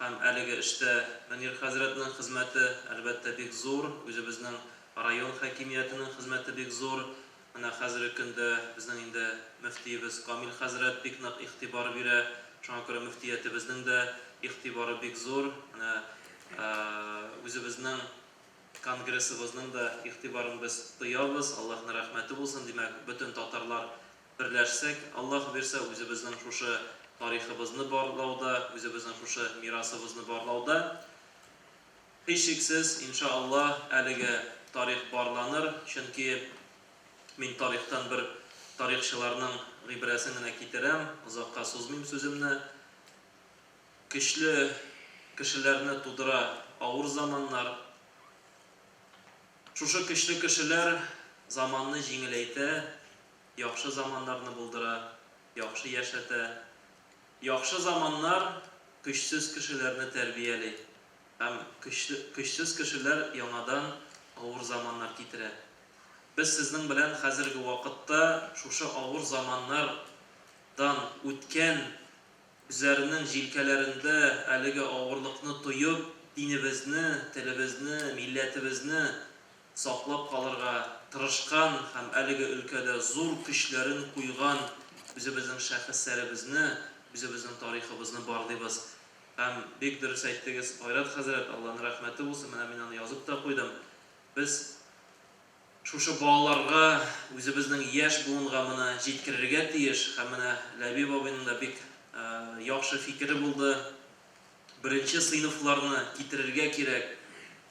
һәм әлеге эштә Мөнир хәзрәтнең хезмәте әлбәттә бик зур, үзебезнең район хакимиятенең хезмәте бик зур. Менә хәзерге көндә безнең инде мөфтиебез Камил хәзрәт бик нык игътибар бирә, шуңа күрә мөфтиятебезнең дә игътибары бик зур. Менә үзебезнең конгрессыбызның да игътибарын без тоябыз. Аллаһның рәхмәте булсын, димәк, бөтен татарлар берләшсәк, Аллаһ бирсә, үзебезнең шушы тарихыбызны барлауда, үзебезнең шушы мирасыбызны барлауда һичшиксез, иншааллаһ, әлеге тарих барланыр, чөнки мин тарихтан бер тарихчыларның гыйбрәсен генә китерәм, озакка сузмыйм сүземне. Көчле кешеләрне тудыра авыр заманнар. Шушы көчле кешеләр заманны җиңеләйтә, яхшы заманнарны булдыра, яхшы яшәтә. Яхшы заманнар көчсез кешеләрне тәрбияли. Һәм көчсез кешеләр яңадан авыр заманнар китерә. Без сезнең белән хәзерге вакытта шушы авыр заманнардан үткән үзләренең җилкәләрендә әлеге авырлыкны тоеп, динебезне, телебезне, милләтебезне саклап калырга тырышкан һәм әлеге өлкәдә зур көчләрен куйган үзебезнең шәхесләребезне, үзебезнең тарихыбызны барлыйбыз. Һәм бик дөрес әйттегез, Айрат хәзрәт, Аллаһның рәхмәте булсын, менә мин аны язып та куйдым. Без шушы балаларга, үзебезнең яшь буынга моны җиткерергә тиеш. Һәм менә Ләби бабайның да бик яхшы фикере булды. Беренче сыйныфларны китерергә кирәк.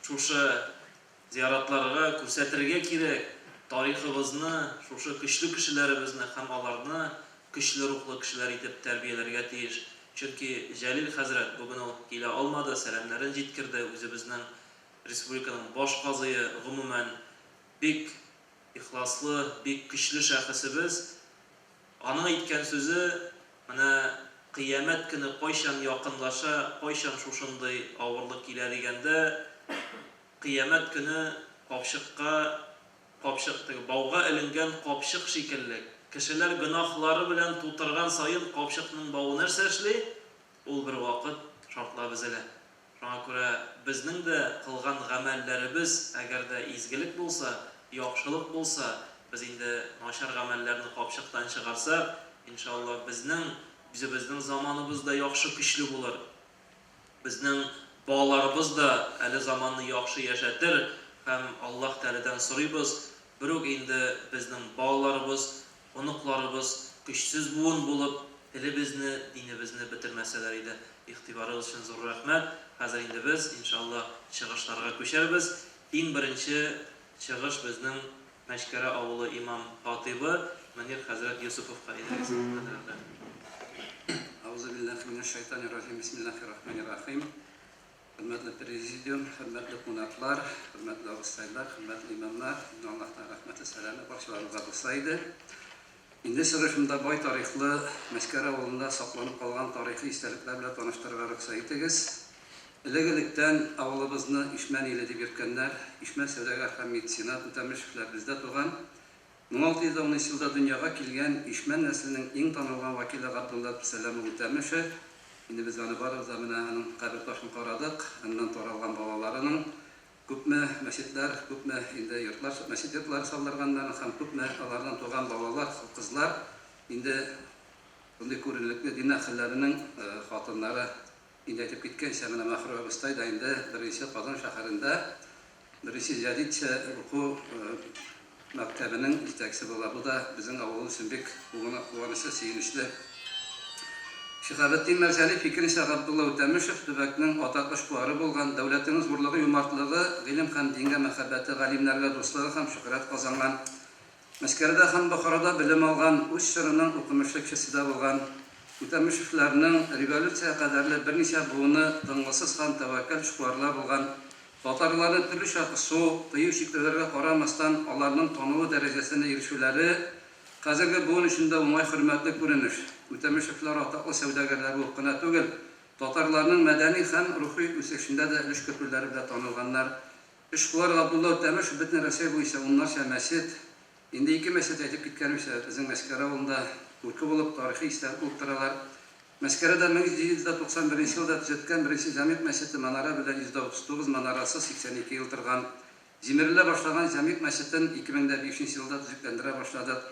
Шушы зияратларга күрсәтергә кирәк. Тарихыбызны, шушы көчле кешеләребезне һәм аларны көчле рухлы кешеләр итеп тәрбияләргә тиеш. Чөнки Җәлил хәзрәт бүген ул килә алмады, сәламнәрен җиткерде. Үзебезнең республиканың баш казые, гомумән бик ихласлы, бик көчле шәхесебез. Аның әйткән сүзе Менә кыямәт көне кайчан якынлаша, кайчан шушындый авырлык килә дигәндә, кыямәт көне капчык бауга эленгән капчык шикелле. Кешеләр гөнаһлары белән тутырган саен капчыкның бавы нәрсә эшли? Ул бер вакыт шартлап өзелә. Шуңа күрә безнең дә кылган гамәлләребез, әгәр дә изгелек булса, яхшылык булса, без инде начар гамәлләрне капчыктан чыгарсак, иншаллах безнең заманыбыз да яхшы көчле булыр. Безнең балаларыбыз да әле заманны яхшы яшәтер һәм Аллаһ Тәгаләдән сорыйбыз. Бирүк инде безнең балаларыбыз, оныкларыбыз көчсез буын булып, телебезне, динебезне бетермәсәләр иде. Игътибарыгыз өчен зур рәхмәт. Хәзер инде без иншаллах чыгышларга күчәрбез. Иң беренче чыгыш безнең Мәшкәрә авылы имам хатибы Мөнир хәзрәт Юсуповка идегез. Аузу биллаһи минәш шайтанир раҗим. Бисмиллаһир рахманир рахим. Хөрмәтле президиум, хөрмәтле кунаклар, хөрмәтле устайлар, хөрмәтле имамнар, Аллаһтан рәхмәте сәламе барчаларыгызга булса иде. Инде чыгышымда бай тарихлы Мәшкәрә авылында сакланып калган тарихи истәлекләр белән таныштырырга рөхсәт итегез. Элек-электән авылыбызны Ишмән иле дип йөрткәннәр, Ишмән сәүдәгәр һәм меценат Үтәмешевләр бездә туган. 1610 елда дөньяга килгән Ишмән нәселенең иң танылган вәкиле Габдулла Сәләм Үтәмешев. Инде без аны барыбыз менә аның кабер ташын карадык, аннан таралган балаларының күпме мәчетләр, күпме инде йортлар, мәчет йортлары салдырганнар һәм күпме алардан туган балалар, кызлар инде шундый күренекле дин әһелләренең хатыннары инде әйтеп киткәнчә менә Мәхрүм Устай да инде беренче Казан шәһәрендә беренче җәдидчә уку мәктәбенең җитәкчесе була. Бу да безнең авыл өчен бик куанычлы, сөенечле. Шиһабетдин Мәрҗани фикеренчә Габдулла Үтәмешев төбәкнең атаклы эшкуары булган, дәүләтнең зурлыгы, юмартлыгы, гыйлем һәм дингә мәхәббәте, галимнәргә дуслыгы һәм шөһрәт казанган. Мәскәүдә һәм Бохарада белем алган, үз чорының укымышлы кешесе дә булган. Үтәмешевләрнең революция кадәрле берничә буыны тыңлысыз һәм тәвәккәл эшкуарлар булган. Татарларны төрлечә кысу, тыю шикләргә карамастан аларның танылу дәрәҗәсенә ирешүләре хәзерге буын өчен дә уңай хөрмәтле күренеш. Үтәмешевләр атаклы сәүдәгәрләр булып кына түгел, татарларның мәдәни һәм рухи үсешендә дә өлеш кертүләре белән танылганнар. Эшкуар Габдулла Үтәмешев бөтен Россия буенча уннарча мәчет, инде 2 мәчет әйтеп киткәнчә, безнең Мәскәү авылында күрке булып тарихи истәлек булып торалар. Мәскәүдә 1791 елда төзеткән беренче Җәмигъ мәчете манара белән 139 манарасы 82 ел торган. Җимерелә башлаган Җәмигъ мәчетен 2005 елда төзекләндерә башладык.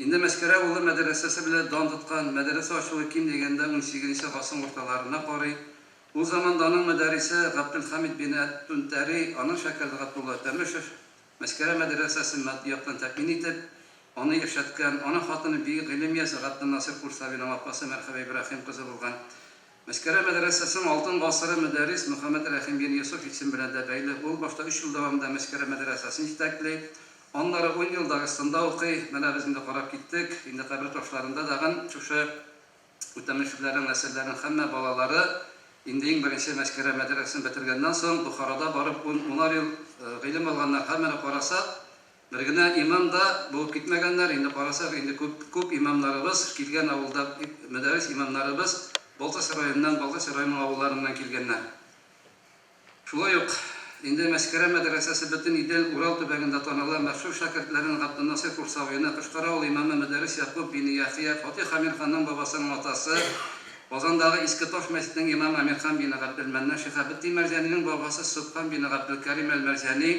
Инде Мәскәү авылы мәдрәсәсе белән дан тоткан, мәдрәсә ачуы ким дигәндә 18нче гасыр урталарына карый. Ул заманда аның мәдәрисе Габделхамид бин Әт-Тунтәри, аның шәкерте Габдулла Үтәмешев Мәскәү мәдрәсәсен матди яктан тәэмин итеп, аны яшәткән, аның хатыны бик гыйлем ясый Габделнасир Курсавиның апасы Мәрхәбә Ибраһим кызы булган. Мәскәү мәдрәсәсенең алтын гасыры мөдәррис Мөхәммәд Рәхим бин Юсуф исем белән дә бәйле. Ул башта 3 ел дәвамында Мәскәү мәдрәсәсен җитәкли. Аннары 10 ел Дагыстанда укый. Менә без инде карап киттек. Инде кабер ташларында дагы шушы Үтәмешевләрнең нәселләренең һәммә балалары инде иң беренче Мәскәү мәдрәсәсен бетергәннән соң Бухарада барып 10 ел гыйлем алганнар. Һәммәне карасак, бер генә имам да булып китмәгәннәр. Инде карасак, инде күп имамнарыбыз килгән авылда, мәдрәс имамнарыбыз Балтас районыннан, Балтас районының авылларыннан килгәннәр. Шулай ук инде Мәскәү мәдрәсәсе бөтен Идел, Урал төбәгендә таныла. Мәшһүр шәкертләрен Габделнасир Курсавины, Кышкар авылы имамы мөдәррис Якуб бин Яхия, Фатих Амирханның бабасының атасы, Казандагы Иске Таш мәчетенең имамы Амирхан бин Габделмәннән, Шиһабетдин Мәрҗаниның бабасы Субхан бин Габделкәрим әл-Мәрҗани,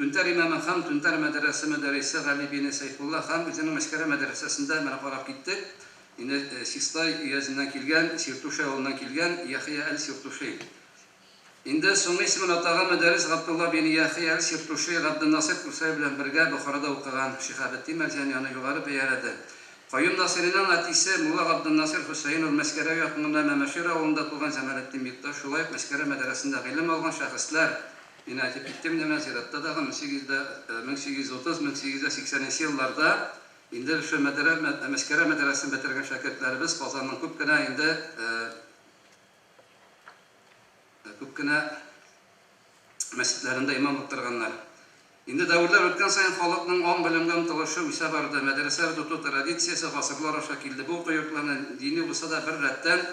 Түнтәр имамы һәм Түнтәр мәдрәсә мөдәррисе Гали бин Сайфулла һәм үзенең Мәскәү мәдрәсәсендә менә карап киттек. Инде Систай өязеннән килгән, Сиртуша авылыннан килгән Яхия әл-Сиртуши. Инде соңгы исемен атаган мөдәррис Габдулла бин Яхия әл-Сиртуши Габделнасир Курсай белән бергә Бухарада укыган. Шиһабетдин Мәрҗани аны югары бәяләде. Каюм Насиринең әтисе Мулла Габделнасир Хусейн Мәскәү якынында Мәмәшир авылында туган Җәмәлетдин Битташ, шулай ук Мәскәү мәдрәсәсендә гыйлем алган шәхесләр. Мин әйтеп киттем дә Мәзиратта дагы 1830-1880 елларда инде шу Мәскәү мәдрәсәсен бетергән шәкертләребез Казанның күп кенә мәчетләрендә имамлык торганнар. Инде дәврләр үткән сайын халыкның ан белемгә омтылышы үсә барды. Мәдрәсәләр тоту традициясе гасырлар аша килде. Бу уку йортларының дини булса да бер рәттән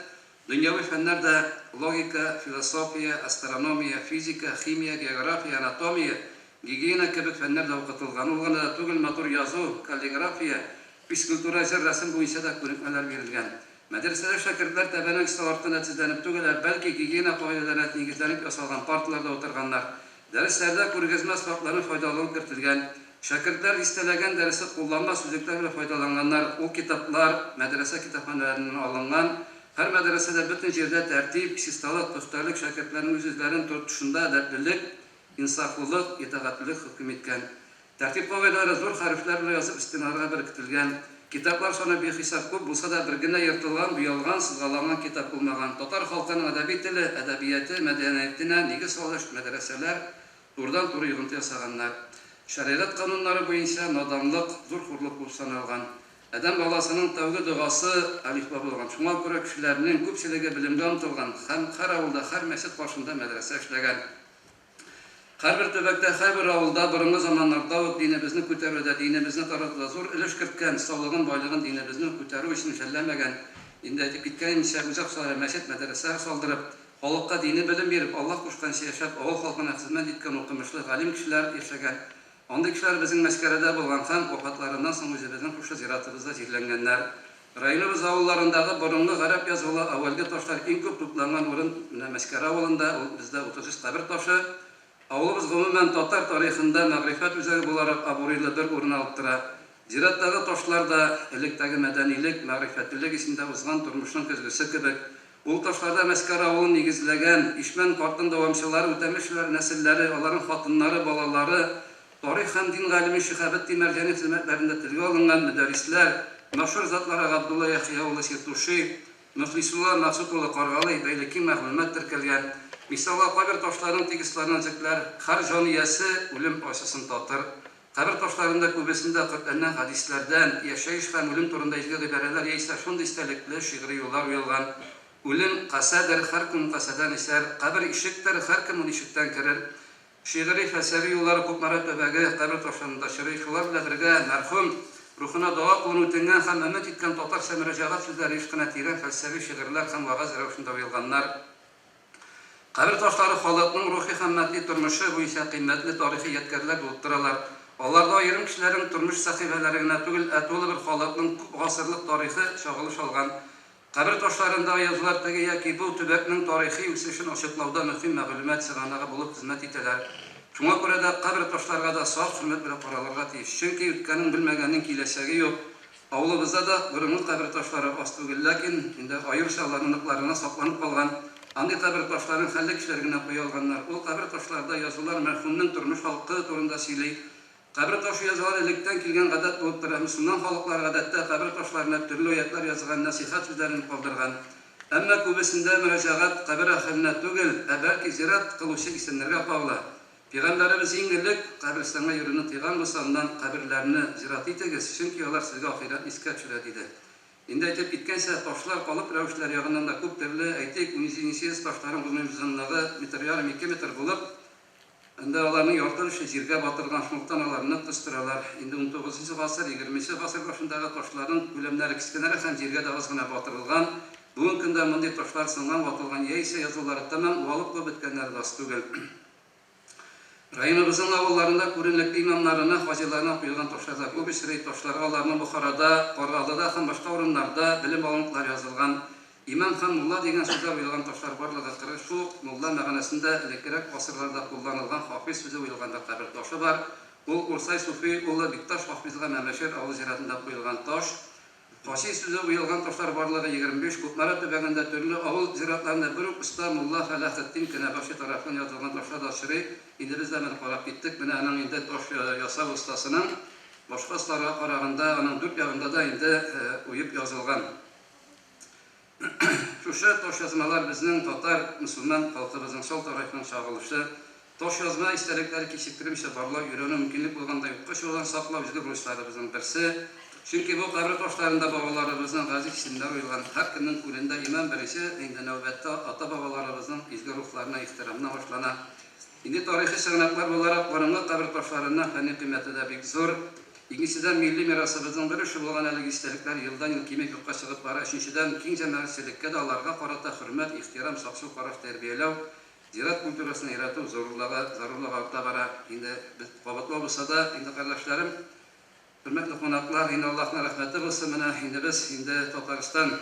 дөньяви фәннәрдә логика, философия, астрономия, физика, химия, география, анатомия, гигиена кебек фәннәр дә укытылган. Ул гына түгел, матур язу, каллиграфия, физкультура, рәсем буенча да күнекмәләр бирелгән. Мәдрәсәләр шәкертләр тәбәнәк сталартына тезләнеп түгел, бәлки гигиена кагыйдәләренә нигезләнеп ясалган парталарда утырганнар. Дәресләрдә күргәзмә сыйфатларын файдаланып кертелгән. Шәкертләр истәләгән дәресе кулланма сүзлектәр белән файдаланганнар. Ул китаплар мәдрәсә китапханәләреннән алынган. Һәр мәдрәсәдә бөтен җирдә тәртип, чисталык, пөхтәлек шәкертләрнең үз-үзләрен тотышында әдәплелек, инсафлылык, итагатьлек хөкем иткән. Тәртип кагыйдәләре зур хәрефләр белән язып стеналарга беркетелгән. Китаплар саны бихисап күп булса да бер генә йыртылган, буялган, сызгаланган китап булмаган. Татар халкының әдәби теле, әдәбияты, мәдәниятенә нигез салыш мәдрәсәләр турыдан-туры йогынты ясаганнар. Шәригать кануннары буенча наданлык зур хурлык булып саналган. Адәм баласының тәүге дугасы алифба булган. Шуңа күрә кешеләрнең күпчелеге белемгә омтылган. Һәр авылда, һәр мәчет башында мәдрәсә эшләгән. Һәрбер төбәктә, һәрбер авылда борынгы заманнарда ук динебезне күтәрүдә, динебезне таратуда зур өлеш керткән, саулыгын, байлыгын динебезне күтәрү өчен эшләмәгән. Инде әйтеп киткәнчә, үзәк мәчет мәдрәсә салдырып, халыкка дини белем биреп, Аллаһ кушканча яшәп, авыл халкына хезмәт иткән укымышлы галим кешеләр яшәгән. Андый кешеләр безнең Мәскәүдә булган һәм вафатларыннан соң үзебезнең хушлы зиратыбызда җирләнгәннәр. Районыбыз авылларындагы борынгы гарәп язулы әүвәлге ташлар иң күп тупланган урын менә Мәскәү авылында, ул бездә 33 кабер ташы. Авылыбыз гомумән татар тарихында мәгърифәт үзәге буларак абруйлы бер урын алып тора. Зираттагы ташлар да электәге мәдәнилек, мәгърифәтлелек исендә узган тормышның көзгесе кебек. Ул ташларда Мәскәү авылын нигезләгән ишмән картын дәвамчылары, үтәмешләр нәселләре, аларның хатыннары, балалары, тарих һәм дин галиме Шиһабетдин Тимерҗанов хезмәтләрендә телгә алынган мөдәррисләр, мәшһүр затлар Габдулла Яхья улы Сиртуши, Мөхлисулла Максут улы Каргалы, бәйлеки мәгълүмат теркәлгән. Мисалга кабер ташларының тегисләрен зикләр, һәр җан иясе үлем ачысын татыр. Кабер ташларында күбесендә Коръәннән, хадисләрдән, яшәеш һәм үлем турында изге гыйбарәләр яисә шундый истәлекле шигъри юллар уелган. Үлем касадыр, һәр кем касадан исәр, кабер ишектер, һәр кем ул ишектән керер. Шигъри фәлсәфи юллар күпмәрә төбәге кабер ташларында шигъри шулар белән бергә мәрхүм рухына дуа кылу үтенгән һәм өмет иткән татарча мөрәҗәгать сүзләре ишкына тирән фәлсәфи шигырьләр һәм вагаз рәвешендә уелганнар. Кабер ташлары халыкның рухи һәм матди тормышы буенча кыйммәтле тарихи ядкәрләр булып торалар. Аларда аерым кешеләрнең тормыш сәхифәләре генә түгел, тулы бер халыкның күп гасырлык тарихы чагылыш алган. Кабер ташларында язулар теге яки бу төбәкнең тарихи үсешен ачыклауда мөһим мәгълүмат сыганагы булып хезмәт итәләр. Шуңа күрә дә кабер ташларга да саф хөрмәт белән каралырга тиеш. Чөнки үткәнен белмәгәннең киләчәге юк. Авылыбызда да борынгы кабер ташлары аз түгел, ләкин инде аеруча аларның ныкларына сакланып калган. Андый кабер ташларын хәлле кешеләр генә куя алганнар. Ул кабер ташларда язулар мәрхүмнең тормыш халкы турында сөйли. Кабер ташы язулар электән килгән гадәт булып тора. Мөселман халыклар гадәттә кабер ташларына төрле аятлар язган, насихат сүзләрен калдырган. Әмма күбесендә мөрәҗәгать кабер әһленә түгел, бәлки зират кылучы исемнәргә кагыла. Пәйгамбәрбез иң элек каберстанга йөрүне тыйган булса, аннан каберләрне зират итегез, чөнки алар сезгә ахират искә төшерә диде. Инде әйтеп киткәнчә, ташлар калып рәвешләр ягыннан да күп төрле, әйтик, 17 ташларын гомумизмнагы метр-2 метр булып, инде аларның яртылышы җиргә батырган, шунлыктан аларны кыстыралар. Инде 19 гасыр, 20 гасыр башындагы ташларның күләмнәре кичкенәрәк һәм җиргә дә аз гына батырылган. Бүген көндә мондый ташлар сыңган, ватылган яисә язулары тәмам уалып куып беткәннәр дә түгел. Районыбызның авылларында күренекле имамнарына, хаҗиларына куелган ташларда күп очрый. Ташлар аларның Бухарада, Каргалыда һәм башка урыннарда белем алымлыклар язылган. Имам һәм мулла дигән сүзләр уелган ташлар барлыгы 40 шук. Мулла мәгънәсендә элеккерәк гасырларда кулланылган хафиз сүзе уелганда кабер ташы бар. Ул Урсай Суфи улы Бикташ хафизга Мәмәшәр авыл зиратында куелган таш. Хафи сүзе уелган ташлар барлыгы 25. Күпмәрә төбәгендә төрле авыл зиратларында бер үк уста мулла Фәлахетдин Кенәбаши тарафыннан язылган ташлар да очрый. Инде без дә менә карап киттек. Менә аның инде таш ясау остасының башка осталарга караганда аның дүрт ягында да инде уеп язылган. Шушы таш язмалар безнең татар мөселман халкыбызның шул тарихның чагылышы. Таш язма истәлекләре кичектермичә барлап йөрүне мөмкинлек булганда юкка чыгудан саклап үзге бурычларыбызның берсе. Чөнки бу кабер ташларында бабаларыбызның гази исемнәре уелган. Һәр көннең күлендә имам беренче инде нәүбәттә ата-бабаларыбызның изге рухларына ихтирамна башлана. Инде тарихи сыгынаклар буларак борынгы кабер ташларына фәнни кыйммәте дә бик зур. Икенчедән милли мирасыбызның бер эше булган әлеге истәлекләр елдан-ел кимеп юкка чыгып бара. Өченчедән киң җәмәгатьчелеккә дә аларга карата хөрмәт, ихтирам, сакчыл караш тәрбияләү, зират культурасын ярату зарурлыгы арта бара. Инде без кабатлау булса да, инде кардәшләрем, хөрмәтле кунаклар, инде Аллаһның рәхмәте булсын, менә инде без инде Татарстан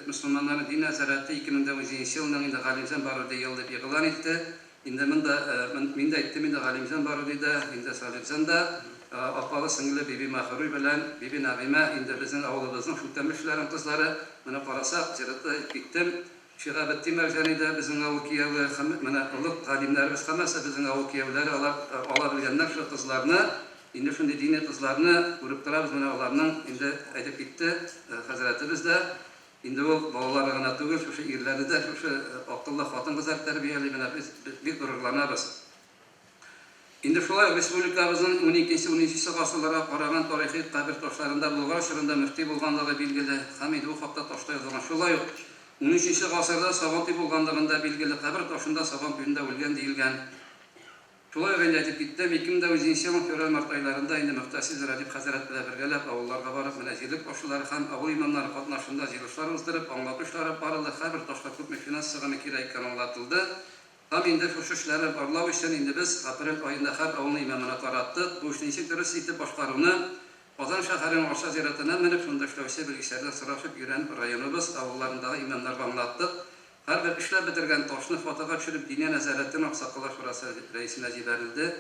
мөселманнарның дин нәзарәте 2017 елның инде галимҗан бару ел дип игълан итте. Инде мин дә әйттем, инде галимҗан бару диде, инде Салихҗан да апалы сеңле биби Мәхруй белән биби Нәгыймә инде безнең авылыбызның шултәмешләрен кызлары, менә карасак, җирәтә киттем. Шигабетти Мәрҗани дә безнең авыл кияве, менә улуг галимнәрбез һәммәсе безнең авыл киявләре ала белгәннәр шул кызларны, инде шундый дини кызларны күреп торабыз, менә аларның инде әйтеп китте хәзрәтебез дә. Инде ул балалары гына түгел, шушы ирләрне дә, шушы акыллы хатын-кызлар тәрбияләй, менә без бик горурланабыз. Инде шулай республикабызның 12-13 гасырларга караган тарихи кабер ташларында булган чорында мөфти булганлыгы билгеле, һәм инде бу хакта ташта язылган. Шулай ук 13 гасырда Сабанти булганлыгында билгеле, кабер ташында Сабан көнендә үлгән диелгән. Шулай ук әйтеп киттем, 2017 елның февраль-март айларында инде Мөхтәсиб Радиб хәзрәт белән бергәләп авылларга барып, менә җирлек башлары һәм авыл имамнары катнашында җыелышлар уздырып, аңлатышлар барылды, һәрбер ташка күпме финанс сыгымы кирәк икән аңлатылды. Һәм инде шушы эшләрне барлау өчен инде без апрель аенда һәр авылны имамына тараттык. Бу эшне ничек дөрес итеп башкаруны Казан шәһәренең Аша зиратына менеп, шунда эшләүче белгечләрдән сорашып йөргән районыбыз авылларындагы имамнарга аңлаттык. Һәрбер эшләп бетергән ташны фотога төшереп, диния нәзарәтен Аксакалар шурасы рәисенә җибәрелде.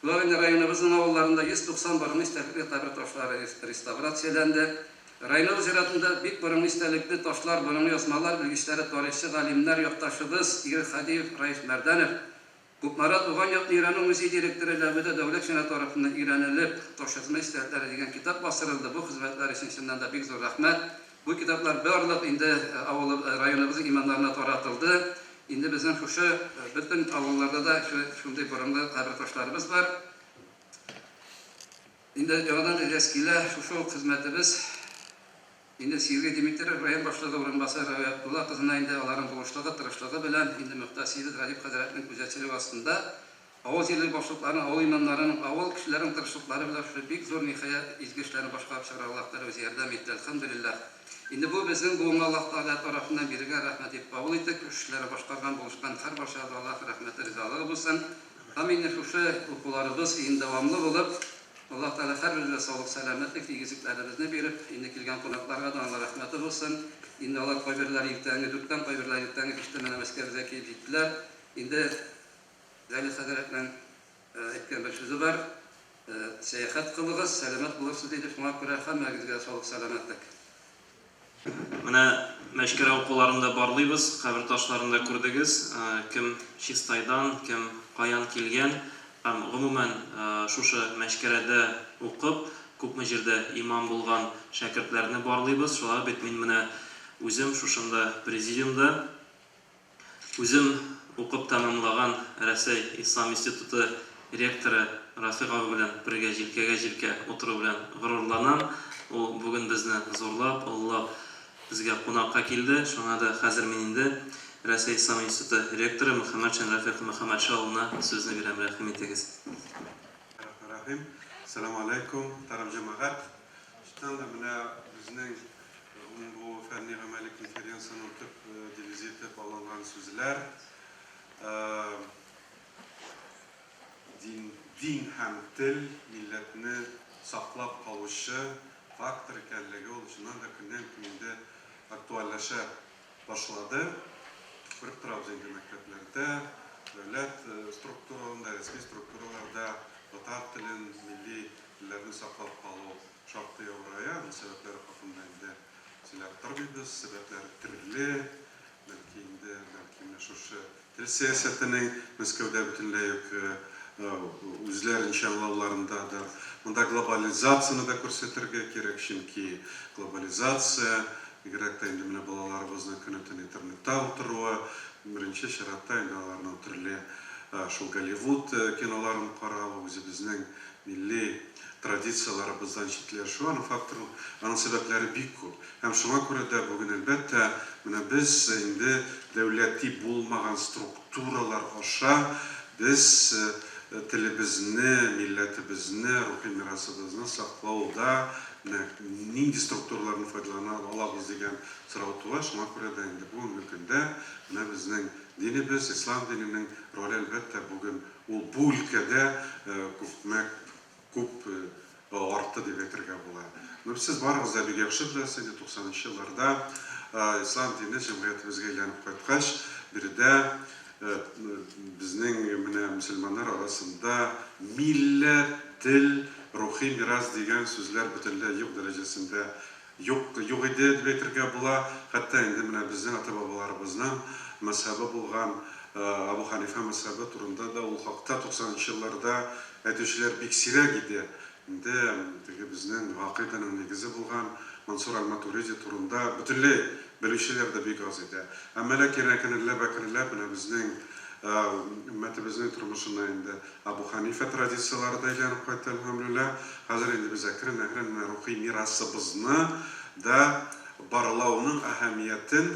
Шулай районыбызның авылларында 190 борынгы истәлекле кабер ташлары реставрацияләнде. Районыбыз зиратында бик борынгы истәлекле ташлар, борынгы язмалар, белгечләре, тарихчы, галимнәр, якташыбыз Игорь Хадиев, Раиф Мәрдәнов, Күпмара туган йорт Иранның музей директоры Ләбүдә дәүләт сенаты тарафыннан өйрәнелеп, таш язма истәлекләре дигән китап басырылды. Бу хезмәтләр өчен чыннан да бик зур рәхмәт. Бу китаплар барлык инде авыл районыбызның имамнарына таратылды. Инде безнең шушы бөтен авылларда да шундый борынгы кабер ташларыбыз бар. Инде яңадан эскилә шушы хезмәтебез инде Сирия Димитров район башлыгы урынбасары Абдулла кызына инде аларның булышлыгы, тырышлыгы белән инде Мөхтәсиб Радиб хәзрәтнең күзәтчелеге астында авыл җирлек башлыкларының, авыл имамнарының, авыл кешеләренең тырышлыклары белән шушы бик зур нихая изге эшләрне башкарып чыгара Аллаһ үзе ярдәм итте. Әлхәмдүлиллаһ. Инде бу безнең буынга Аллаһ Тәгалә тарафыннан биргән рәхмәт дип кабул иттек. Эшләре башкарган булышкан һәр барчага Аллаһ рәхмәте, ризалыгы булсын. Һәм инде шушы укуларыбыз инде дәвамлы булып, Аллаһ Тәгалә һәрберебезгә саулык, сәламәтлек, тигезлекләребезне биреп, инде килгән кунакларга да Аллаһ рәхмәте булсын. Инде алар кайберләр иртәнге 4-тән, кайберләр иртәнге 5-тән менә Мәскәүгә килеп җиттеләр. Инде Зәли хәзрәтнең әйткән бер сүзе бар. Сәяхәт кылыгыз, сәламәт булырсыз диде. Шуңа күрә һәммәгезгә саулык, сәламәтлек. Менә мәшкәрә укуларында барлыйбыз, кабер ташларында күрдегез, кем Чистайдан, кем каян килгән. Гомумән шушы мәшкәрәдә укып, күпме җирдә имам булган шәкертләрне барлыйбыз. Шулай бит мин менә үзем шушында президиумда үзем укып тәмамлаган Рәсәй Ислам институты ректоры Рафиq абый белән бергә җилкәгә утыру белән горурланам. Ул бүген безне зурлап, Аллаһ безгә кунакка килде. Шуңа да хәзер мин инде Рәсәй Ислам институты ректоры Мөхәммәдшин Рафиq Мөхәммәдшавына сүзне бирәм. Рәхим итегез. Рәхим. Assalamu alaikum, taraf cemaat. Şundan da bana bizning bu fenni ameli konferansının tüp divizite alınan sözler din hem til milletini saklap kalışı faktör ekanligi oluşundan da günden günde aktualleşe başladı. Bir Trabzon'da mekteplerde devlet strukturlarında, resmi strukturlarda Tatar tilin, milli dillerini saklap kalı şartı yavraya, bu sebepleri hakkında indi silahtarbiyiz, sebepleri türlü, belki şu til siyasetinin Moskov'da bütünleyip üzler inşallahlarında da bunda globalizasyonu da көрсетергә кирәк, çünkü globalizatsiya gerek de indi balalarımızın künütün internette oturuğu, birinci şaratda indi alarının türlü şu Голливуд киноларын карап, үзебезнең milli традицияларыбыздан читләшү, аның факторы, аның сәбәпләре бик күп. Һәм шуңа күрә дә бүген әлбәттә менә без инде дәүләти булмаган структуралар аша Biz телебезне, милләтебезне, рухи мирасыбызны саклауда нинди структураларны файдалана алабыз дигән сорау туа. Шуңа күрә дә инде бүгенге көндә менә безнең динебез, ислам диненең роле әлбәттә бүген ул бу өлкәдә күп артты дип әйтергә була. Сез барыгыз да бик яхшы беләсез, 90-нчы елларда ислам дине җәмгыятебезгә әйләнеп кайткач, биредә безнең менә мөселманнар арасында милләт, тел, рухи мирас дигән сүзләр бөтенләй юк дәрәҗәсендә юк иде дип әйтергә була. Хәтта инде менә безнең ата-бабаларыбызның мәзһәбе булган Абу Ханифа мәзһәбе турында да ул хакта 90-нчы елларда әйтүчеләр бик сирәк иде. Инде безнең гакыйданың нигезе булган Мансур аль-Матуриди турында бөтенләй белүчеләр дә бик аз иде. Әмма ләкин әкренләп менә безнең өммәтебезнең тормышына инде Абу Ханифа традициялары да әйләнеп кайтты, әлхәмдүлилләһ. Хәзер инде без әкрен рухи мирасыбызны да барлауның әһәмиятен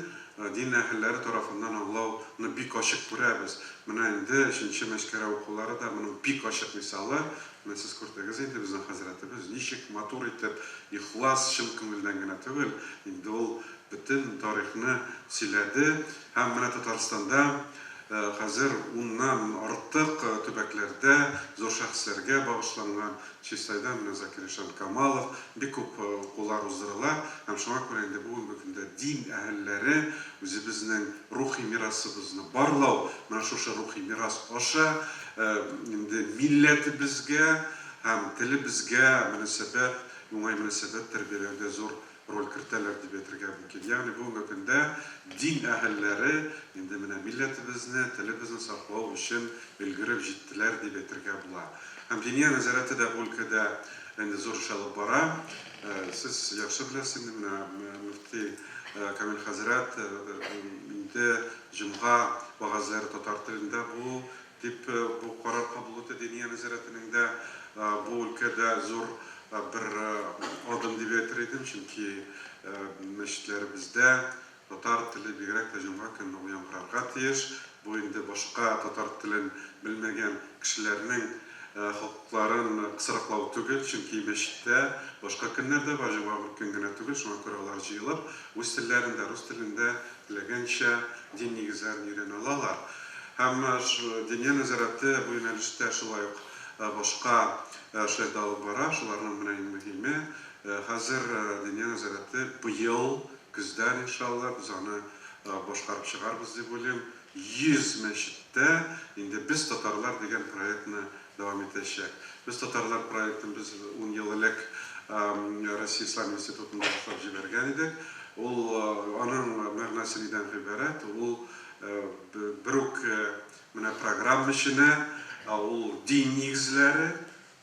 дин әһелләре тарафыннан аңлауны бик ачык күрәбез. Менә инде 3нче мәшкәрә укулары да моның бик ачык мисалы. Менә сез күрдегез инде безнең хәзрәтебез ничек матур итеп, ихлас, чын күңелдән генә түгел, инде ул бөтен тарихны сөйләде. Һәм менә Татарстанда хәзер 10ннан артык төбәкләрдә зур шәхесләргә багышланган Чистайда менә Закир Ишан Камалов бик күп укулар уздырыла. Һәм шуңа күрә инде бүгенге көндә дин әһелләре үзебезнең рухи мирасыбызны барлау, менә шушы рухи мирас аша инде милләтебезгә һәм телебезгә мөнәсәбәт, уңай мөнәсәбәт тәрбияләүдә зур роль кертәләр дип әйтергә мөмкин. Ягъни бүгенге көндә дин әһелләре инде менә милләтебезне, телебезне саклау өчен өлгереп җиттеләр дип әйтергә була. Һәм диния нәзарәте дә бу өлкәдә инде зур эш алып бара. Сез яхшы беләсез, инде менә мөфти Камил хәзрәт инде җомга вагазлары татар телендә бу дип бу карар кабул итте. Диния нәзарәтенең дә бу өлкәдә зур bir adım diye getirdim çünkü meşitlerimizde Tatar tili bigrak tecrübe kılın uyanırlar tiyiş. Bu indi başka Tatar tilin bilmegen kişilerinin hukukların kısraklağı tügül çünkü meşitte başka günlerde bacıma bir gün gene tügül şuna göre jıyılıp Rus tillerinde, Rus tilinde dilegençe din nigizlerini öğreniyorlar. Hem diniye nezareti bu yönelişte şulayık başka şeyde alıp bara, şularının buna mühimi. Hazır dünya nezareti bu yıl güzden inşallah biz onu başkarıp çıkarız diye bölüm. 100 meşitte indi biz Tatarlar degen proyektini devam edecek. Biz Tatarlar proyektini biz 10 yıllık Rusya İslam İnstitutu'nda başlap jibergen idik. Onun məğnəsindən ibarət, bir program işine, din nigizləri,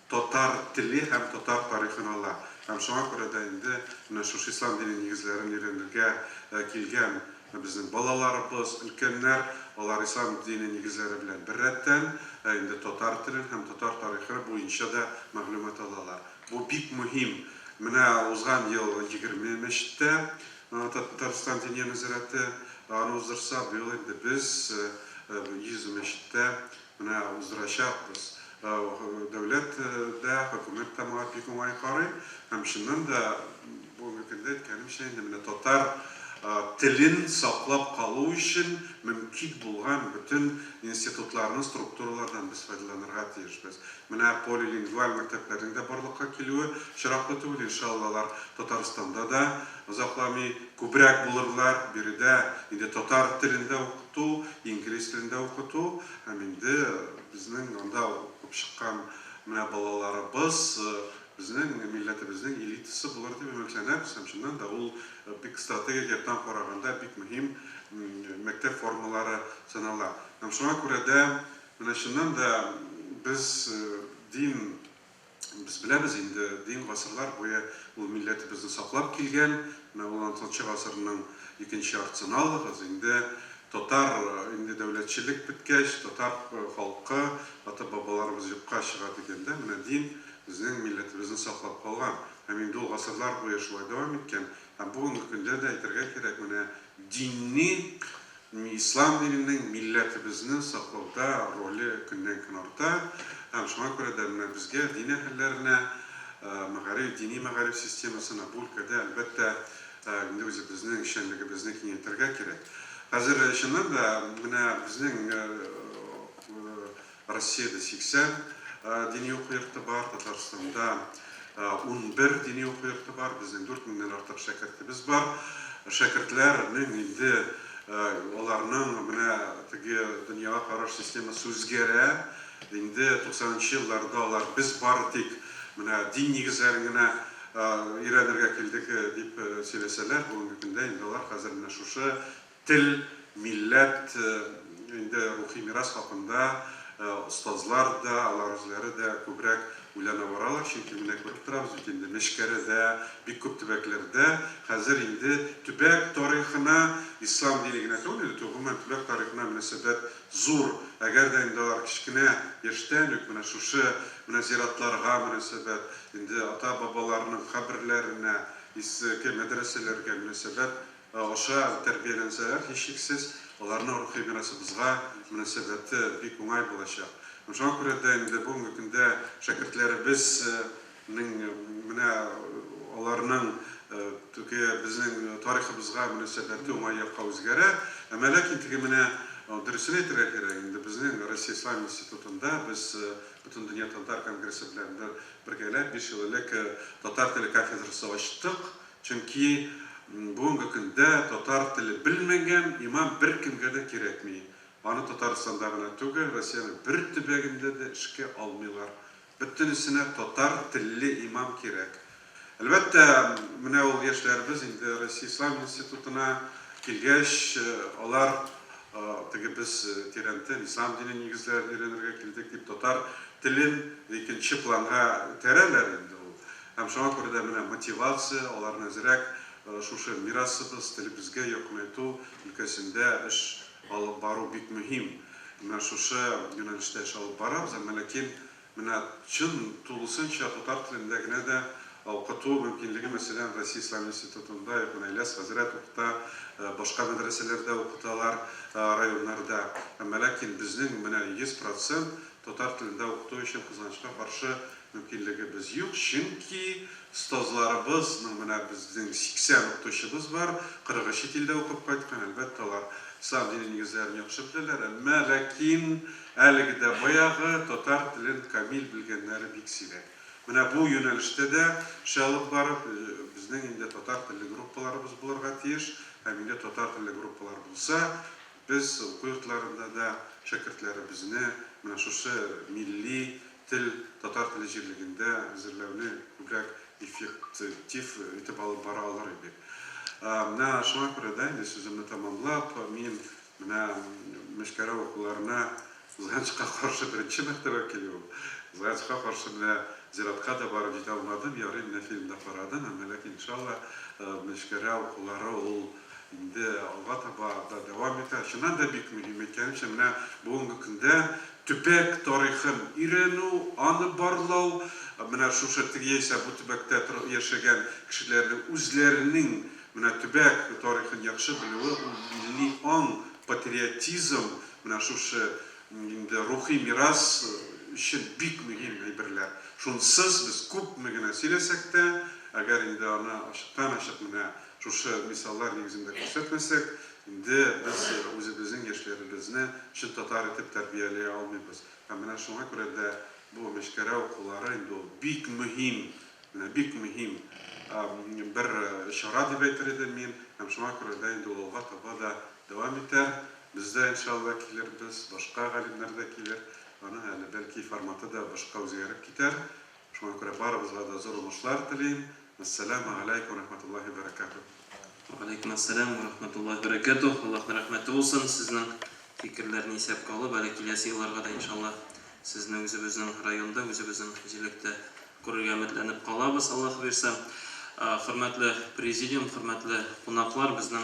Tatar tili hem Tatar tarixini ala. Hem şuna göre de indi şu İslam dini nigizlerini öğrenirge kelgen bizim balalarımız, ülkenler, onlar İslam dini nigizleri bilen birretten indi Tatar tilin hem Tatar tarixini boyunca da məlumat alalar. Bu bik mühim. Mına uzgan yıl 20 meşitte Tatarstan dini nezareti anı uzdırsa bu yıl indi biz 100 meşitte mına uzdıracağız. Devlet de, hükümet de muhabbik umay qarı. Hemşinden de bu mümkünde etkenim şeyinde mine Tatar tilin saklap kalı için mümkün bulgan bütün institutlarının strukturalardan biz faydalanırga tiyişbez. Mine polilingval mekteplerinde barlıkka keliyor. Şıraqlı tübül inşallahlar Tataristanda da uzaklami kübrek bulurlar. Biri de indi Tatar tilinde okutu, İngiliz tilinde okutu. Hem indi bizning onda o'qib chiqqan mana bolalarimiz bizning millatimizning elitasi bular deb o'ylanamiz. Ham shundan da u bik strategiyatdan qaraganda bik muhim maktab formalari sanaladi. Ham shunga ko'ra da mana shundan da biz bilamiz endi din asrlar bo'yi u millatimizni saqlab kelgan. Mana 16-asrning ikkinchi yartisini oldik. Endi Tatar indi devletçilik bitkeş, Tatar halkı, ata-babalarımız yokka çığa degende, mine din bizning milletimizni saqlab qolgan. Hem indi o asırlar boyu şulay devam etken, hem bugünkü günde de aytırga kerak mine dinni ислам диненең милләтебезне саклауда роле көннән-көн арта. Һәм шуңа күрә дә менә безгә дин әһелләренә мәгариф, дини мәгариф системасына бу өлкәдә әлбәттә инде үзебезнең эшчәнлегебезне киңәйтергә кирәк. Хәзер чыннан да менә безнең Россиядә 80 дини уку йорты бар, Татарстанда 11 дини уку йорты бар, безнең 4000-дән артык шәкертебез бар. Шәкертләрнең инде аларның менә теге дөньяга караш системасы үзгәрә. Инде 90-нчы елларда алар без бары тик менә дин нигезләрен генә өйрәнергә килдек дип сөйләсәләр, бүгенге көндә инде алар хәзер менә шушы тел, милләт, инде рухи мирас хакында остазлар да, алар үзләре дә күбрәк уйлана баралар, чөнки менә күреп торабыз бит инде Мәшкәрәдә, бик күп төбәкләрдә хәзер инде төбәк тарихына ислам дине генә түгел, гомумән төбәк тарихына мөнәсәбәт зур. Әгәр дә инде алар кичкенә яшьтән үк менә шушы менә зиратларга мөнәсәбәт, инде ата-бабаларның каберләренә, иске мәдрәсәләргә мөнәсәбәт аша тәрбияләнсәләр, һичшиксез аларның рухи мирасыбызга мөнәсәбәте бик уңай булачак. Шуңа күрә дә инде бүгенге көндә шәкертләребезнең менә аларның безнең тарихыбызга мөнәсәбәте уңай якка үзгәрә. Әмма ләкин теге менә дөресен әйтергә кирәк, инде безнең Россия Ислам институтында без бөтен дөнья татар конгрессы белән бергәләп 5 ел элек татар теле кафедрасы ачтык. Чөнки бүгенге көндә татар теле белмәгән имам беркемгә дә кирәкми. Аны Татарстанда гына түгел, Россиянең бер төбәгендә дә эшкә алмыйлар. Бөтенесенә татар телле имам кирәк. Әлбәттә, менә ул яшьләребез инде Россия Ислам институтына килгәч, алар теге без тирәнтен ислам дине нигезләрен өйрәнергә килдек дип татар телен икенче планга күтәрәләр инде ул. Һәм шуңа күрә дә менә мотивация, аларны әзрәк шушы мирасыбыз, телебезгә якынайту өлкәсендә эш алып бару бик мөһим. Менә шушы юнәлештә эш алып барабыз, әмма ләкин менә чын тулысынча татар телендә генә дә укыту мөмкинлеге, мәсәлән, Россия Ислам институтында Иләс хәзрәт укыта, башка мәдрәсәләрдә укыталар, районнарда. Әмма ләкин безнең менә 100% татар телендә укыту өчен кызганычка каршы мөмкинлегебез юк, чөнки остазларыбызның менә безнең 80 укытучыбыз бар, 40 чит илдә укып кайткан, әлбәттә алар ислам дине нигезләрен яхшы беләләр, әмма ләкин әлеге дә баягы татар телен камил белгәннәре бик сирәк. Менә бу юнәлештә дә шалып барып, безнең инде татар телле группаларыбыз булырга тиеш, һәм инде татар телле группалар булса, без уку йортларында да шәкертләребезне менә шушы милли тел, татар теле җирлегендә әзерләүне күбрәк эффектив итеп алып бара алыр идек. Менә шуңа күрә дә инде сүземне тәмамлап, мин менә Мәшкәрә укуларына кызганычка каршы беренче мәртәбә килүем. Кызганычка каршы менә зиратка да барып җитә алмадым, ярый менә фильмда карадым, әмма ләкин иншалла Мәшкәрә укулары ул инде алга таба да дәвам итә. Чыннан да бик мөһим икәнчә менә бүгенге көндә төбәк тарихын өйрәнү, аны барлау, менә шушы яисә бу төбәктә яшәгән кешеләрнең үзләренең менә төбәк тарихын яхшы белүе, милли аң, патриотизм, менә шушы инде рухи мирас өчен бик мөһим әйберләр. Шунсыз без күпме генә сөйләсәк тә, әгәр инде аны ачыктан-ачык менә шушы мисаллар нигезендә күрсәтмәсәк, инде без үзебезнең яшьләребезне чын татар итеп тәрбияләй алмыйбыз. Һәм менә шуңа күрә дә бу Мәшкәрә укулары инде бик мөһим, менә бик мөһим бер чара дип әйтер идем мин, һәм шуңа күрә дә инде ул алга таба да дәвам итәр. Бездә иншалла килербез, башка галимнәр дә килер. Аның әле бәлки форматы да башка үзгәреп китәр. Шуңа күрә барыбызга да зур уңышлар телим. Ассаламу алейкум ва рахматуллахи ва баракатух. Ва алейкум ассалам ва рахматуллахи ва баракатух. Аллаһның рәхмәте булсын. Сезнең фикерләрне исәпкә алып, әле киләсе елларга да иншалла сезне үзебезнең районда, үзебезнең җирлектә күрергә өметләнеп калабыз, Аллаһ бирсә. Хөрмәтле президиум, хөрмәтле кунаклар, безнең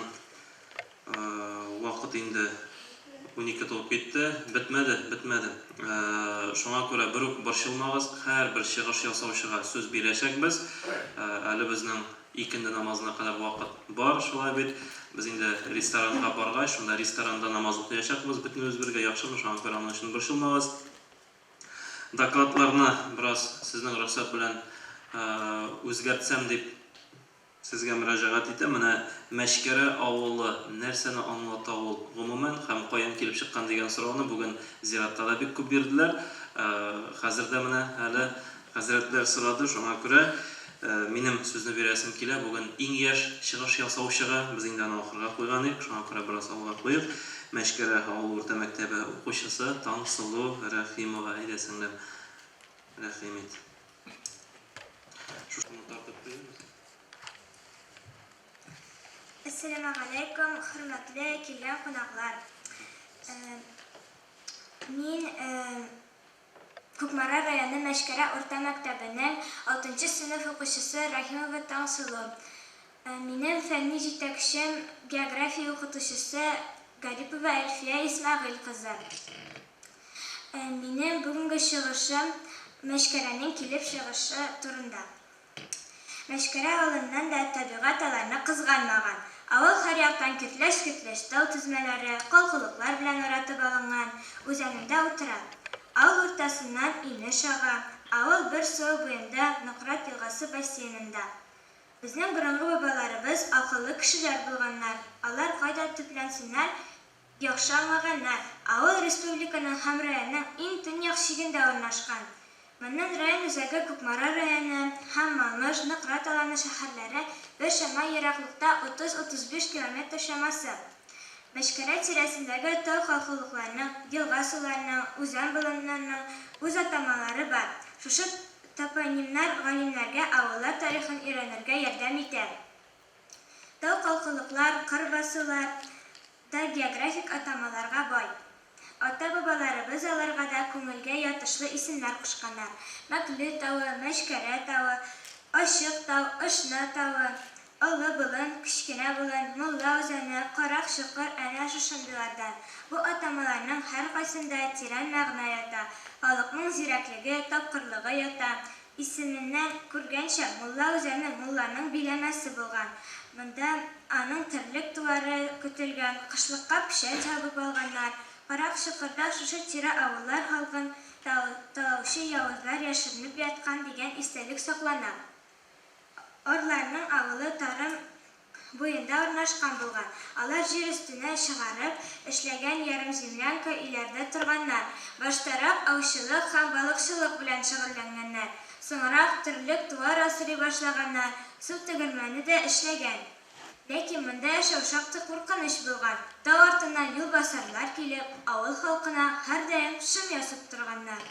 вакыт инде 12 толып китте, бетмәде. Шуңа күрә бер үк борчылмагыз, һәрбер чыгыш ясаучыга сүз бирәчәкбез. Әле безнең икенде намазына кадәр вакыт бар, шулай бит. Biz инде ресторанга баргач, шунда ресторанда намаз укыячакбыз, бөтенебез бергә яхшымы, шуңа күрә аның өчен борчылмагыз. Докладларны бераз сезнең рөхсәт белән үзгәртсәм дип сезгә мөрәҗәгать итәм. Менә Мәшкәрә авылы нәрсәне аңлата ул гомумән һәм каян килеп чыккан дигән сорауны бүген зиратта да бик күп бирделәр. Хәзердә менә әле хәзрәтләр сорады, шуңа күрә минем сүзне бирәсем килә. Бүген иң яшь чыгыш ясаучыга без инде аны ахырга куйган идек, шуңа күрә бераз алга куйыйк. Мәшкәрә авыл урта мәктәбе укучысы Таңсылу Рәхимова, әйдә сеңлем, рәхимит. Шушыны тартып куйабыз. Ассаламу алейкум, хөрмәтле килгән кунаклар. Мин Күкмара районы Мәшкәрә урта мәктәбенең 6-нчы сыйныф укучысы Рәхимова Таңсылу. Минем фәнни җитәкчем география укытучысы Гарипова Әлфия Исмәгыйль кызы. Минем бүгенге чыгышым Мәшкәрәнең килеп чыгышы турында. Мәшкәрә авылыннан да табигать аларны кызганмаган. Авыл һәр яктан көтләш тау тезмәләре, калкылыклар белән аратып алынган, үзәнендә утыра. Авыл уртасыннан инеш ага. Авыл бер су буенда Нократ елгасы бассейнында. Безнең борынгы бабаларыбыз акыллы кешеләр булганнар. Алар кайда төпләнсеннәр, яхшы аңлаганнар. Авыл республиканың һәм районның иң төньяк чигендә урнашкан. Моннан район үзәге Күкмара районы һәм Маныш, Нократ аланы шәһәрләре бер шама ераклыкта 30-35 километр шамасы. Мәшкәрә тирәсендәге тау халкылыкларының, елга суларының, үзән болыннарының үз атамалары бар. Шушы топонимнар галимнәргә авыллар тарихын өйрәнергә ярдәм итә. Тау халкылыклар, кыр басулар да географик атамаларга бай. Ата-бабаларыбыз аларга да күңелгә ятышлы исемнәр кушканнар. Мәкле тавы, Мәшкәрә тавы, Ачык тау, Ышны тавы, Олы болын, Кечкенә болын, Мулла үзәне, Карак чокыр әнә шушындыйлардан. Бу атамаларның һәркайсында тирән мәгънә ята, халыкның зирәклеге, тапкырлыгы ята. Исеменнән күргәнчә, Мулла үзәне мулланың биләмәсе булган. Монда аның терлек туары көтелгән, кышлыкка печән чабып алганнар. Карак чокырда шушы тирә авыллар халкын талаучы явызлар яшеренеп яткан дигән истәлек саклана. Орларның авылы тарым буенда урнашкан булган. Алар җир өстенә чыгарып эшләгән ярым-землянка өйләрдә торганнар. Баштарак аучылык һәм балыкчылык белән шөгыльләнгәннәр. Соңрак терлек туар асрый башлаганнар. Су тегермәне дә эшләгән. Ләкин монда яшәү шактый куркыныч булган. Тау артыннан юлбасарлар килеп, авыл халкына һәрдаим шым ясап торганнар.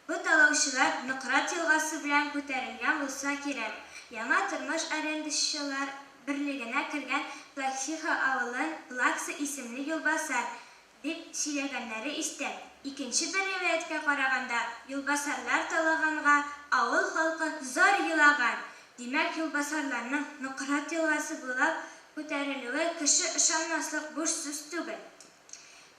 Бу талаучылар Нократ елгасы белән күтәрелгән булса кирәк. Яңа тормыш арендашчылар берлегенә кергән Плаксиха авылын Плакса исемле юлбасар дип сөйләгәннәре истә. Икенче бер риваяткә караганда, юлбасарлар талаганга авыл халкы зар елаган. Димәк, юлбасарларның Нократ елгасы буйлап күтәрелүе кеше ышанмаслык буш сүз түгел.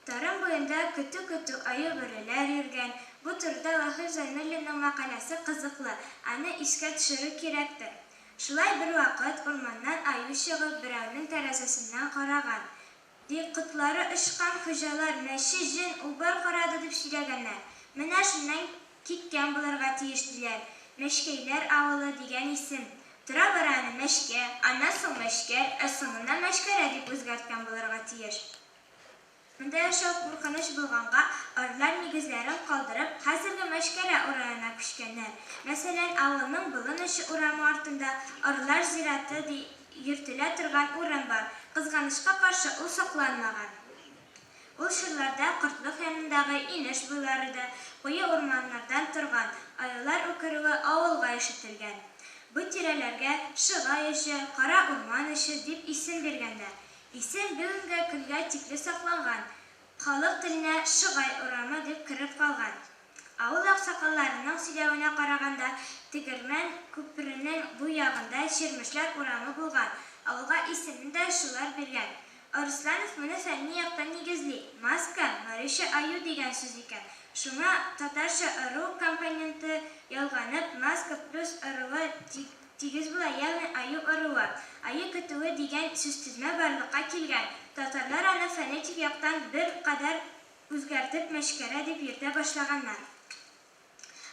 Тарым буенда көтү аю бөреләр йөргән. Бу турыда Вахид Зайнуллинның мәкаләсе кызыклы, аны искә төшерү кирәктер. Шулай бер вакыт урманнан аю чыгып берәүнең тәрәзәсеннән караган. Диққатлары ышкан хуҗалар мәче җен убар карады дип сөйләгәннәр. Менә шуннан киткән булырга тиеш диләр. Мәшкәйләр авылы дигән исем. Тора бараны Мәшкә, аннан соң Мәшкәр, соңыннан Мәшкәрә дип үзгәрткән булырга тиеш. Монда яшәү куркыныч булганга, орлар нигезләрен калдырып, хәзерге Мәшкәрә урамына күчкәннәр. Мәсәлән, авылның болын очы урамы артында орлар зираты йөртелә торган урын бар. Кызганычка каршы ул сакланмаган. Ул чорларда кортлык янындагы инеш буйларында куе урманнардан торган, аюлар үкерүе авылга ишетелгән. Бу тирәләргә Шыга ячы, Кара урман ячы дип исем биргәннәр. Исем бүгенге көнгә тикле сакланган. Халык теленә Шыгай урамы дип киреп калган. Авыл аксакалларының сөйләвенә караганда, Тегермән күперенең бу ягында Чирмешләр урамы булган. Авылга исемен дә шулар биргән. Арсланов моны фәнни яктан нигезли. Маска, Мариша аю дигән сүз икән. Шуңа татарча ыру компоненты ялганып, маска плюс ырыгы тигез була, ягъни аю ыруы. Аю көтүе дигән сүзтезмә барлыкка килгән. Татарлар аны фонетик яктан бер кадәр үзгәртеп мәшкәрә дип йөртә башлаганнар.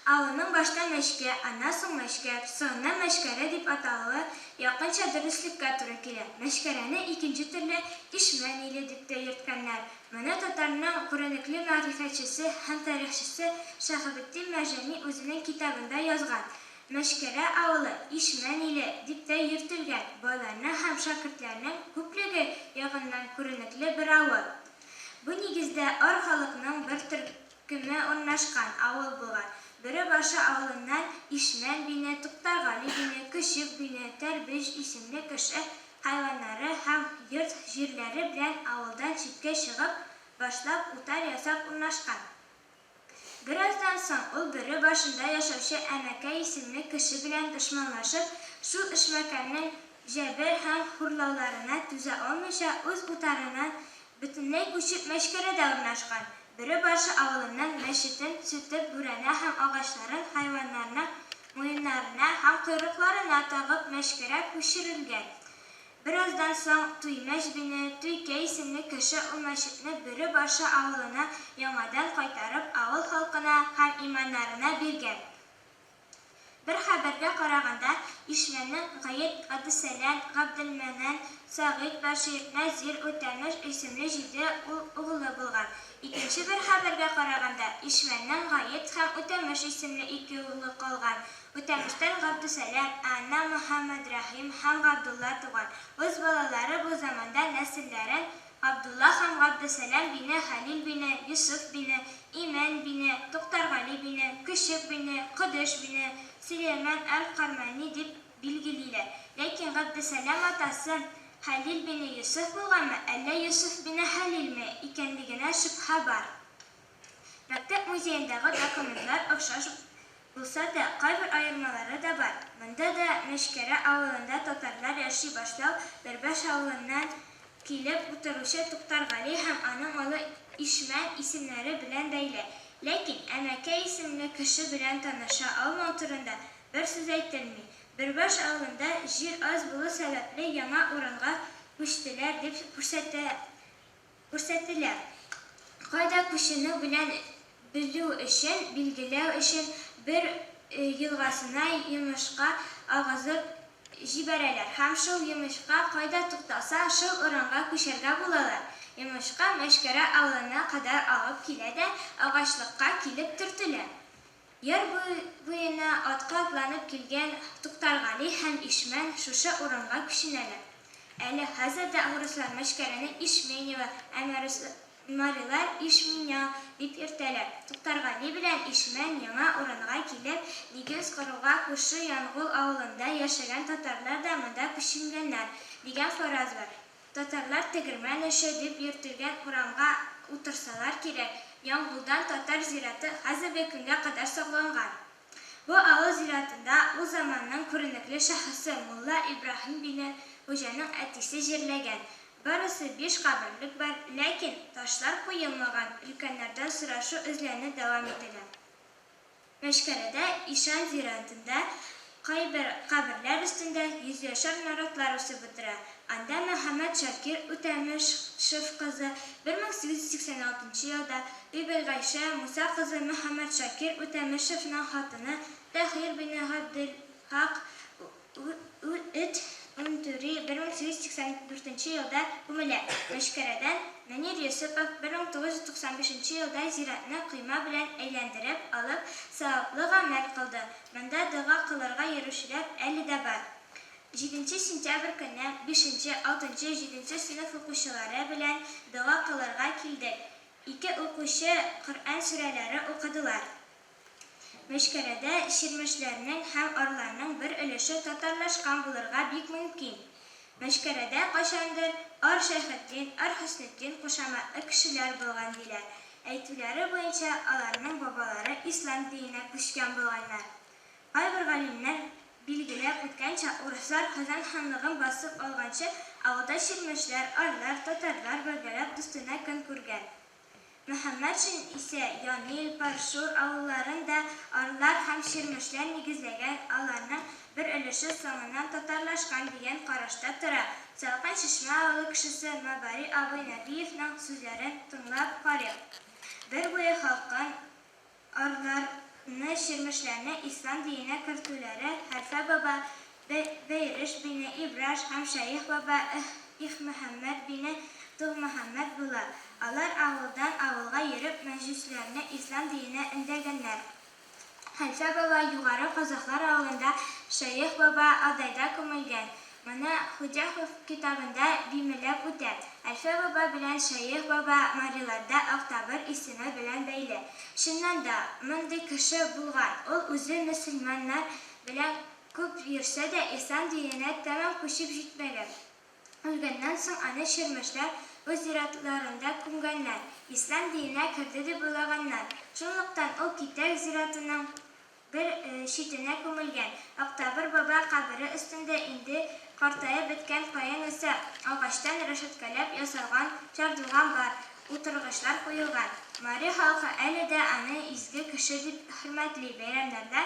Авылның башта мәшкә, аннан соң мәшкә, соңыннан мәшкәрә дип аталуы якынча дөреслеккә туры килә. Мәшкәрәне икенче төрле ишмән иле дип тә йөрткәннәр. Моны татарның күренекле мәгърифәтчесе һәм тарихчысы Шәһабетдин Мәҗани үзенең китабында язган. Мәшкәрә авылы ишмән иле дип тә йөртелгән. Байларның һәм шәкертләрнең күплеге ягыннан күренекле бер авыл. Бу нигездә ар халыкның бер төркеме урнашкан авыл булган. Бөрі башы авылыннан Ишмән бине, Туктаргали бине, Көчек бине, Тәрбиш исемле кеше хайваннары һәм йорт җирләре белән авылдан читкә чыгып, башлап утар ясап урнашкан. Бераздан соң ул бөрі башында яшәүче Әмәкәй исемле кеше белән дошманлашып, шул эшмәкәрнең җәбер һәм хурлауларына түзә алмыйча, үз утарыннан бөтенләй күчеп Мәшкәрәдә урнашкан. Бөрі башы авылыннан мәчетен, сөтеп, бүрәнә һәм агачларын хайваннарның муеннарына һәм койрыкларына тагып Мәшкәрә күчерелгән. Бераздан соң Туймәш бине, Туйкәй исемле кеше ул мәчетне Бөрі башы авылына яңадан кайтарып, авыл халкына һәм иманнарына биргән. Бер хәбәргә караганда, Ишмәннең Гает, Абдусәләм, Габделмәнан, Сагыйд, Башир, Нәзир, Үтәмеш исемле 7 угылы булган. Икенче бер хәбәргә караганда, Ишмәннең Гает һәм Үтәмеш исемле 2 улы калган. Үтәмештән Габдусәләм, Анна, Мөхәммәд Рәхим һәм Габдулла туган. Үз балалары бу заманда нәселләрен Габдулла һәм Габдусәләм бине, Хәлил бине, Юсуф бине, Имән бине, Туктаргали бине, Көчек бине, Кодыш бине, Сөләйман әл-Кармани дип билгелиләр. Ләкин Габдусәләм атасы Хәлил бине Юсуф булганмы, әллә Юсуф бине Хәлилме икәнлегенә шөбһә бар. Мәктәп музеендагы документлар охшаш булса да, кайбер аермалары да бар. Монда да Мәшкәрә авылында татарлар яши башлау, Бербаш авылыннан килеп утыручы Туктаргали һәм аның улы Ишмән исемнәре белән бәйле. Ләкин Әмәкәй исемле кеше белән таныша алмау турында бер сүз әйтелми. Бербаш авылында җир аз булу сәбәпле яңа урынга күчтеләр дип күрсәтелә. Кайда күченү белән белү өчен, билгеләү өчен бер елгасына йомышка агызып җибәрәләр һәм шул йомышка кайда туктаса, шул урынга күчәргә булалар. Йомышка Мәшкәрә авылына кадәр алып килә дә агачлыкка килеп төртелә. Яр буена атка атланып килгән Туктаргали һәм Ишмән шушы урынга күченәләр. Әле хәзердә урыслар Мәшкәрәне Ишмәнева, Марилар Ишминя дип йөртәләр. Туктаргали белән Ишмән яңа урынга килеп, нигез коруга күрше Янгул авылында яшәгән татарлар да монда күченгәннәр дигән фараз бар. Татарлар тегермән эше дип йөртелгән урамга утырсалар кирәк. Яңгулдан татар зираты хәзерге көнгә кадәр сакланган. Бу авыл зиратында ул заманның күренекле шәхесе Мулла Ибраһим бине Хуҗаның әтисе җирләгән. Барысы 5 каберлек бар, ләкин ташлар куелмаган. Өлкәннәрдән сорашу эзләнү дәвам ителә. Мәшкәрәдә Ишан зиратында кайбер каберләр өстендә 100 яшар наратлар үсеп утыра. Анда Мөхәммәд Шакир Үтәмешев кызы 1886 елда, Бибай Гайша Муса кызы Мөхәммәд Шакир Үтәмешевнең хатыны Тәхир бине Габделхак Үт Унтури 1884 елда күмелә. Мәшкәрәдән Мөнир Йосыпов 1995 елда зиратны койма белән әйләндереп алып, саваплы гамәл кылды. Монда дога кылырга йөрүчеләр әле дә бар. 7 сентябрь көнне 5-6, 7 сыйныф укучылары белән дога кылырга килде. 2 укучы Коръән сүрәләре укыдылар. Мәшкәрәдә ширмешләрнең һәм арларның бер өлеше татарлашкан булырга бик мөмкин. Мәшкәрәдә кайчандыр Ар Шәйхетдин, Ар Хөснетдин кушаматлы кешеләр булган диләр. Әйтүләре буенча, аларның бабалары ислам диненә күчкән булганнар. Кайбер галимнәр билгеләп үткәнчә, урыслар Казан ханлыгын басып алганчы, авылда ширмешләр, арлар, татарлар бергәләп дустына көн күргән. Мөхәммәтшин исә Янил, Паршур авылларында арылар һәм ширмешләр нигезләгән, аларның бер өлеше соңыннан татарлашкан дигән карашта тора. Салкын Чишмә авылы кешесе Мәбари абый Нәбиевнең сүзләрен тыңлап карыйк. Бер буе халкын арыларны, ширмешләрне ислам диенә кертүләре Хәлфә баба, Бәйреш бине Ибраш һәм Шәйх баба Их Мөхәммәд бине Туг Мөхәммәд була. Алар авылдан авылга йөреп мәҗүсләрне ислам диенә өндәгәннәр. Хәлфә баба югары казаклар авылында, Шәйх баба Адайда күмелгән. Моны Хуҗахов китабында бимәләп үтә. Хәлфә баба белән Шәйх баба Мариларда Октябрь исеме белән бәйле. Чыннан да, мондый кеше булган. Ул үзе мөселманнар белән күп йөрсә дә, ислам диенә тәмам күчеп җитмәгән. Үлгәннән соң аны ширмешләр үз зиратларында күмгәннәр. Ислам диенә керде дип уйлаганнар. Шунлыктан ул Китәк зиратының бер читенә күмелгән. Октябрь баба кабере өстендә инде картаеп беткән каен исә агачтан рәшәткәләп ясалган чардуган бар, утыргычлар куелган. Мари халкы әле дә аны изге кеше дип хөрмәтли. Бәйрәмнәрдә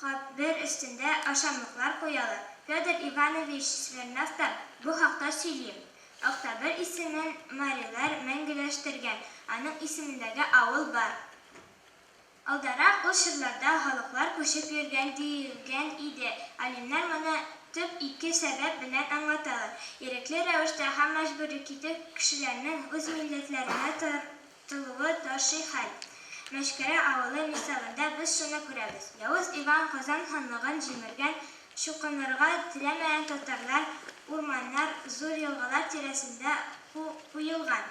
кабер өстендә ашамлыклар куялар. Федор Иванович Смирнов та бу хакта сөйли. Октябрь исемен Марилар мәңгеләштергән. Аның исемендәге авыл бар. Алдарак ул чорларда халыклар күчеп йөргән диелгән иде. Алимнар моны төп ике сәбәп белән аңлаталар. Ирекле рәвештә һәм мәҗбүри китеп кешеләрнең үз милләтләренә тартылуы ташый хәл. Мәшкәрә авылы мисалында без шуны күрәбез. Явыз Иван Казан ханлыгын җимергән, чукынырга теләмәгән татарлар урманнар, зур елгалар тирәсендә куелган.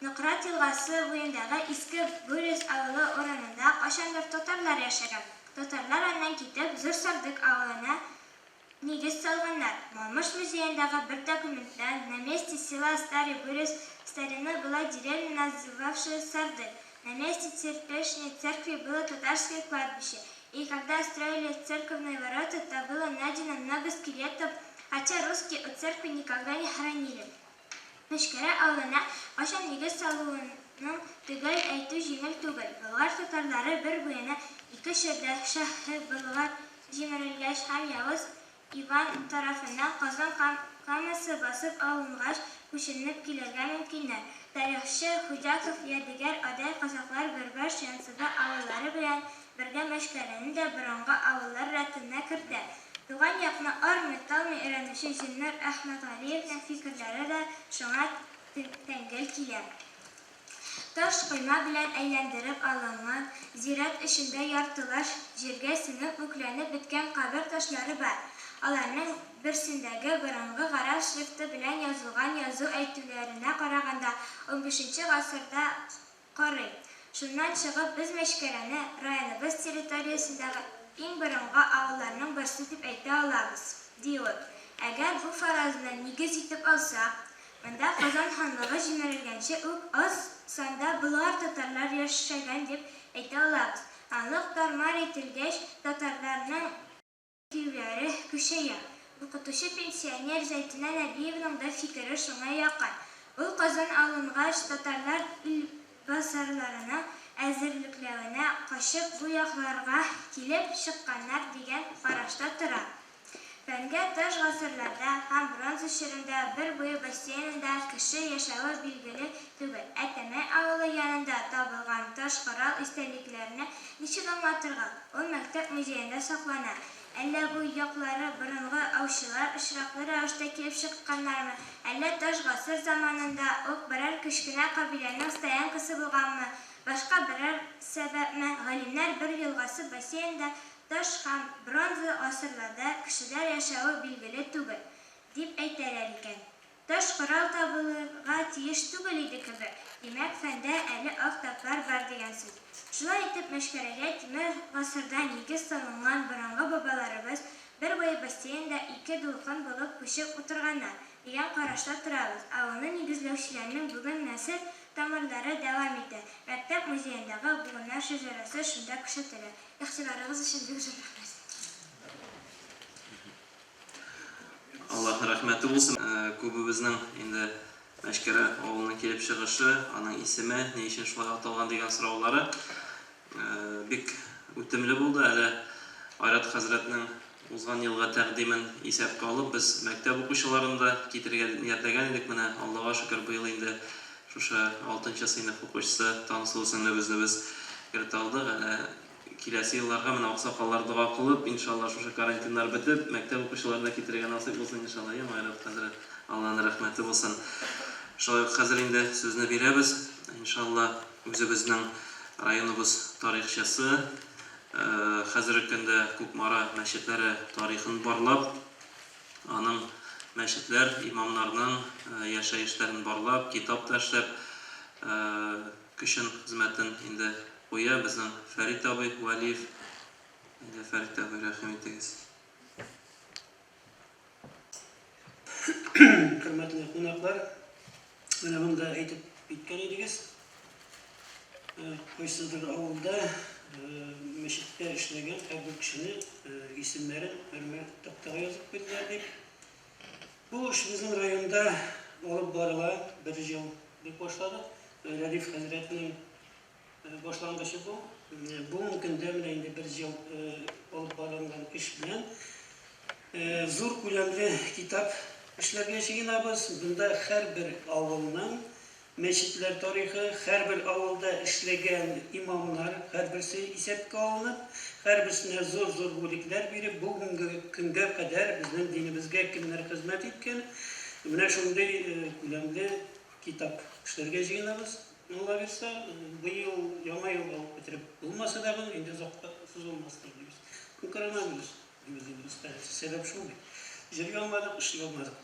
Нократ елгасы буендагы иске Бүрес авылы урынында кайчандыр татарлар яшәгән. Татарлар аннан китеп Зур Сардык авылына нигез салганнар. Малмыш музеендагы бер документта на месте села Старый Бүрес старина была деревня, называвшая Сардык. На месте Церквешней церкви было татарское кладбище. И когда строили церковные ворота, то было найдено много скелетов, хотя русские у церкви никогда не хоронили. Мәшкәрә авылына кайчан нигез салуының төгәл әйтү җиңел түгел. Болгар татарлары бер буена ике чорда шәһәр Болгар җимерелгәч һәм Явыз Иван тарафыннан Казан камасы басып алынгач күченеп килергә мөмкиннәр. Тарихчы Хуҗаков Ядегәр Адай казаклар Бербаш Янсыба авыллары белән бергә Мәшкәрәне дә борынгы авыллар рәтенә кертә. Туган якны армый-талмый өйрәнүче Җиннур Әхмәтгалиевның фикерләре дә шуңа тәңгәл килә. Таш койма белән әйләндереп алынган зират эчендә яртылаш җиргә сеңеп бүкләнеп беткән кабер ташлары бар. Аларның берсендәге борынгы гарәп шрифты белән язылган язу әйтүләренә караганда 15 гасырда карый. Шуннан чыгып без Мәшкәрәне районыбыз территориясендәге иң борынгы авылларның берсе дип әйтә алабыз, ди ул. Әгәр бу фаразны нигез итеп алсак, монда Казан ханлыгы җимерелгәнче үк аз санда Болгар татарлар яшәгән дип әйтә алабыз. Анлык тармар ителгәч, татарларның көйләре көчәя. Укытучы пенсионер Зәйтүнә Нәбиевның да фикере шуңа якын. Ул Казан алынгач, татарлар базарларына әзерлекләренә качып бу якларга килеп чыкканнар дигән карашта тора. Фәнгә таш гасырларда һәм бронза чорында бер буе бассейнында кеше яшәве билгеле түгел. Әтәмә авылы янында табылган таш корал истәлекләренә ничек аңлатырга? Ул мәктәп музеенда саклана. Әллә бу яклары борынгы аучылар очраклы рәвештә килеп чыкканнармы? Әллә таш гасыр заманында ук берәр кечкенә кабиләнең стоянкасы булганмы? Башка берәр сәбәпме? Галимнәр бер елгасы бассейнда таш һәм бронза гасырларда кешеләр яшәве билгеле түгел дип әйтәләр икән. Таш корал табылырга тиеш түгел иде кебек. Димәк, фәндә әле ак таплар бар дигән сүз. Шулай итеп, Мәшкәрәгә тимер гасырда нигез салынган борынгы бабаларыбыз бер буе бассейнда ике дулкын булып күчеп утырганнар дигән карашта торабыз. Авылны нигезләүчеләрнең бүген нәсел тамырлары дәвам итә. Мәктәп музеендагы буыннар шәҗәрәсе шунда күрсәтелә. Ихтибарыгыз өчен бик зур рәхмәт. Аллаһ рәхмәте булсын. Күбебезнең инде Мәшкәрә авылының килеп чыгышы, аның исеме, ни өчен шулай аталган дигән сораулары бик үтемле булды. Әле Айрат хәзрәтнең узган елга тәкъдимен исәпкә алып, без мәктәп укучыларын да китергә ниятләгән идек. Менә Аллаһка шөкер, быел инде шушы 6-нчы сыйныф укучысы Тансу сеңлебезне без кертә алдык. Әле киләсе елларга менә аксакаллар дуга кылып, иншалла шушы карантиннар бетеп, мәктәп укучыларын да китергә насыйп булсын иншалла. Я Айрат хәзрәт, Аллаһның рәхмәте булсын. Шулай ук хәзер инде сүзне бирәбез. Иншалла үзебезнең районыбыз тарихчысы хәзерге көндә Күкмара мәчетләре тарихын барлап, аның мәчетләр, имамнарның яшәешләрен барлап, китап ташлап, көчен хезмәтен инде куя безнең Фәрит абый Вәлиев. Инде Фәрит абый, рәхим итегез. Хөрмәтле кунаклар, менә монда әйтеп биткән идегез. Кайсыдыр авылда мәчеттә эшләгән һәр кешене исемнәрен хөрмәт тактага язып куйдылар дип. Бу эш безнең районда алып барыла, 1 ел дип башладык. Рәдиф хәзрәтнең башлангычы бу. Бу көндә менә инде 1 ел алып барылган эш белән зур күләмле китап эшләргә чыгынабыз. Бunda һәрбер авылның мәчетләр тарихы, һәрбер авылда эшләгән имамнар, һәрберсе исәпкә алынып, һәрберсенә зур бүлекләр биреп, бүгенге көнгә кадәр безнең динебезгә кемнәр хезмәт иткән, менә шундый күләмле китап эшләргә җыенабыз. Алла бирсә, быел яңа елга бетереп булмаса да, инде озакка сузылмасын дибез. Коронавирус сәбәп шундый. Җиргә алмадык, эшли алмадык.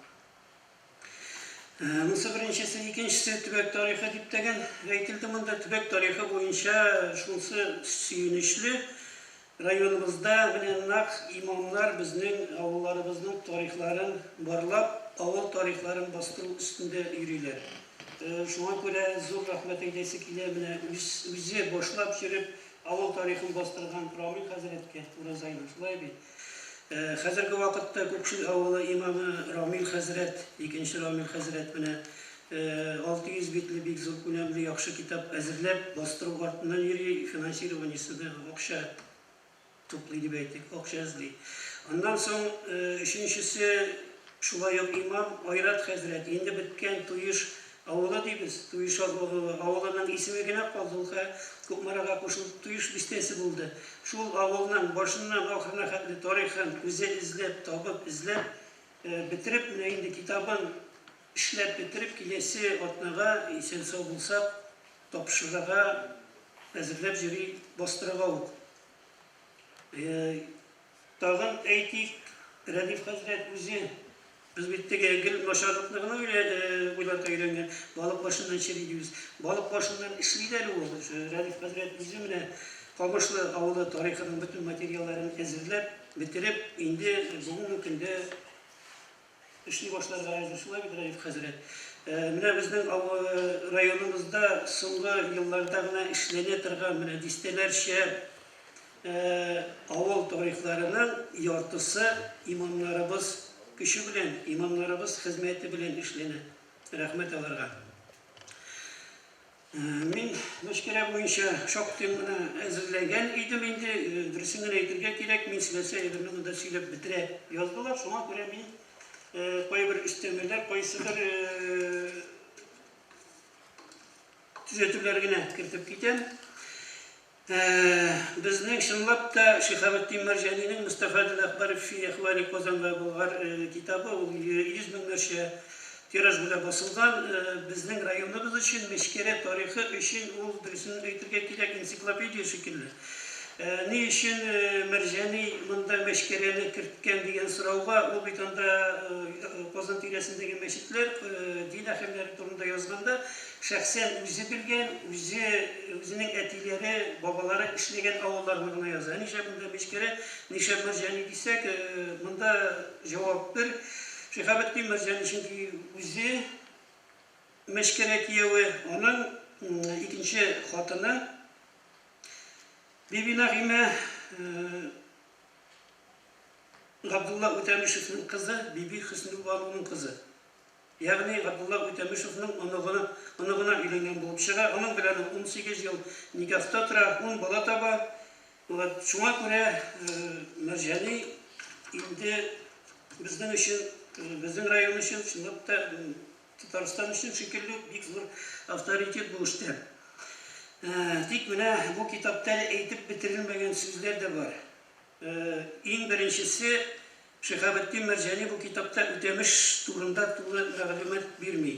Монысы беренчесе, икенчесе төбәк тарихы дип тәгән әйтелде. Монда төбәк тарихы буенча шунысы сөенечле. Районыбызда менә нак имамнар безнең авылларыбызның тарихларын барлап, авыл тарихларын бастыру өстендә йөриләр. Шуңа күрә зур рәхмәт әйтәсе килә, менә үзе башлап йөреп авыл тарихын бастырган Рамил хәзрәткә, Уразайны шулай бит. Хәзерге вакытта Күкшил авылы имамы Рамил хәзрәт, икенче Рамил хәзрәт менә 600 битле бик зур күләмле яхшы китап әзерләп, бастыру артыннан йөри, финансирование акча туплый дип әйтик, акча эзли. Аннан соң өченчесе шулай ук имам Айрат хәзрәт, инде беткән Туеш авылы дибез. Туеш авылының исеме генә калды, Күкмарага кушылып Туеш бистәсе булды. Шул авылның башыннан ахырына хәтле тарихын үзе эзләп, табып, эзләп бетереп, менә инде китабын эшләп бетереп, киләсе атнага исән-сау булсак, тапшырырга әзерләп йөри, бастырырга ук. Тагын әйтик, Рәдиф хәзрәт үзе biz bittege gel başardıklarına göre uylarka öğrengen balık başından çeliyoruz. Balık başından işliler oldu. Radif Hazret bizimle Kamışlı avlu tarihinin bütün materyallerini ezberlep bitirip indi bugün günde işli başlarga ayrışıla bir Radif Hazret. Mine bizden rayonumuzda soňky yıllarda gına işlene turgan mine distelerçe avul tarihlarının yartısı imamlarımız kişi bilen, imamlarımız hizmeti bilen işlene. Rahmet alarga. Min meşkere boyunca çok temine ezirlegen idim. Indi dürüsünden aytırga kirek. Min silese evirini da silep bitire yazdılar. Şuna göre min koyu bir üstemeler, koyusıdır düzeltülerine kirtip gitem. Bizning şınlap da Şehavettin Merjani'nin Mustafa'dil Akbar fi Ehvali Kozan ve Bulgar kitabı 100 bin merşe tiraj bile basılgan. Bizning rayonumuz için meşkere tarihi için o dürüsünün aytırga kirek ensiklopediya şekilli. Ne için Merjani bunda meşkereni kirtken diyen sırauga o bitanda Kozan tiresindeki meşitler din ahimleri turunda yazganda şahsen özü bilgen, özünün etileri, babaları işlegen avullarına yazar. Nişe bunda meşkere, nişe Merjani desek, bunda cevap bir. Şehavettin Merjani çünkü özü meşkere kiyevi, onun ikinci hatını Bibi Nagime Abdullah Ötemişev'in kızı, Bibi Hüsnü Banu'nun kızı. Ягъни Габдулла Үтемишевнең оныгына өйләнгән булып чыга. Аның белән 18 ел никахта тора, 10 бала таба. Шуңа күрә Мәрҗани инде безнең өчен, безнең район өчен, чынлап та Татарстан өчен шикелле бик зур авторитет бу эштә. Тик менә бу китапта әйтеп бетерелмәгән сүзләр дә бар. Иң беренчесе Шиһабетдин Мәрҗани бу китапта Үтемеш турында тулы мәгълүмат бирми.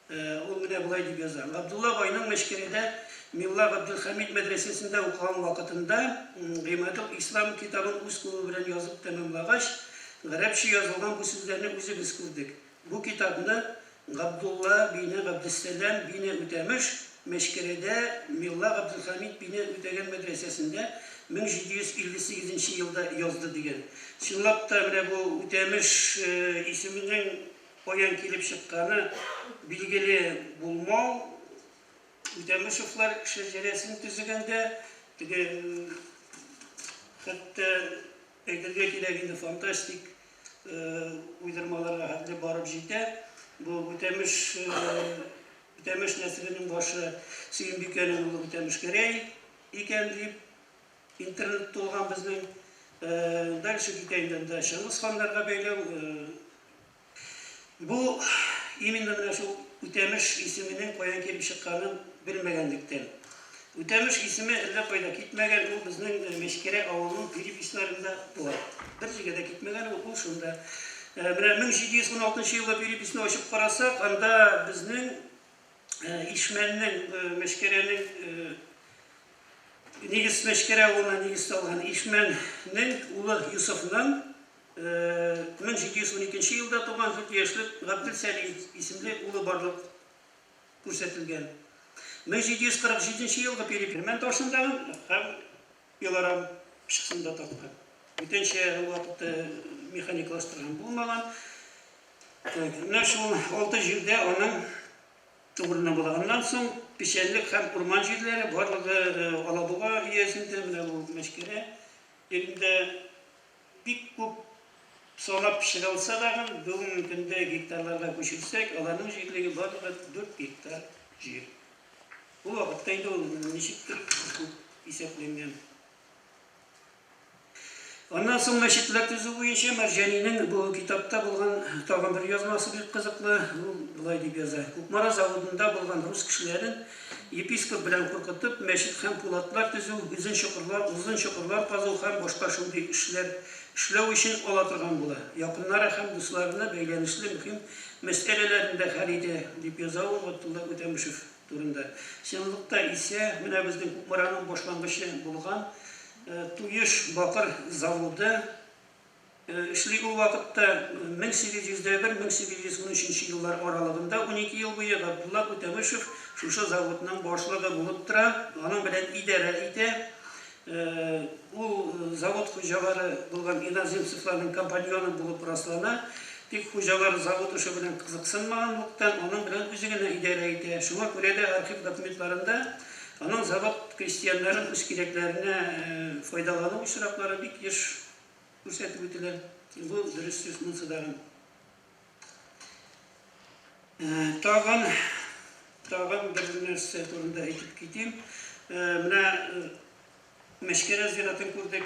Ул менә булай дип яза. Габдулла байның Мәшкәрәдә Милла Габделхамид мәдрәсәсендә укыган вакытында Гыймадул Ислам китабын үз кулы белән язып тәмамлагач, гарәпчә язылган бу сүзләрне үзебез күрдек. Бу китапны Габдулла бине Габдиссәлам бине Үтемеш Мәшкәрәдә Милла Габделхамид бине Үтәгән мәдрәсәсендә 1758 елда язды дигән. Чынлап та менә бу Үтемеш исеменең каян килеп чыкканы билгеле булмау. Үтемешевлар шәҗәрәсен төзегәндә теге хәтта әйтергә кирәк инде фантастик уйдырмаларга хәтле барып җитә. Бу Үтемеш нәселенең башы Сөембикәнең улы Үтемеш Гәрәй икән дип интернет тулган безнең. Дальше китәйдә Шыңгыз ханнарга бәйләү. Бу именно менә шул Үтемеш исеменең каян килеп чыкканын белмәгәнлектән. Үтемеш исеме әллә кайда китмәгән, ул безнең Мәшкәрә авылының переписларында була. Бер җиргә китмәгән, ул шунда. Менә 1716 елда переписне ачып карасак, анда безнең Ишмәннең Мәшкәрәнең нигез Мәшкәрә авылына нигез салган Ишмәннең улы Юсуфның 1712 елда туган 4 яшьлек Габделсәлим исемле улы барлык күрсәтелгән. 1747 елда перепелмен ташындагы һәм Еларам шыксында тапкан. Бүтәнчә вакытта механиклаштырган булмаган. Менә шул 6 җирдә аның тугрына булганнан соң печәнлек һәм урман җирләре барлыгы Алабуга иясендә менә бу Мәшкәрә yerinde бик күп санап чыгалса да, бүгенге көндә гектарларга күчерсәк, аларның җирлеге барлыгы 4 гектар җир. Бу вакытта инде ул ничектер исәпләнгән. Аннан соң мәчетләр төзү буенча Мәрҗанинең бу китапта булган тагын бер язмасы бик кызыклы. Ул булай дип яза. Кукмара заводында булган рус кешеләрен епископ белән куркытып, мәчет һәм пулатлар төзү, узын чокырлар казу һәм башка шундый эшләр эшләү өчен ала торган була. Якыннары һәм дусларына бәйләнешле мөһим мәсьәләләрендә хәл итә дип яза ул Габдулла Үтемишев турында. Чынлыкта исә менә безнең Кукмараның башлангычы булган Туеш бакыр заводы эшли ул вакытта 1801-1813 еллар аралыгында 12 ел буе Габдулла Үтемишев шушы заводның башлыгы булып тора, аның белән идарә итә. Ул завод хуҗалары булган иноземцевларның компаньоны булып раслана. Тик хуҗалар завод эше белән кызыксынмаганлыктан аның белән үзе генә идарә итә. Шуңа күрә дә архив документларында аның завод крестьяннарын үз кирәкләренә файдалану очраклары бик еш күрсәтеп үтелә. Бу дөрес сүз монсыдагы. Тагын бер нәрсә турында әйтеп китим. Менә Мәшкәрә зиратын күрдек,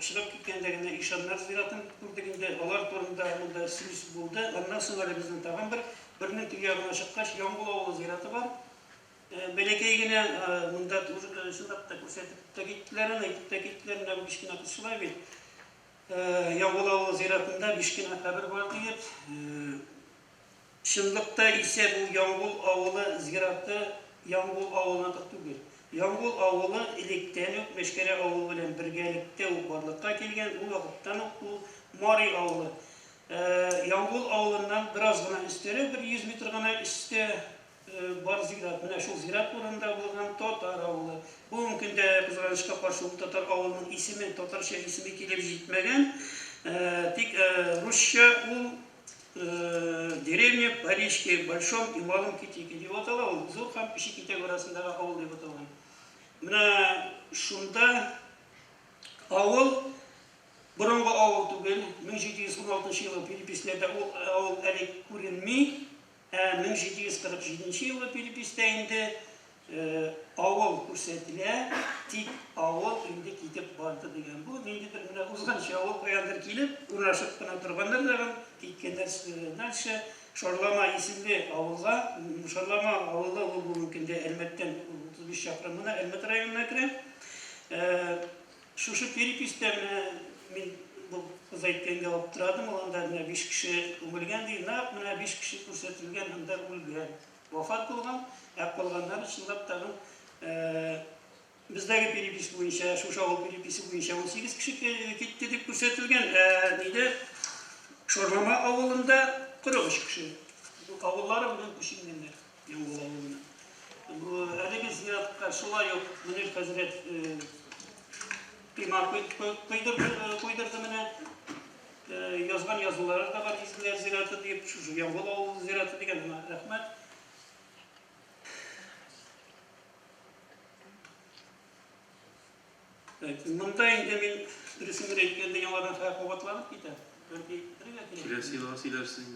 чыгып киткәндә генә ишаннар зиратын күрдек инде, алар турында монда сүз булды. Аннан соң әле безнең тагын бернең теге ягына чыккач, Яңгул авылы зираты бар. Бәләкәй генә монда шундый та күрсәтеп тәкитләрен әйтеп тәкитләренә бу кичкенә кысылай бит. Яңгул авылы зиратында бишкенә кабер бар дип, чынлыкта исә бу Яңгул авылы зираты Яңгул авылына түгел. Яңгул авылы электән үк Мәшкәрә авылы белән бергәлектә үк барлыкка килгән, ул вакыттан ук ул Мари авылы. Яңгул авылыннан бераз гына өстәрәк, 100 метр гына өстә бар зират. Менә шул зират урында булган Татар авылы. Бүгенге көндә кызганычка каршы ул Татар авылының исеме, татарча исеме килеп җитмәгән. Тик русча ул деревня Парижке большом и малом Китике дип атала, ул зур һәм кече Китек арасындагы авыл дип аталган. Менә шунда авыл борынгы авыл түгел, 1716 елда переписләрдә ул авыл әле күренми, 1747 елы переписта инде авыл күрсәтелә, тик авыл инде китеп барды дигән. Бу ниндидер менә узганча авыл каяндыр килеп, урнашып кына торганнар да киткәннәр дальше Шарлама исемле авылга, Шарлама авылы ул бүген дә Әлмәттән 35 чакрым гына Әлмәт районына керә. Шушы переписта мин бу кыз әйткәнгә алып торадым, анда менә 5 кеше үлгән ди, нәкъ менә 5 кеше күрсәтелгән, анда үлгән. Вафат булган, калганнар чынлап тагын бездәге перепис буенча, шушы авыл переписе буенча 18 кеше китте дип күрсәтелгән. Диде Шарлама авылында 43 кеше. Бу авыллары белән күченгәннәр, Яңгул авылына. Бу әлеге зиратка шулай ук Мөнир хәзрәт примар куйдырды менә. Язган язулары да бар, Изгеләр зираты дип, шушы Яңгул авылы зираты дигән. Рәхмәт. Монда инде мин дөресен әйткәндә яңадан кабатланып китә. Келесі ел сөйләрсең.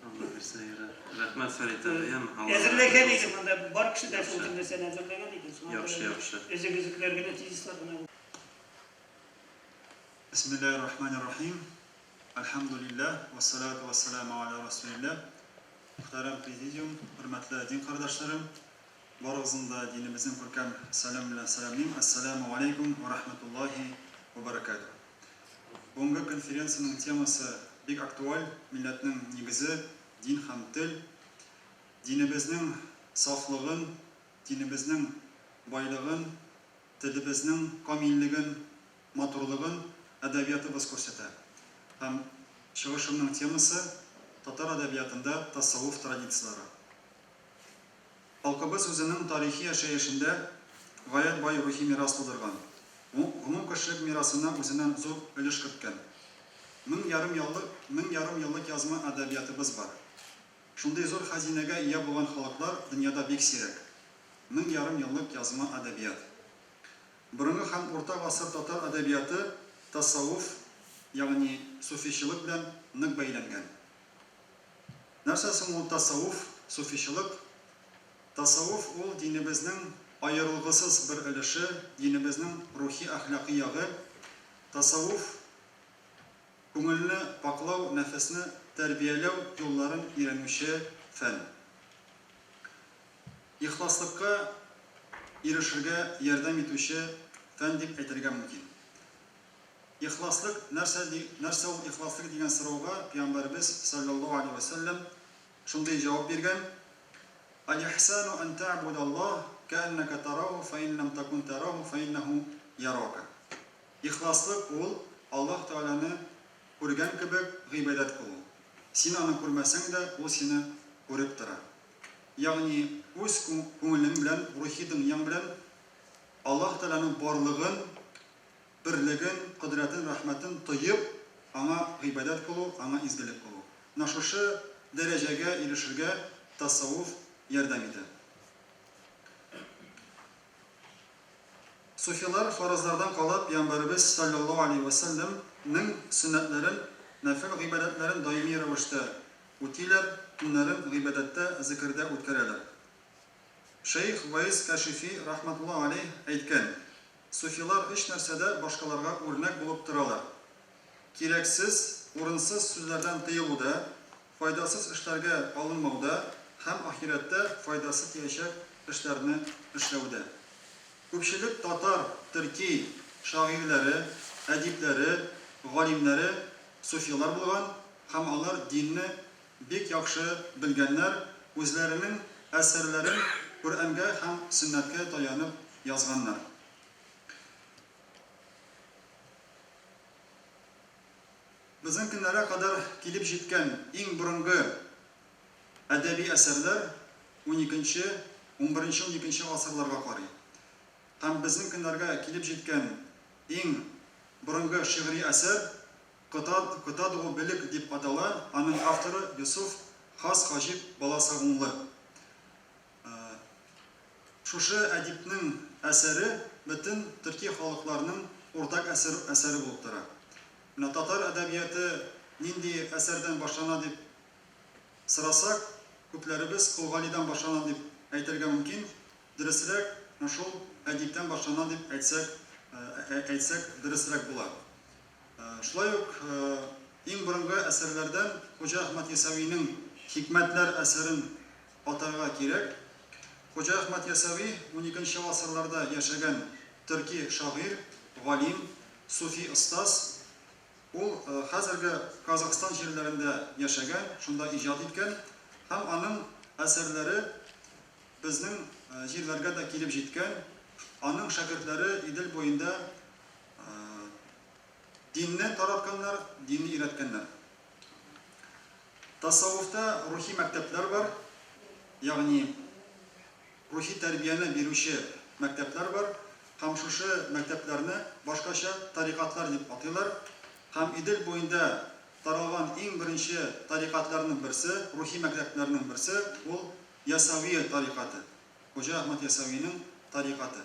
Алла берсе яра. Рәхмәт Фәрит әбием. Әзерләгән идем монда бар кеше дә шул нәрсәне әзерләгән иде. Яхшы. Өзек-өзекләр генә тизислар гына. Бисмиллаһир-рахманир-рахим. Алхамдулиллах ва салату ва саламу аля расулиллах. Мөхтәрәм президиум, хөрмәтле дин кардәшләрем, барыгызны да динебезнең күркәм салам белән саламлыйм. Ассаламу алейкум ва рахматуллахи ва баракатух. Бүгенге конференциянең темасы бик актуаль. Милләтнең нигезе дин һәм тел. Динебезнең сафлыгын, динебезнең байлыгын, телебезнең камиллеген, матурлыгын әдәбиятыбыз күрсәтә. Һәм чыгышымның темасы татар әдәбиятында тасаввуф традициялары. Халкыбыз үзенең тарихи яшәешендә гаять бай рухи мирас тудырган. Гомум кешелек мирасына үзеннән зур өлеш керткән. 1000 еллык язма әдәбиятыбыз бар. Шундый зур хазинәгә ия булган халыклар дөньяда бик сирәк. 1000 еллык язма әдәбият. Борынгы һәм урта гасыр татар әдәбияты тасаввуф, ягъни суфичилык белән нык бәйләнгән. Нәрсә соң ул тасаввуф, суфичилык? Тасаввуф ул динебезнең аерылгысыз бер өлеше, динебезнең рухи әхлакый ягы. Тасаввуф күңелне паклау, нәфесне тәрбияләү юлларын өйрәнүче фән. Ихласлыкка ирешергә ярдәм итүче фән дип әйтергә мөмкин. Ихласлык нәрсә ул ихласлык дигән сорауга Пәйгамбәрбез саллаллаһу алейхи ва саллям шундый җавап биргән: "Аль-ихсану ан та'буда Аллаһ ка'аннака тараху фа ин лам такун тараху фа иннаху ярака." Ихласлык ул Аллаһ Тааланы күргән кебек гыйбадат кылу. Син аны күрмәсәң дә, ул сине күреп тора. Ягъни үз күңелең белән, рухи дөньяң белән Аллаһ Тааланың барлыгын, бирлеген, кудрәтен, рәхмәтен тоеп, аңа гыйбадат кылу, аңа изгелек кылу. Менә шушы дәрәҗәгә ирешергә тасаввуф ярдәм итә. Суфилар фаразлардан калып, Пәйгамбәрбез саллаллаһу алейхи ва саллямның сөннәтләрен, нәфил гыйбадәтләрен даими рәвештә үтиләр, төннәрен гыйбадәттә, зикрдә үткәрәләр. Шейх Вайс Кашифи рахматуллаһи алейх әйткән: суфилар эш нәрсәдә башкаларга үрнәк булып торалар. Кирәксез, урынсыз сүзләрдән тыелуда, файдасыз эшләргә алынмауда һәм ахирәттә файдасы тиячәк эшләрне эшләүдә. Күпчелек татар, төрки шагыйрьләре, әдипләре, галимнәре суфилар булган һәм алар динне бик яхшы белгәннәр, үзләренең әсәрләрен Кур'анга һәм сөннәткә таянып язганнар. Безнең көннәргә кадәр килеп җиткән иң борынгы әдәби әсәрләр 12-нче, 11-нче, 12-нче гасырларга карый. Һәм безнең көннәргә килеп җиткән иң борынгы шигъри әсәр Кытадыгы белек дип атала, аның авторы Юсуф Хас Хаҗиб Баласагунлы. Шушы әдипнең әсәре бөтен төрки халыкларының уртак әсәре булып тора. Татар әдәбияты нинди әсәрдән башлана дип сорасак, күпләребез Кулгалидан башланган дип әйтергә мөмкин. Дөресрәк, шул әдиптән башланган дип әйтсәк дөресрәк була. Шулай ук иң борынгы әсәрләрдән Хуҗа Әхмәт Ясавиның Хикмәтләр әсәрен атарга кирәк. Хуҗа Әхмәт Ясави 12нче гасырларда яшәгән төрки шагыйрь, галим, суфи остаз. Ул хәзерге Казакстан җирләрендә яшәгән, шунда иҗат иткән һәм аның әсәрләре безнең җирләргә дә килеп җиткән. Аның шәкертләре Идел буенда динне таратканнар, динне өйрәткәннәр. Тасаввуфта рухи мәктәпләр бар, ягъни рухи тәрбияне бирүче мәктәпләр бар. Һәм шушы мәктәпләрне башкача тарикатлар дип атыйлар. Һәм Идел буенда таралган иң беренче тарикатларның берсе, рухи мәктәпләрнең берсе ул Ясави тарикаты. Хуҗа Әхмәт Ясавиның тарикаты.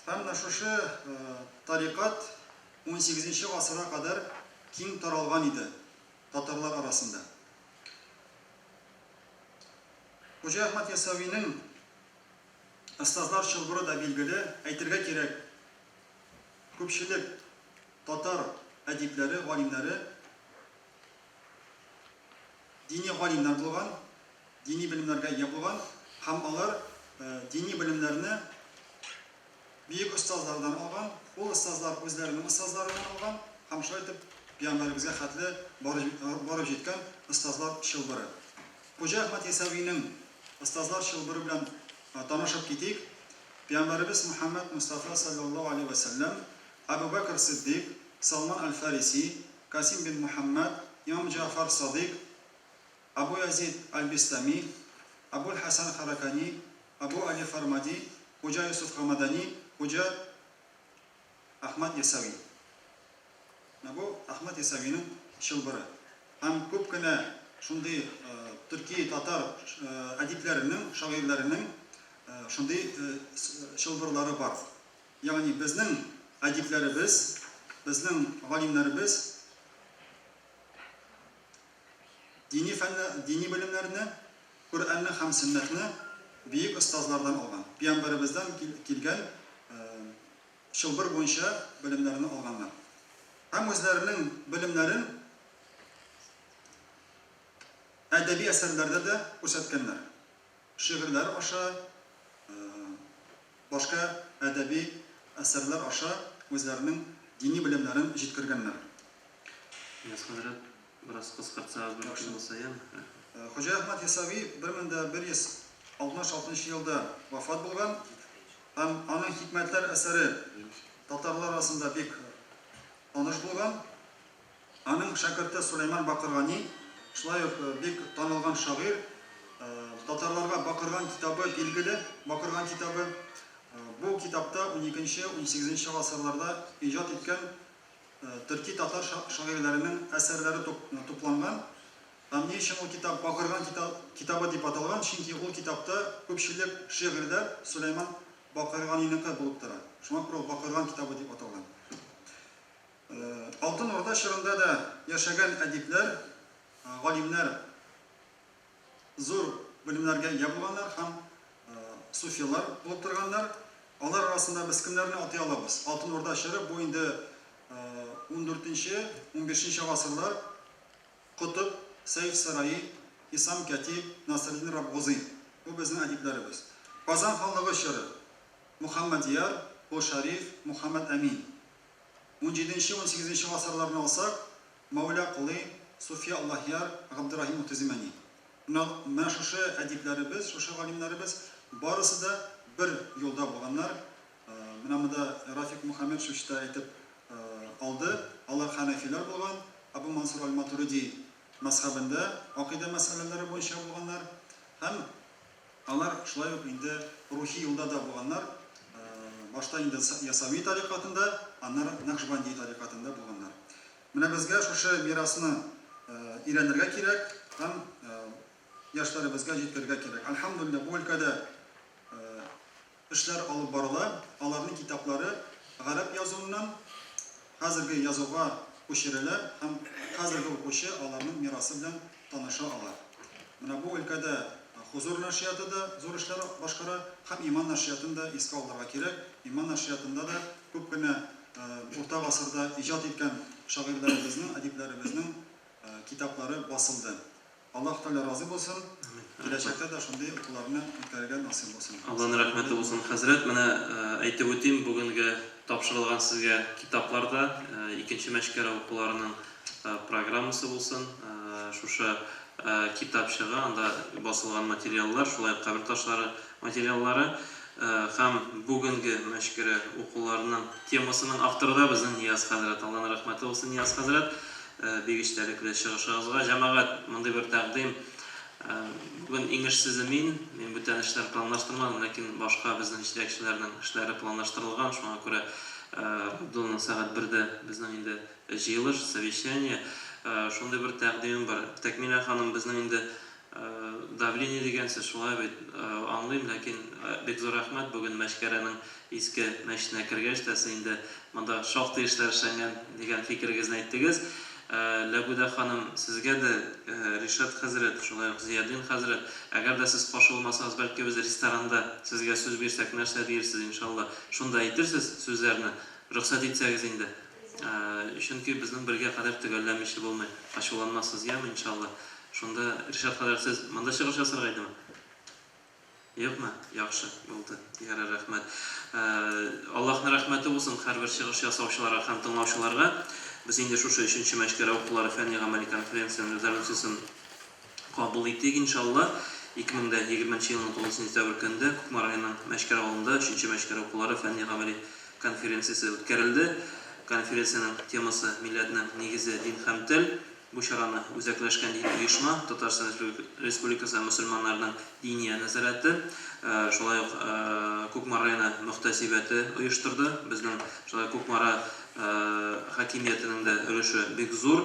Һәм шушы тарикат 18нче гасырга кадәр киң таралган иде татарлар арасында. Хуҗа Әхмәт Ясавиның остазлар чылбыры да билгеле, әйтергә кирәк. Күпчелек татар әдипләре, галимнәре дини галимнәр булган, дини белемнәргә ия булган һәм алар дини белемнәрне бөек остазлардан алган. Ул остазлар үзләренең остазларыннан алган һәм шулай итеп пәйгамбәребезгә хәтле барып җиткән остазлар чылбыры. Хуҗа Әхмәт Ясавиның остазлар чылбыры белән танышып китик. Пәйгамбәребез Мөхәммәд Мустафа саллаллаһу алейхи ва саллям, Абу Бәкр Сиддиқ, Салман аль-Фариси, Касим бин Мухаммад, Имам Җафар Садиқ, Абу Язид аль-Бистами, Абу Хасан Харакани, Абу Али Фармади, Хуҗа Юсуф Хамадани, Хуҗа Әхмәт Ясави. Бу Әхмәт Ясавиның чылбыры. Һәм күп кенә шундый төрки татар әдипләренең, шагыйрьләренең шундый чылбырлары бар. Ягъни безнең әдипләребез, безнең галимнәребез дини белемнәрне, Коръәнне һәм Сөннәтне бөек остазлардан алган. Пәйгамбәребездән килгән чылбыр буенча белемнәрне алганнар. Һәм үзләренең белемнәрен әдәби әсәрләрдә дә күрсәткәннәр. Шигырьләр аша, башка әдәби әсәрләр аша үзләренең дини белемнәрен җиткергәннәр. Хәзрәт, бераз кыскартсагыз мөмкин булса я. Хуҗа Әхмәт Ясави 1166 елда вафат булган. Һәм аның Хикмәтләр әсәре татарлар арасында бик таныш булган. Аның шәкерте Сулейман Бакыргани, шулай ук бик танылган шагыйрь. Татарларга Бакырган китабы билгеле, Бакырган китабы. Бу китапта 12-18нче гасырларда иҗат иткән төрки татар шагыйрьләренең әсәрләре тупланган. Һәм ни өчен ул китап Бакырган китабы дип аталган? Чөнки ул китапта күпчелек шигырьләр Сулейман Бакырганиныкы булып тора. Шуңа күрә Бакырган китабы дип аталган. Алтын Орда чорында да яшәгән әдипләр, галимнәр зур белемнәргә ия булганнар һәм суфилар булып торганнар. Алар арасында без кемнәрне атай алабыз? Алтын Орда чоры бу инде 14нче, 15нче гасырлар Кутып, Сейф Сараи, Исам Катиб, Насреддин Рабгузи. Бу безнең әдипләребез. Казан ханлыгы чоры Мухаммад Яр, Ул Шариф, Мухаммад Амин. 17нче, 18нче гасырларны алсак, Маула Кулый, Суфия Аллаһияр, Габдуррахим Мутазимани. Менә шушы әдипләребез, шушы галимнәребез барысы да бер юлда булганнар. Менә монда Рафик Мухаммад Шушта әйтеп алды. Алар хәнәфиләр булган. Абу Мансур аль-Матуриди мазһабында акыйда мәсьәләләре буенча булганнар. Һәм алар шулай ук инде рухи юлда да булганнар. Башта инде Ясави тарикатында, аннары Нақшбанди тарикатында булганнар. Менә безгә шушы мирасны өйрәнергә кирәк һәм яшьләребезгә җиткергә кирәк. Әлхәмдүлилләh, бу өлкәдә эшләр алып барыла. Аларның китаплары гарәп язуыннан хәзерге язуга күчерелә һәм хәзерге укучы аларның мирасы белән таныша ала. Менә бу өлкәдә хузур нәшрияты да зур эшләр башкара һәм иман нәшриятын да искә алырга кирәк. Иман нәшриятында да күп кенә урта гасырда иҗат иткән шагыйрьләребезнең, әдипләребезнең китаплары басылды. Аллаһ Тәгалә разы булсын. Киләчәктә дә шундый укуларны үткәрергә насыйп булсын. Аллаһның рәхмәте булсын, хәзрәт. Менә әйтеп үтим, бүгенге тапшырылган сезгә китапларда икенче мәшкәрә укуларының программасы булсын. Шушы китап чыга, анда басылган материаллар, шулай кабер ташлары материаллары һәм бүгенге мәшкәрә укуларының темасының авторы да безнең Нияз хәзрәт. Аллаһның рәхмәте булсын, Нияз хәзрәт. Бик эчтәлекле чыгышыгызга, җәмәгать, мондый бер тәкъдим. Бүген иңешсезе мин бүтән эшләр планлаштырмадым, ләкин башка безнең җитәкчеләрнең эшләре планлаштырылган. Шуңа күрә Абдулла сәгать 1дә безнең инде җыелыш, совещание, шундый бер тәкъдимем бар. Тәкмилә ханым, безнең инде давление дигән сүз шулай бит аңлыйм, ләкин бик зур рәхмәт, бүген мәшкәрәнең иске мәчетенә кергәч тә сез инде монда шактый эшләр эшләнгән дигән фикерегезне әйттегез. Ләбүдә ханым, сезгә дә Ришат хәзрәт, шулай ук Зиядин хәзрәт, әгәр дә сез кушылмасагыз, бәлки без ресторанда сезгә сүз бирсәк, нәрсә диерсез, иншалла. Шунда әйтерсез сүзләрне, рөхсәт итсәгез инде. Чөнки безнең бергә кадәр төгәлләмичә булмый. Ачуланмассыз, яме, иншалла. Шунда Ришат хәзрәт, сез монда чыгыш ясарга идеме? Юкмы? Яхшы булды. Ярар, рәхмәт. Аллаһның рәхмәте булсын һәрбер чыгыш ясаучыларга һәм тыңлаучыларга. Biz инде шушы 3нче мәшкәрә укулары фәнни-гамәли конференциясының резолюциясын кабул иттек, иншалла. 2020 елның 9 сентябрь көнендә Кукмар районының Мәшкәрә авылында 3нче мәшкәрә укулары фәнни-гамәли конференциясе үткәрелде. Конференциянең темасы милләтнең нигезе дин һәм тел. Бу чараны үзәкләшкән дин оешма Татарстан Республикасы мөселманнарының диния нәзарәте, шулай ук Кукмар районы мөхтәсибәте оештырды. Безнең шулай Кукмара хакимиятының да өлеше бик зур.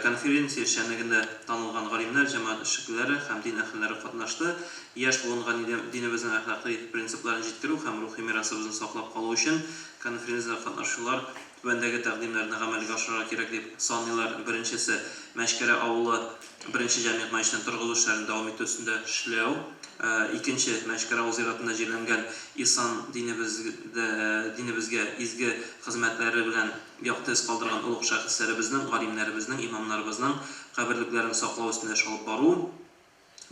Конференция эшчәнлегендә танылган галимнәр, җәмәгать эшчеләре һәм дин әһелләре катнашты. Яшь булган динебезнең әхлакый принципларын җиткерү һәм рухи мирасыбызны саклап калу өчен конференциядә катнашучылар түбәндәге тәкъдимнәрне гамәлгә ашырырга кирәк дип саныйлар. Беренчесе, Мәшкәрә авылы беренче җәмгыять мәчетен торгызу эшләрен дәвам итү өстендә эшләү. Икенче, Мәшкәрә авыл зиратында җирләнгән ислам динебезгә изге хезмәтләре белән якты эз калдырган улуг шәхесләребезнең, галимнәребезнең, имамнарыбызның каберлекләрен саклау өстендә эш алып бару.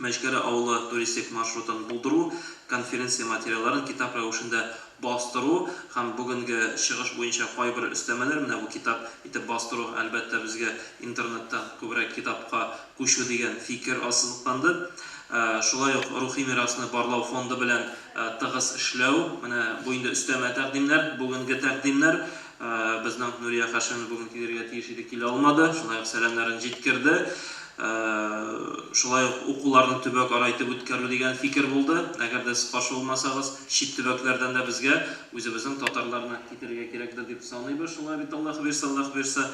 Мәшкәрә авылы туристик маршрутын булдыру, конференция материалларын китап рәвешендә бастыру һәм бүгенге чыгыш буенча кайбер өстәмәләр, менә бу китап итеп бастыру, әлбәттә безгә интернеттан күбрәк китапка күчү дигән фикер ассызыкланды. Шулай ук рухи мирасны барлау фонды белән тыгыз эшләү, менә бу инде өстәмә тәкъдимнәр, бүгенге тәкъдимнәр. Безнең Нурия Хашимова бүген килергә тиеш иде, килә алмады. Шулай ук сәламнәрен җиткерде. Шулай ук укуларны төбәк ара итеп үткәрү дигән фикер булды. Әгәр дә сез каршы булмасагыз, чит төбәкләрдән дә безгә үзебезнең татарларны китергә кирәктер дип саныйбыз. Шулай бит Аллаһ бирсә.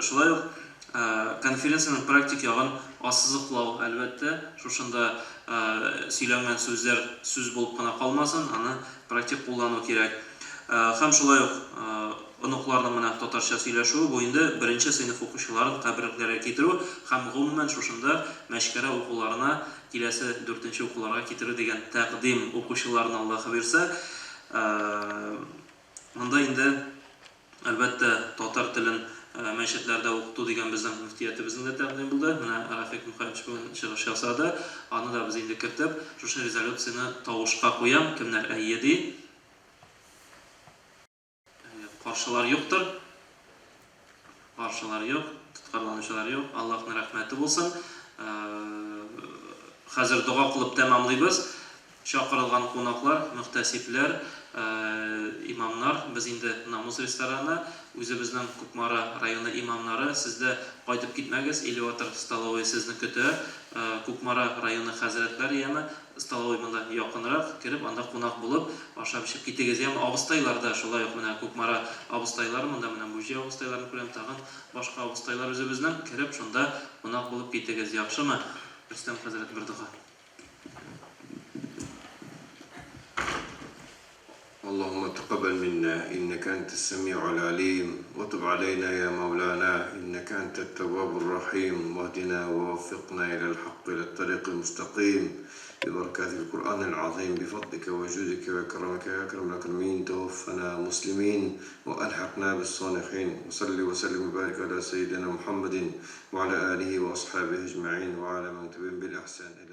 Шулай ук конференциянең практик ягын ассызыклау, әлбәттә, шушында сөйләнгән сүзләр сүз булып кына калмасын, аны практик куллану кирәк. Һәм шулай ук оныкларның менә татарча сөйләшүе бу инде беренче сыйныф укучыларын каберлекләргә китерү һәм гомумән шушында мәшкәрә укуларына киләсе 4нче укуларга китерү дигән тәкъдим укучыларына Аллаһ бирсә. Монда инде әлбәттә татар телен мәчетләрдә укыту дигән безнең мөфтиятебезнең дә тәкъдим булды. Менә Рафик Мөхәммәтов бүген чыгыш ясады. Аны да без инде кертеп, шушы резолюцияны тавышка куям. Кемнәр әйеди? Каршылар юктыр. Каршылар юк, тоткарланучылар юк. Аллаһның рәхмәте булсын. Хәзер дуга кылып тәмамлыйбыз. Чакырылган кунаклар, мөхтәсибләр, имамнар, без инде Намус рестораны, үзебезнең Кукмара районы имамнары, сездә кайтып китмәгез, Элеватор столовый сезне көтә. Кукмара районы хәзрәтләр яме, столовый монда якынрак кирип, анда кунак булып, ашап-эчеп китегез. Яме абыстайлар да шулай ук менә Кукмара абыстайлары, монда менә Буҗи абыстайларын күрәм, тагын башка абыстайлар үзебезнең кирип, шунда кунак булып китегез, яхшымы? Рөстәм хәзрәт бер дуга. اللهم تقبل تقبل منا إنك أنت السميع العليم، وتب علينا يا مولانا إنك أنت التواب الرحيم، واهدنا ووفقنا إلى الحق إلى الطريق المستقيم ببركات القرآن العظيم، بفضلك وجودك وكرمك يا أكرم الأكرمين. توفنا مسلمين وألحقنا بالصالحين. وصل وسلم وبارك على سيدنا محمد وعلى آله وأصحابه أجمعين وعلى من تبعهم بالإحسان إلى